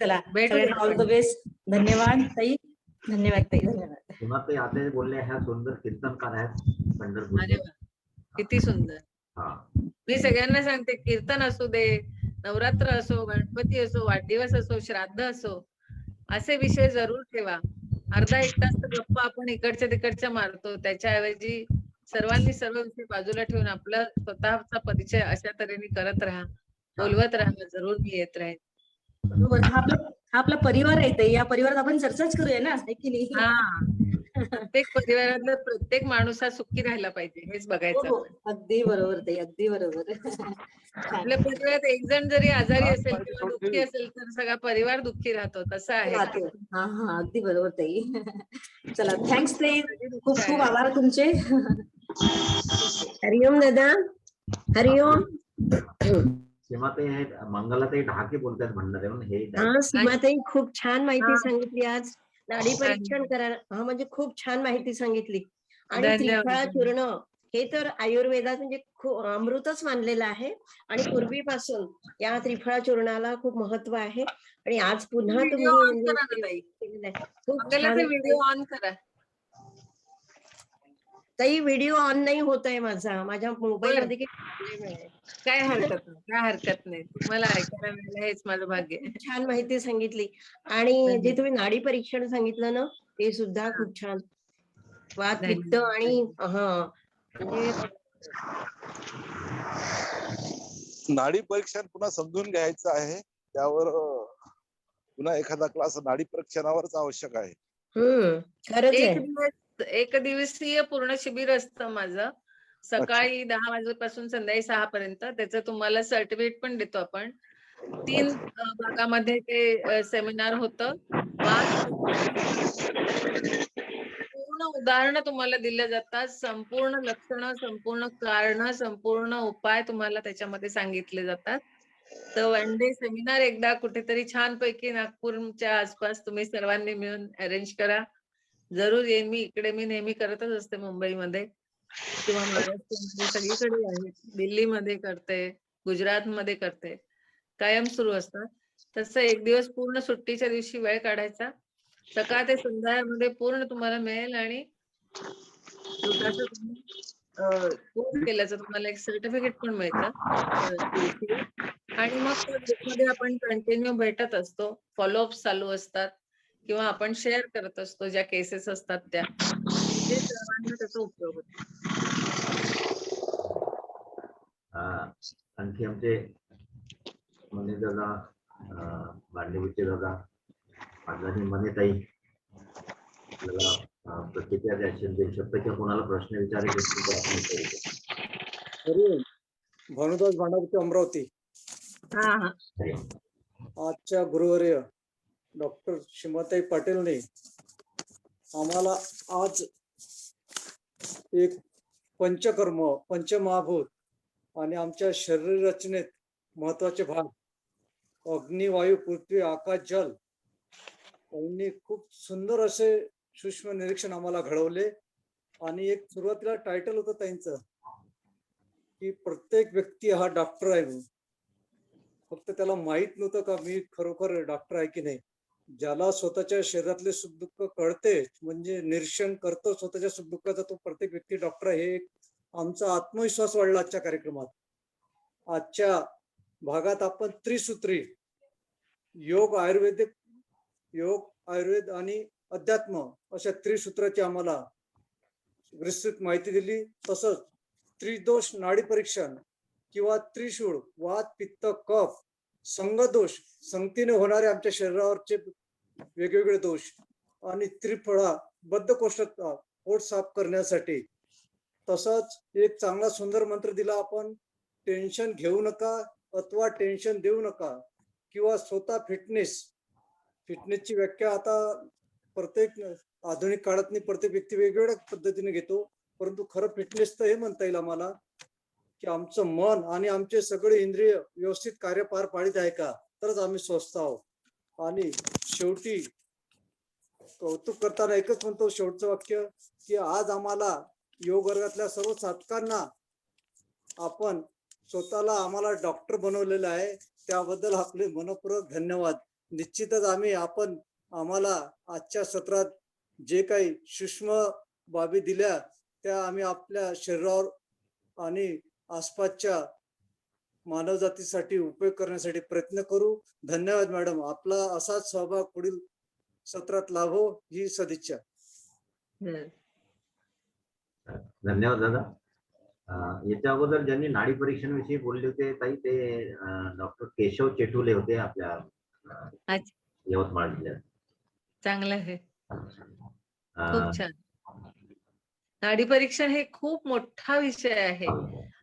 चला ऑल द बेस्ट. धन्यवाद ताई. धन्यवाद ताई. धन्यवाद. सीमाताई आता बोलल्या ह्या सुंदर कीर्तनकार आहेत पंढरपूर. किती सुंदर. मी सगळ्यांना सांगते, कीर्तन असू दे, नवरात्र असो, गणपती असो, वाढदिवस असो, श्राद्ध असो, असे विषय जरूर ठेवा. अर्धा एक तास गप्पा आपण इकडच्या तिकडच्या मारतो, त्याच्याऐवजी सर्वांनी सर्व विषय बाजूला ठेवून आपला स्वतःचा परिचय अशा तऱ्हेने करत राहा, बोलवत राहा. जरूर मी येत राहील. हा आपला परिवार आहे, या परिवारात आपण चर्चाच करूया ना, की नाही. प्रत्येक परिवारातला प्रत्येक माणूस हा सुखी राहायला पाहिजे, हेच बघायचं. अगदी बरोबर ताई, अगदी बरोबर. आपल्या परिवारात एक जण जरी आजारी असेल किंवा दुःखी असेल तर सगळा परिवार दुःखी राहतो, तसं आहे. हा अगदी बरोबर ताई. चला थँक्स ताई, खूप खूप आभार तुमचे. हरिओम दादा. हरिओम. सीमाताई आहेत, मंगलाताई ढाके बोलतात भंडाऱ्यावरून. हे सीमाताई खूप छान माहिती सांगितली आज. नाडी परीक्षण करा. हा म्हणजे खूप छान माहिती सांगितली. आणि धन्यवाद. त्रिफळा चूर्ण हे तर आयुर्वेदात म्हणजे अमृतच मानलेलं आहे आणि पूर्वीपासून या त्रिफळा चूर्णाला खूप महत्व आहे. आणि आज पुन्हा व्हिडिओ तुम्ही ऑन म्हणजे करा ना ताई. केलेलं आहे. खूप आपल्याला छान ते ताई. व्हिडिओ ऑन करा. ताई व्हिडिओ ऑन नाही होत आहे माझा. माझ्या मोबाईल बरं. मध्ये काही प्रॉब्लेम आहे. काय हरकत नाही, काय हरकत नाही. तुम्हाला ऐकायला मिळालं हेच माझं भाग्य आहे. खूप छान माहिती सांगितली. आणि जे धन्यवाद. तुम्ही नाडी परीक्षण सांगितलं ना ते सुद्धा हां. खूप छान. वात पित्त धन्यवाद. आणि म्हणजे नाडी परीक्षण पुन्हा समजून घ्यायचं आहे. त्यावर पुन्हा एखादा क्लास नाडी परीक्षणावरच आवश्यक आहे. खरंच आहे. एक दिवसीय पूर्ण शिबिर असतं माझं. सकाळी 10 वाजेपासून संध्याकाळी 6 पर्यंत. त्याचं तुम्हाला सर्टिफिकेट पण देतो आपण. 3 भागामध्ये ते सेमिनार होतं. पूर्ण उदाहरणं तुम्हाला दिल्या जातात. संपूर्ण लक्षणं, संपूर्ण कारणं, संपूर्ण उपाय तुम्हाला त्याच्यामध्ये सांगितले जातात. तर वन डे सेमिनार एकदा कुठेतरी छानपैकी नागपूरच्या आसपास तुम्ही सर्वांनी मिळून अरेंज करा. जरूर येईन मी. इकडे मी नेहमी करतच असते मुंबईमध्ये किंवा महाराष्ट्रामध्ये सगळीकडे आहे. दिल्लीमध्ये करते, गुजरातमध्ये करते. कायम सुरू असतात. तसं एक दिवस पूर्ण सुट्टीच्या दिवशी वेळ काढायचा. सकाळ ते संध्याकाळमध्ये पूर्ण तुम्हाला मिळेल आणि छोटासा तुम्ही कोर्स केल्याचं तुम्हाला एक सर्टिफिकेट पण मिळतं. आणि मग त्या ग्रुपमध्ये आपण कंटिन्यू भेटत असतो. फॉलोअप चालू असतात किंवा आपण शेअर करत असतो ज्या केसेस असतात त्या. म्हणजे सर्वांना त्याचा उपयोग होतो. आणखी आमचे मने दादा, भांडेविचे दादा, आणि मनेताई आपल्याला प्रतिक्रिया द्यायची देऊ शकतो किंवा कोणाला प्रश्न विचारायचे असतील तर आपण विचारू. भानुदास भांडावते, अमरावती. आजच्या गुरुवर्य डॉक्टर सीमाताई पाटीलने आम्हाला आज एक पंचकर्म, पंचमहाभूत आणि आमच्या शरीर रचनेत महत्वाचे भाग अग्नी, वायू, पृथ्वी, आकाश, जल यांनी खूप सुंदर असे सूक्ष्म निरीक्षण आम्हाला घडवले. आणि एक सुरुवातीला टायटल होतं त्यांचं की प्रत्येक व्यक्ती हा डॉक्टर आहे म्हणून. फक्त त्याला माहित नव्हतं का मी खरोखर डॉक्टर आहे की नाही. ज्याला स्वतःच्या शरीरातले सुखदुःख कळते म्हणजे निरीक्षण करतो स्वतःच्या सुखदुःखाचा तो प्रत्येक व्यक्ती डॉक्टर आहे. हे आमचा आत्मविश्वास वाढला आजच्या कार्यक्रमात. आजच्या भागात आपण त्रिसूत्री योग, आयुर्वेद आणि अध्यात्म अशा त्रिसूत्राची आम्हाला विस्तृत माहिती दिली. तसंच त्रिदोष नाडी परीक्षण किंवा त्रिशूळ, वात, पित्त, कफ, संगदोष, संगतीने होणारे आमच्या शरीरावरचे वेगवेगळे दोष आणि त्रिफळा, बद्धकोष्ठता, पोट साफ करण्यासाठी. तसंच एक चांगला सुंदर मंत्र दिला आपण, टेन्शन घेऊ नका अथवा टेन्शन देऊ नका किंवा स्वतः फिटनेसची व्याख्या आता प्रत्येक आधुनिक काळात प्रत्येक व्यक्ती वेगवेगळ्या पद्धतीने घेतो. परंतु खरं फिटनेस तर हे म्हणता येईल आम्हाला की आमचं मन आणि आमचे सगळे इंद्रिय व्यवस्थित कार्य पार पाडित आहे का, तरच आम्ही स्वस्थ आहोत. आणि शेवटी कौतुक करताना एकच म्हणतो, शेवटचं वाक्य की आज आम्हाला योग वर्गातल्या सर्व साधकांना आपण स्वतःला आम्हाला डॉक्टर बनवलेलं आहे. त्याबद्दल आपले मनपूर्वक धन्यवाद. निश्चितच आपण आम्हाला आजच्या सत्रात जे काही सूक्ष्म बाबी दिल्या त्या आम्ही आपल्या शरीरावर आणि आसपासच्या मानवजातीसाठी उपयोग करण्यासाठी प्रयत्न करू. धन्यवाद मॅडम. आपला असाच सहभाग पुढील सत्रात लाभो ही सदिच्छा. धन्यवाद दादा. याच्या अगोदर ज्यांनी नाडी परीक्षणाविषयी बोलले होते ताई ते डॉक्टर केशव चेटुले होते आपल्या यवतमाळ जिल्ह्यात. चांगलं आहे. खूप छान. नाडी परीक्षण हे खूप मोठा विषय आहे.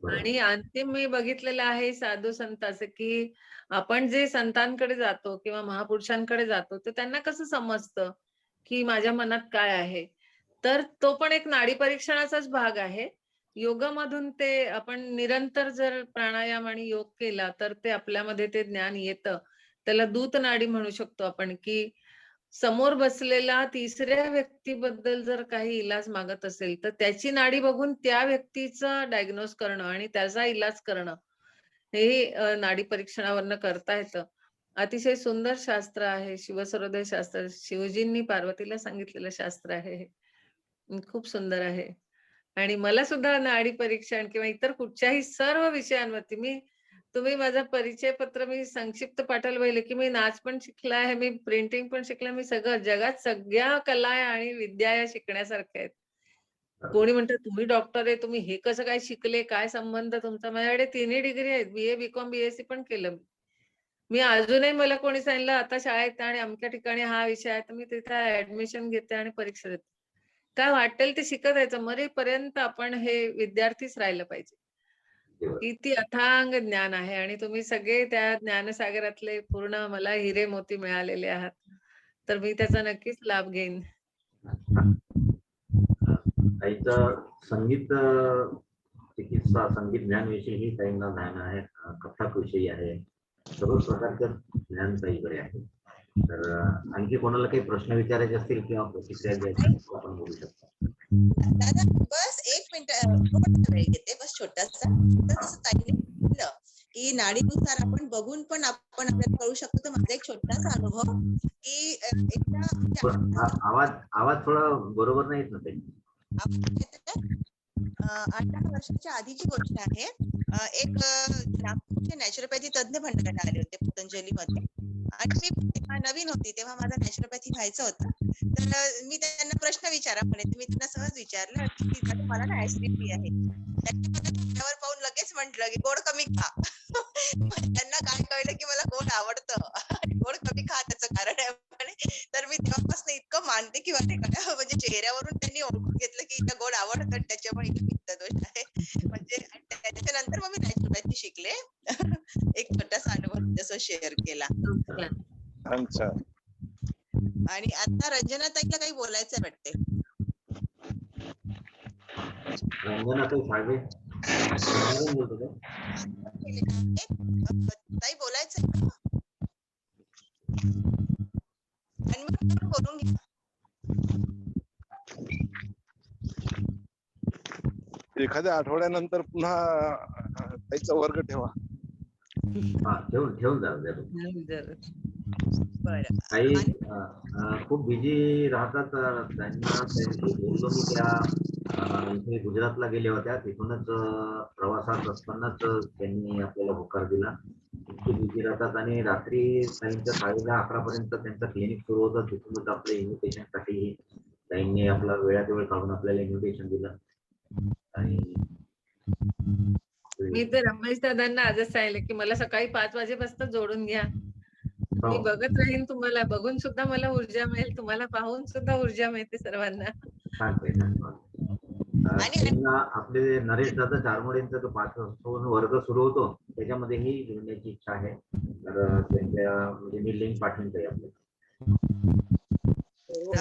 आणि अंतिम मी बघितलेलं आहे साधू संत असं की आपण जे संतांकडे जातो किंवा महापुरुषांकडे जातो तर त्यांना कसं समजतं की माझ्या मनात काय आहे. तर तो पण एक नाडी परीक्षणाचाच भाग आहे. योगामधून ते आपण निरंतर जर प्राणायाम आणि योग केला तर ते आपल्यामध्ये ते ज्ञान येतं. त्याला दूत नाडी म्हणू शकतो आपण की समोर बसलेला तिसऱ्या व्यक्तीबद्दल जर काही इलाज मागत असेल, तर त्याची नाडी बघून त्या व्यक्तीचं डायग्नोज करणं आणि त्याचा इलाज करणं, हे नाडी परीक्षणावरनं करता येतं. अतिशय सुंदर शास्त्र आहे. शिवसर्वोदय शास्त्र. शिवजींनी पार्वतीला सांगितलेलं शास्त्र आहे हे. खूप सुंदर आहे. आणि मला सुद्धा नाडी परीक्षण किंवा इतर कुठच्याही सर्व विषयांवरती तुम्ही माझा परिचय पत्र मी संक्षिप्त पाठवलं पाहिलं, की मी नाच पण शिकला आहे, मी प्रिंटिंग पण शिकला, मी सगळं जगात सगळ्या कला आणि विद्या या शिकण्यासारख्या आहेत. कोणी म्हणतं तुम्ही डॉक्टर आहे, तुम्ही हे कसं काय शिकले? काय संबंध तुमचा? माझ्याकडे तिन्ही डिग्री आहेत. BA, BCom, BSc पण केलं मी. मी अजूनही मला कोणी सांगितलं आता शाळेत आणि अमक्या ठिकाणी हा विषय आहे, तर मी तिथे ऍडमिशन घेते आणि परीक्षा देते. काय वाटेल ते शिकत राहायचं. मरेपर्यंत आपण हे विद्यार्थीच राहिलं पाहिजे. किती अथांग ज्ञान आहे आणि तुम्ही सगळे त्या ज्ञानसागरातले पूर्ण मला हिरे मोती मिळालेले आहात. तर मी त्याचा नक्कीच लाभ घेईन. ताईचं संगीत चिकित्सा, संगीत ज्ञानविषयी ताईंना ज्ञान आहे, कथक विषयी आहे, सर्व प्रकारचं ज्ञान ताईकडे आहे. तर आणखी कोणाला काही प्रश्न विचारायचे असतील किंवा प्रतिक्रिया द्यायची आपण बोलू शकतो. दादा बस 1 मिनिट थोडासा वेळ घेते, बस छोटासा. तर जसं ताईने म्हटलं की नाडीनुसार आपण बघून पण आपण आपल्याला कळू शकतो. तर माझा एक छोटासा अनुभव की एकदा आवाज थोडा बरोबर नाही येत ना ताई. 8-10 वर्षाच्या आधीची गोष्ट आहे. एक नागपूरचे नॅचरोपॅथी तज्ञ भंडाऱ्याला आले होते पतंजलीमध्ये आणि मी तेव्हा नवीन होती, तेव्हा माझा नॅचरोपॅथी व्हायचं होतं. तर मी त्यांना प्रश्न विचारा म्हणे. मी त्यांना सहज विचारलं की दादा मला ना ऍसिडिटी आहे. त्यांनी मला चेहऱ्यावर पाहून लगेच म्हटलं की गोड कमी खा. त्यांना काय कळलं की मला गोड आवडतं. गोड कमी खा त्याचं कारण आहे म्हणे. तर मी तेव्हापासून इतकं मानते की म्हणजे चेहऱ्यावरून त्यांनी ओळखून घेतलं की हिला गोड आवडतं आणि त्याच्यामुळे हिला पित्तदोष आहे. म्हणजे त्याच्यानंतर मग मी नॅचरोपॅथी शिकले. एक छोटासा अनुभव तुमच्यासोबत शेअर केला. अच्छा. आणि आता रंजना ताईला काही बोलायचं वाटते. रंजना ताई बोलतो ताई बोलायचं आणि मग बोलून घ्या. एखाद्या आठवड्यानंतर पुन्हा त्याचा वर्ग ठेवा. ठेवून जा. काही खूप बिझी राहतात. त्यांना बोललो मी त्या इथे गुजरातला गेल्या होत्या, तिथूनच प्रवासात असतानाच त्यांनी आपल्याला होकार दिला. इतके बिझी राहतात आणि रात्री त्यांच्या 10:30-11 पर्यंत त्यांचं क्लिनिक सुरू होतं. तिथूनच आपल्या इन्व्हिटेशन साठी त्यांनी आपला वेळात वेळ काढून आपल्याला इन्व्हिटेशन दिलं. आणि मी तर रमेश दादांना आजच सांगितलं की मला सकाळी 5 वाजेपासून जोडून घ्या. मी बघत राहीन तुम्हाला, बघून सुद्धा मला ऊर्जा मिळेल, तुम्हाला पाहून सुद्धा ऊर्जा मिळते सर्वांना. आपले नरेश दादा चारमोडेंचा जो 5 वाजता वर्ग सुरू होतो त्याच्यामध्येही जोडण्याची इच्छा आहे. तर त्यांच्या म्हणजे मी लिंक पाठवून देईल आपल्याला.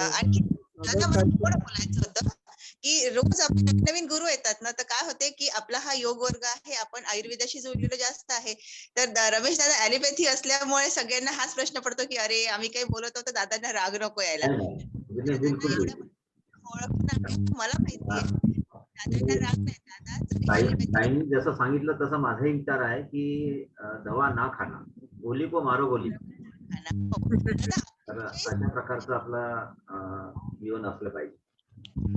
आणखी दादा मला थोडं बोलायचं होतं की रोज आपले नवीन गुरु येतात ना, तर काय होते की आपला हा योग वर्ग आहे, आपण आयुर्वेदाशी जोडलेलं जास्त आहे. तर रमेश दादा ऍलोपॅथी असल्यामुळे सगळ्यांना हाच प्रश्न पडतो की अरे आम्ही काही बोलत होतो, दादांना राग नको यायला. मला माहितीये दादांना राग नाही. दादा जसं सांगितलं तसं माझाही विचार आहे की दवा ना खाना, गोली को मारो गोली. तर अशा प्रकारचं आपलं जीवन असलं पाहिजे.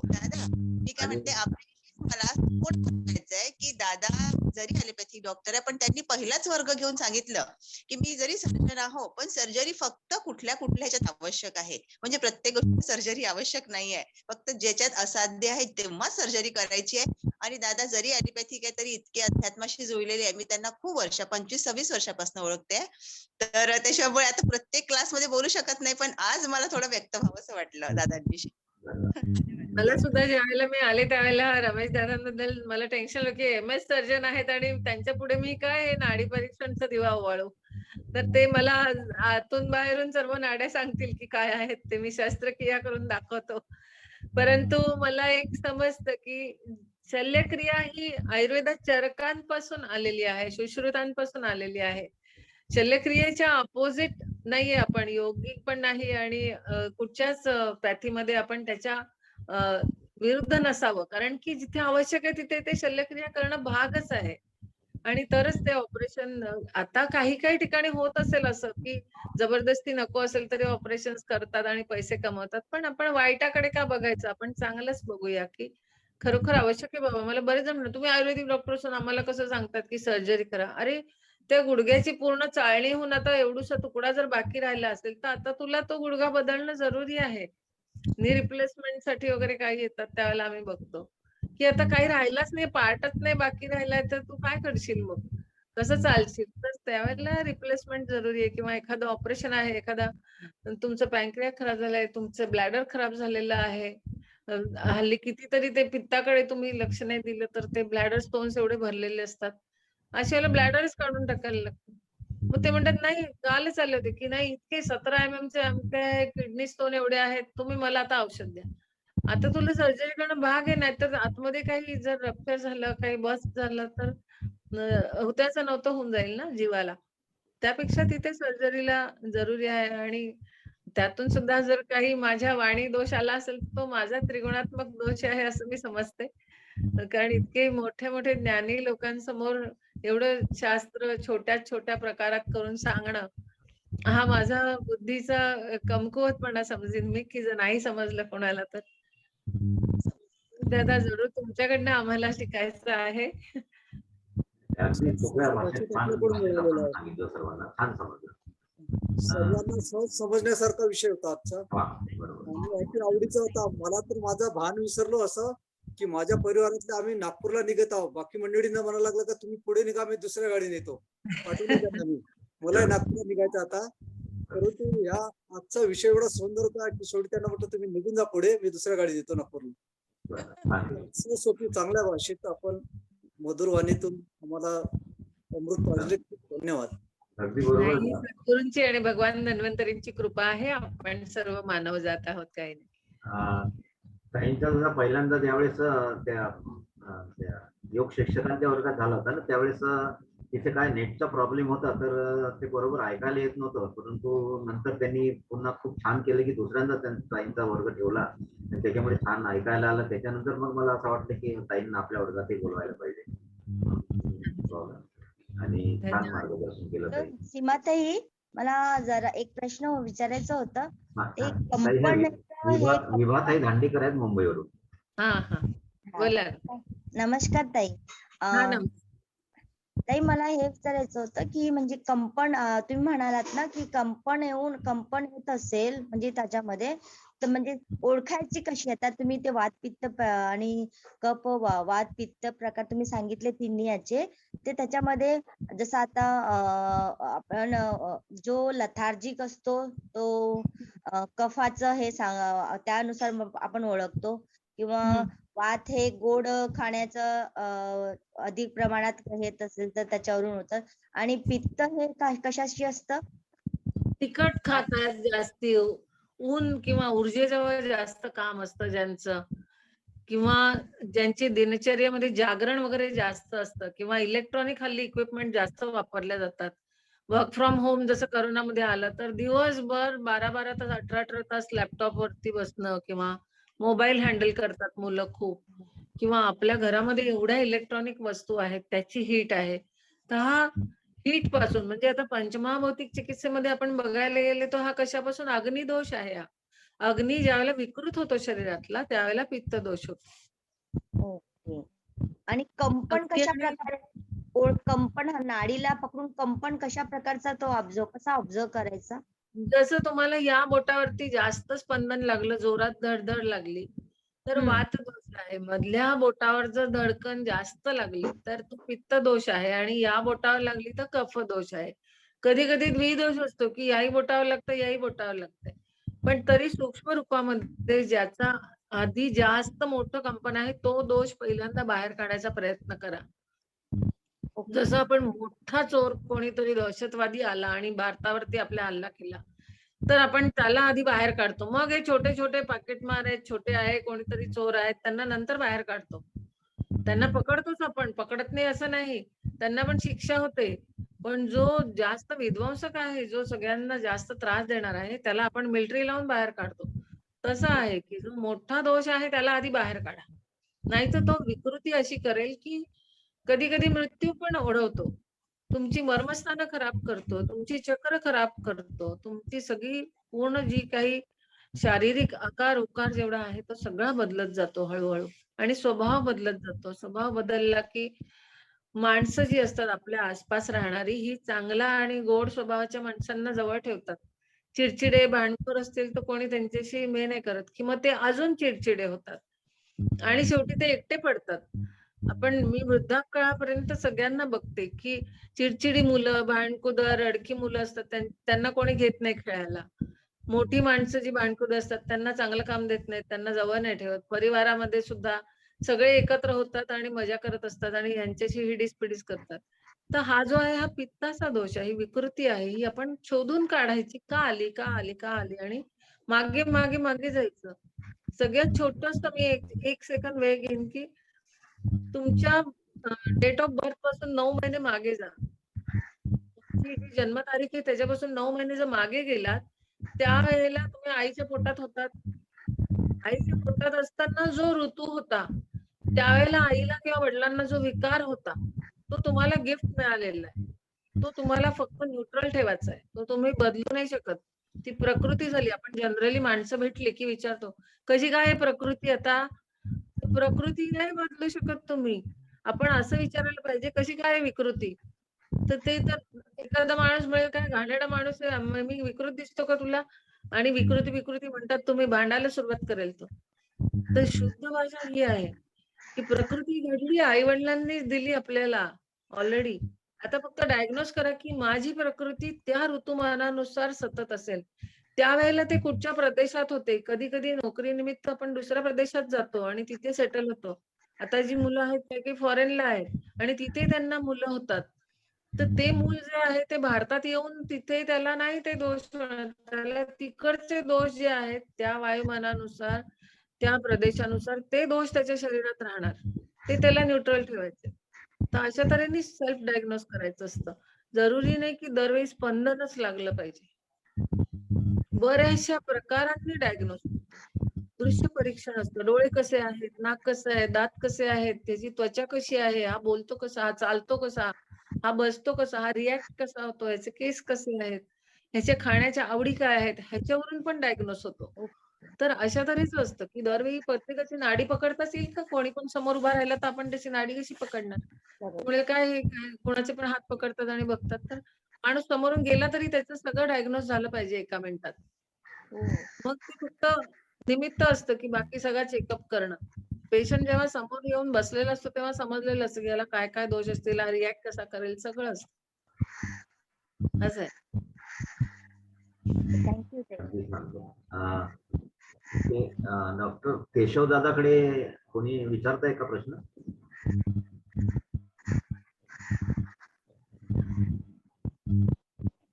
दादा मी काय म्हणते, मला सपोर्ट करायचंय की दादा जरी ऍलोपॅथी डॉक्टर आहे पण त्यांनी पहिलाच वर्ग घेऊन सांगितलं की मी जरी सर्जन आहो पण सर्जरी फक्त कुठल्या ह्याच्यात आवश्यक आहे. म्हणजे प्रत्येक गोष्ट सर्जरी आवश्यक नाहीये, फक्त ज्याच्यात असाध्य आहे तेव्हा सर्जरी करायची आहे. आणि दादा जरी ऍलोपॅथिक आहे तरी इतके अध्यात्माशी जुळलेले आहे. मी त्यांना खूप 25-26 वर्षापासून ओळखते. तर त्याच्यामुळे आता प्रत्येक क्लासमध्ये बोलू शकत नाही, पण आज मला थोडं व्यक्त व्हावंसं वाटलं दादांविषयी. मला सुद्धा ज्यावेळेला मी आले त्यावेळेला रमेश दादांबद्दल मला टेन्शन होतं की MS सर्जन आहेत आणि त्यांच्या पुढे मी काय हे नाडी परीक्षणचा दिवा ओवाळू. तर ते मला आतून बाहेरून सर्व नाड्या सांगतील की काय आहेत ते, मी शस्त्रक्रिया करून दाखवतो. परंतु मला एक समजतं की शल्यक्रिया ही आयुर्वेदात चरकांपासून आलेली आहे, सुश्रुतांपासून आलेली आहे. शल्यक्रियेच्या अपोजिट नाहीये, आपण योगिक पण नाही आणि कुठच्याच पॅथीमध्ये आपण त्याच्या विरुद्ध नसावं. कारण की जिथे आवश्यक आहे तिथे ते शल्यक्रिया करणं भागच आहे. आणि तरच ते ऑपरेशन आता काही ठिकाणी होत असेल असं, की जबरदस्ती नको असेल तरी ऑपरेशन्स करतात आणि पैसे कमवतात. पण आपण वाईटाकडे का बघायचं? आपण चांगलंच बघूया, की खरोखर आवश्यक आहे बाबा. मला बरेच जण म्हणतात, "तुम्ही आयुर्वेदिक डॉक्टर असून आम्हाला कसं सांगतात, की सर्जरी करा?" अरे, त्या गुडघ्याची पूर्ण चाळणी होऊन आता एवढूसा तुकडा जर बाकी राहिला असेल, तर आता तुला तो गुडघा बदलणं जरुरी आहे. नी रिप्लेसमेंटसाठी वगैरे काही येतात त्यावेळेला आम्ही बघतो, की आता काही राहिलाच नाही, पार्टच नाही बाकी राहिलाय, तर तू काय करशील मग? कसं चालशील? तर त्यावेळेला रिप्लेसमेंट जरुरी आहे किंवा एखादं ऑपरेशन आहे, एखादा तुमचं पॅनक्रियास खराब झालंय, तुमचं ब्लॅडर खराब झालेलं आहे. हल्ली कितीतरी ते पित्ताकडे तुम्ही लक्ष नाही दिलं, तर ते ब्लॅडर स्टोन्स एवढे भरलेले असतात. अशा वेळेला ब्लॅडरच काढून टाकायला लागतं. मग ते म्हणतात, "नाही, कालच आले होते, की नाही इतके 17 एमएमचे अमके किडनी स्टोन एवढे आहेत, तुम्ही मला आता औषध द्या." आता तुला सर्जरी करणं भाग आहे, नाहीतर आतमध्ये काही जर रप्चर झालं, काही बस्ट झालं, तर होत्याचं नव्हतं होऊन जाईल ना जीवाला. त्यापेक्षा तिथे सर्जरीला जरुरी आहे आणि त्यातून सुद्धा जर काही माझ्या वाणी दोष आला असेल, तो माझा त्रिगुणात्मक दोष आहे असं मी समजते. कारण इतके मोठे-मोठे ज्ञानी लोकांसमोर एवढं शास्त्र छोट्या-छोट्या प्रकारात करून सांगणं, हा माझा बुद्धीचा कमकुवतपणा समजेन मी, की जर नाही समजलं कोणाला तर. दादा जरूर तुमच्याकडनं आम्हाला शिकायचं आहे. अगदी सोप्या भाषेत कदाचित छान आपल्याकडून भाषेत मिळालेला आपण आहे. सांगितलं सर्वांना, छान समजलं. सर्वांना सहज समजण्यासारखा विषय होता आजचा. वा, बरोबर. आणि ऐकून आवडीचा होता. मला तर माझा भान विसरलो असं, की माझ्या परिवारातले आम्ही नागपूरला निघत आहोत. बाकी मंडळींना म्हणायला लागलं का तुम्ही पुढे निघा, मी दुसऱ्या गाडीने येतो. पाठवून द्या मी. मलाही नागपूरला निघायचं आता. परंतु या आजचा विषय एवढा सुंदर होता की शेवटी त्यांना म्हटलं तुम्ही निघून जा पुढे, मी दुसऱ्या गाडीत येतो नागपूरला. बरं, छान. सोपी चांगल्या भाषेत आपण मधुर वाणीतून आम्हाला अमृत पाजले. धन्यवाद. अगदी बरोबर. नाही, सद्गुरूंची आणि भगवान धन्वंतरींची कृपा आहे. आपण सर्व मानव जात आहोत काही नाही. ताईंचा जरा पहिल्यांदा ज्यावेळेस त्या योग शिक्षकांच्या वर्गात झाला होता ना, त्यावेळेस तिथे काय नेटचा प्रॉब्लेम होता, तर ते बरोबर ऐकायला येत नव्हतं. परंतु नंतर त्यांनी पुन्हा खूप छान केलं, की दुसऱ्यांदा ताईंचा वर्ग ठेवला आणि त्याच्यामुळे छान ऐकायला आलं. त्याच्यानंतर मग मला असं वाटलं, की ताईंना आपल्या वर्गातही बोलवायला पाहिजे. आणि छान मार्गदर्शन केलं ताई. सीमाताई, मला जरा एक प्रश्न विचारायचं होतं. ते ताई, विभाताई दांडेकर आहेत मुंबईवरून. बोला. नमस्कार ताई. नमस्कार. ताई, मला हे विचारायचं होतं की म्हणजे कंपन तुम्ही म्हणालात ना की कंपन येत असेल म्हणजे त्याच्यामध्ये, तर म्हणजे ओळखायची कशी? आता तुम्ही ते वात पित्त आणि कफ वात पित्त प्रकार तुम्ही सांगितले तिन्ही याचे, ते त्याच्यामध्ये जसं आता आपण जो लथार्जिक असतो तो कफाचं हे त्यानुसार आपण ओळखतो, किंवा वात हे गोड खाण्याचं अधिक प्रमाणात येत असेल तर त्याच्यावरून होतं, आणि पित्त हे कशाशी असतं? तिखट खातात जास्ती, ऊन किंवा ऊर्जेजवळ जास्त काम असतं ज्यांचं, किंवा ज्यांची दिनचर्येमध्ये जागरण वगैरे जास्त असतं, किंवा इलेक्ट्रॉनिक हल्ली इक्विपमेंट जास्त वापरल्या जातात. वर्क फ्रॉम होम जसं करोनामध्ये आलं, तर दिवसभर 12-12 तास 18-18 तास लॅपटॉप वरती बसणं किंवा मोबाईल हँडल करतात मुलं खूप, किंवा आपल्या घरामध्ये एवढ्या इलेक्ट्रॉनिक वस्तू आहेत, त्याची हीट आहे. तर हा हीट पासून, म्हणजे आता पंचमहाभौतिक चिकित्सेमध्ये आपण बघायला गेले तर हा कशापासून? अग्निदोष आहे हा. अग्नी ज्यावेळेला विकृत होतो शरीरातला त्यावेळेला पित्त दोष होतो. ओके. आणि कंपन कशा प्रकारे कंपन नाडीला पकडून कंपन कशा प्रकारचा तो कसा ऑब्झर्व करायचा? जसं तुम्हाला या बोटावरती जास्त स्पंदन लागलं, जोरात धडधड लागली, तर वात दोष आहे. मधल्या बोटावर जर धडकन जास्त लागली तर तो पित्त दोष आहे, आणि या बोटावर लागली तर कफ दोष आहे. कधी कधी द्विदोष असतो, की याही बोटावर लागतं याही बोटावर लागतंय. पण तरी सूक्ष्म रूपामध्ये ज्याचा आधी जास्त मोठं कंपन आहे तो दोष पहिल्यांदा बाहेर काढायचा प्रयत्न करा. जसं आपण मोठा चोर कोणीतरी दहशतवादी आला आणि भारतावरती आपला हल्ला केला, तर आपण त्याला आधी बाहेर काढतो. मग हे छोटे छोटे पाकिटमार आहेत, छोटे आहे, कोणीतरी चोर आहेत, त्यांना नंतर बाहेर काढतो. त्यांना पकडतोच आपण, पकडत नाही असं नाही, त्यांना पण शिक्षा होते. पण जो जास्त विध्वंसक आहे, जो सगळ्यांना जास्त त्रास देणार आहे, त्याला आपण मिलिटरी लावून बाहेर काढतो. तसं आहे की जो मोठा दोष आहे त्याला आधी बाहेर काढा. नाहीतर तो विकृती अशी करेल की कधी-कधी मृत्यू पण ओढवतो. तुमची मर्मस्थानं खराब करतो, तुमची चक्र खराब करतो, तुमची सगळी पूर्ण जी काही शारीरिक आकार-उकार जेवढा आहे तो सगळा बदलत जातो हळू-हळू आणि स्वभाव बदलत जातो. स्वभाव बदलला की माणसं जी असतात आपल्या आसपास राहणारी ही चांगला आणि गोड स्वभावाच्या माणसांना जवळ ठेवतात. चिडचिडे, भांडखोर असतील तर कोणी त्यांच्याशी मे नाही करत किंवा ते अजून चिडचिडे होतात. आणि शेवटी ते एकटे पडतात. मी वृद्धापकाळापर्यंत सगळ्यांना बघते, की चिडचिडी मुलं, भांडकुदळ, रडकी मुलं असतात त्यांना कोणी घेत नाही खेळायला. मोठी माणसं जी भांडकुदळ असतात त्यांना चांगलं काम देत नाहीत, त्यांना जवळ नाही ठेवत. परिवारामध्ये सुद्धा सगळे एकत्र होतात आणि मजा करत असतात आणि ह्यांच्याशी हिडीस-पिडीस करतात. तर हा जो आहे हा पित्ताचा दोष आहे, ही विकृती आहे. ही आपण शोधून काढायची. का आली? का आली? का आली? आणि मागे, मागे, मागे जायचं. सगळ्यात छोटंसं मी एक सेकंद वेळ घेईन, की तुमच्या डेट ऑफ बर्थ पासून 9 महिने मागे जा. तुमची जी जन्मतारीख आहे त्याच्यापासून 9 महिने जर मागे गेलात, त्यावेळेला तुम्ही आईच्या पोटात होतात. आईच्या पोटात असताना जो ऋतू होता, त्यावेळेला आईला किंवा वडिलांना जो विकार होता, तो तुम्हाला गिफ्ट मिळालेला आहे. तो तुम्हाला फक्त न्यूट्रल ठेवायचा आहे. तो तुम्ही बदलू नाही शकत. ती प्रकृती झाली. आपण जनरली माणसं भेटली की विचारतो, "कशी काय आहे प्रकृती आता?" प्रकृती नाही बदलू शकत तुम्ही. आपण असं विचारायला पाहिजे, "कशी काय आहे विकृती?" तर एखादा माणूस मिळेल काय घाणेरडा माणूस आहे, मी विकृत दिसतो का तुला? आणि विकृती, विकृती म्हणतात तुम्ही भांडायला सुरुवात करेल तो. तर शुद्ध भाषा ही आहे, की प्रकृती घडली आई-वडिलांनीच दिली आपल्याला ऑलरेडी. आता फक्त डायग्नोज करा, की माझी प्रकृती त्या ऋतुमानानुसार सतत असेल. त्यावेळेला ते कुठच्या प्रदेशात होते. कधी-कधी नोकरीनिमित्त आपण दुसऱ्या प्रदेशात जातो आणि तिथे सेटल होतो. आता जी मुलं आहेत ते काही फॉरेनला आहेत आणि तिथे त्यांना मुलं होतात. तर ते मूल जे आहे ते भारतात येऊन तिथे त्याला नाही ते दोष होणार. त्याला तिकडचे दोष जे आहेत त्या वायुमानानुसार, त्या प्रदेशानुसार ते दोष त्याच्या शरीरात राहणार. ते त्याला न्यूट्रल ठेवायचे. तर अशा तऱ्हेने सेल्फ डायग्नोज करायचं असतं. जरुरी नाही की दरवेळी स्पंदनच लागलं पाहिजे. बऱ्याचशा प्रकारांनी डायग्नोज दृश्य परीक्षण असतं. डोळे कसे आहेत, नाक कसं आहे, दात कसे आहेत, त्याची त्वचा कशी आहे, हा बोलतो कसा, हा चालतो कसा, हा बसतो कसा, हा रिॲक्ट कसा होतो, ह्याचे केस कसे आहेत, ह्याच्या खाण्याच्या आवडी काय आहेत, ह्याच्यावरून पण डायग्नोज होतो. तर अशा तऱ्हेचं असतं, की दरवेळी प्रत्येकाची नाडी पकडताच येईल का? कोणी पण समोर उभा राहिला तर आपण त्याची नाडी कशी पकडणार? त्यामुळे काय कोणाचे पण हात पकडतात आणि बघतात. तर माणूस समोरून गेला तरी त्याचं सगळं डायग्नोज झालं पाहिजे एका मिनिटात. मग ते फक्त निमित्त असतं, की बाकी सगळा चेकअप करणं. पेशंट जेव्हा समोर येऊन बसलेला असतो तेव्हा समजलेलं असतं, की याला काय-काय दोष असतील, हा रिॲक्ट कसा करेल सगळं असतं. असं आहे. थँक्यू ताई. अगदी सांगतो. डॉक्टर केशव दादाकडे कोणी विचारताय का प्रश्न?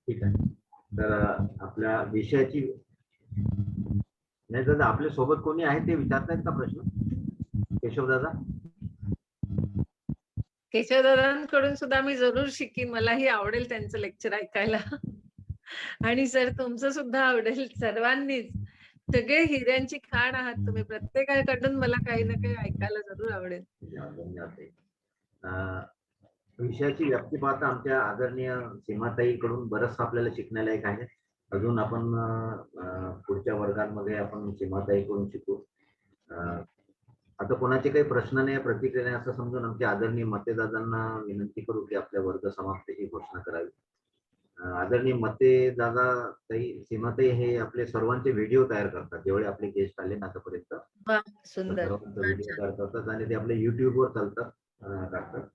ठीक आहे. तर आपल्या विषयाची नाही दादा आपल्या सोबत कोणी आहे ते विचारतायत का प्रश्न? केशव दादा? केशवदादांकडून सुद्धा मी जरूर शिकीन. मलाही आवडेल त्यांचं लेक्चर ऐकायला. आणि सर तुमचं सुद्धा आवडेल सर्वांनीच. सगळे हिऱ्यांची खाण आहात तुम्ही. प्रत्येकाकडून मला काही ना काही ऐकायला जरूर आवडेल. विषयाची व्याप्ती पाहता आमच्या आदरणीय सीमाताईकडून बरंच आपल्याला शिकण्यालायक आहे. अजून आपण पुढच्या वर्गांमध्ये आपण सीमाताईकडून शिकू. आता कोणाचे काही प्रश्न नाही, प्रतिक्रिया नाही असं समजून आमच्या आदरणीय मतेदादांना विनंती करू की आपल्या वर्ग समाप्तीची घोषणा करावी. आदरणीय मतेदादा ताई सीमाताई हे आपले सर्वांचे व्हिडिओ तयार करतात. जेवढे आपले गेस्ट आले आतापर्यंत वाह! सुंदर. सर्वांचे व्हिडिओ तयार करतात आणि ते आपले युट्यूबवर चालतात टाकतात.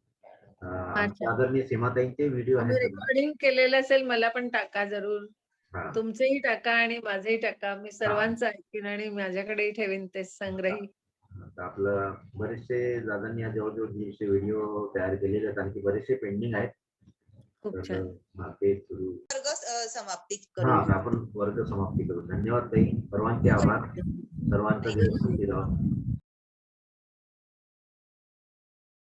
आमच्या आदरणीय सीमाताईंचे व्हिडिओ तुम्ही आहेत. रेकॉर्डिंग केलेलं असेल मला पण टाका जरूर. हा. तुमचेही टाका आणि माझेही टाका. मी सर्वांचं ऐकीन आणि माझ्याकडेही ठेवीन ते संग्रही. आपलं बरेचसे दादांनी जवळजवळ 200 व्हिडिओ तयार केलेले आहेत. आणखी बरेचसे पेंडिंग आहेत. खूप छान. ते सुरू वर्ग समाप्ती हा करू. आपण वर्ग समाप्ती करू. धन्यवाद ताई. सर्वांचे आभार. सर्वांचा दिवस सुखी राहो.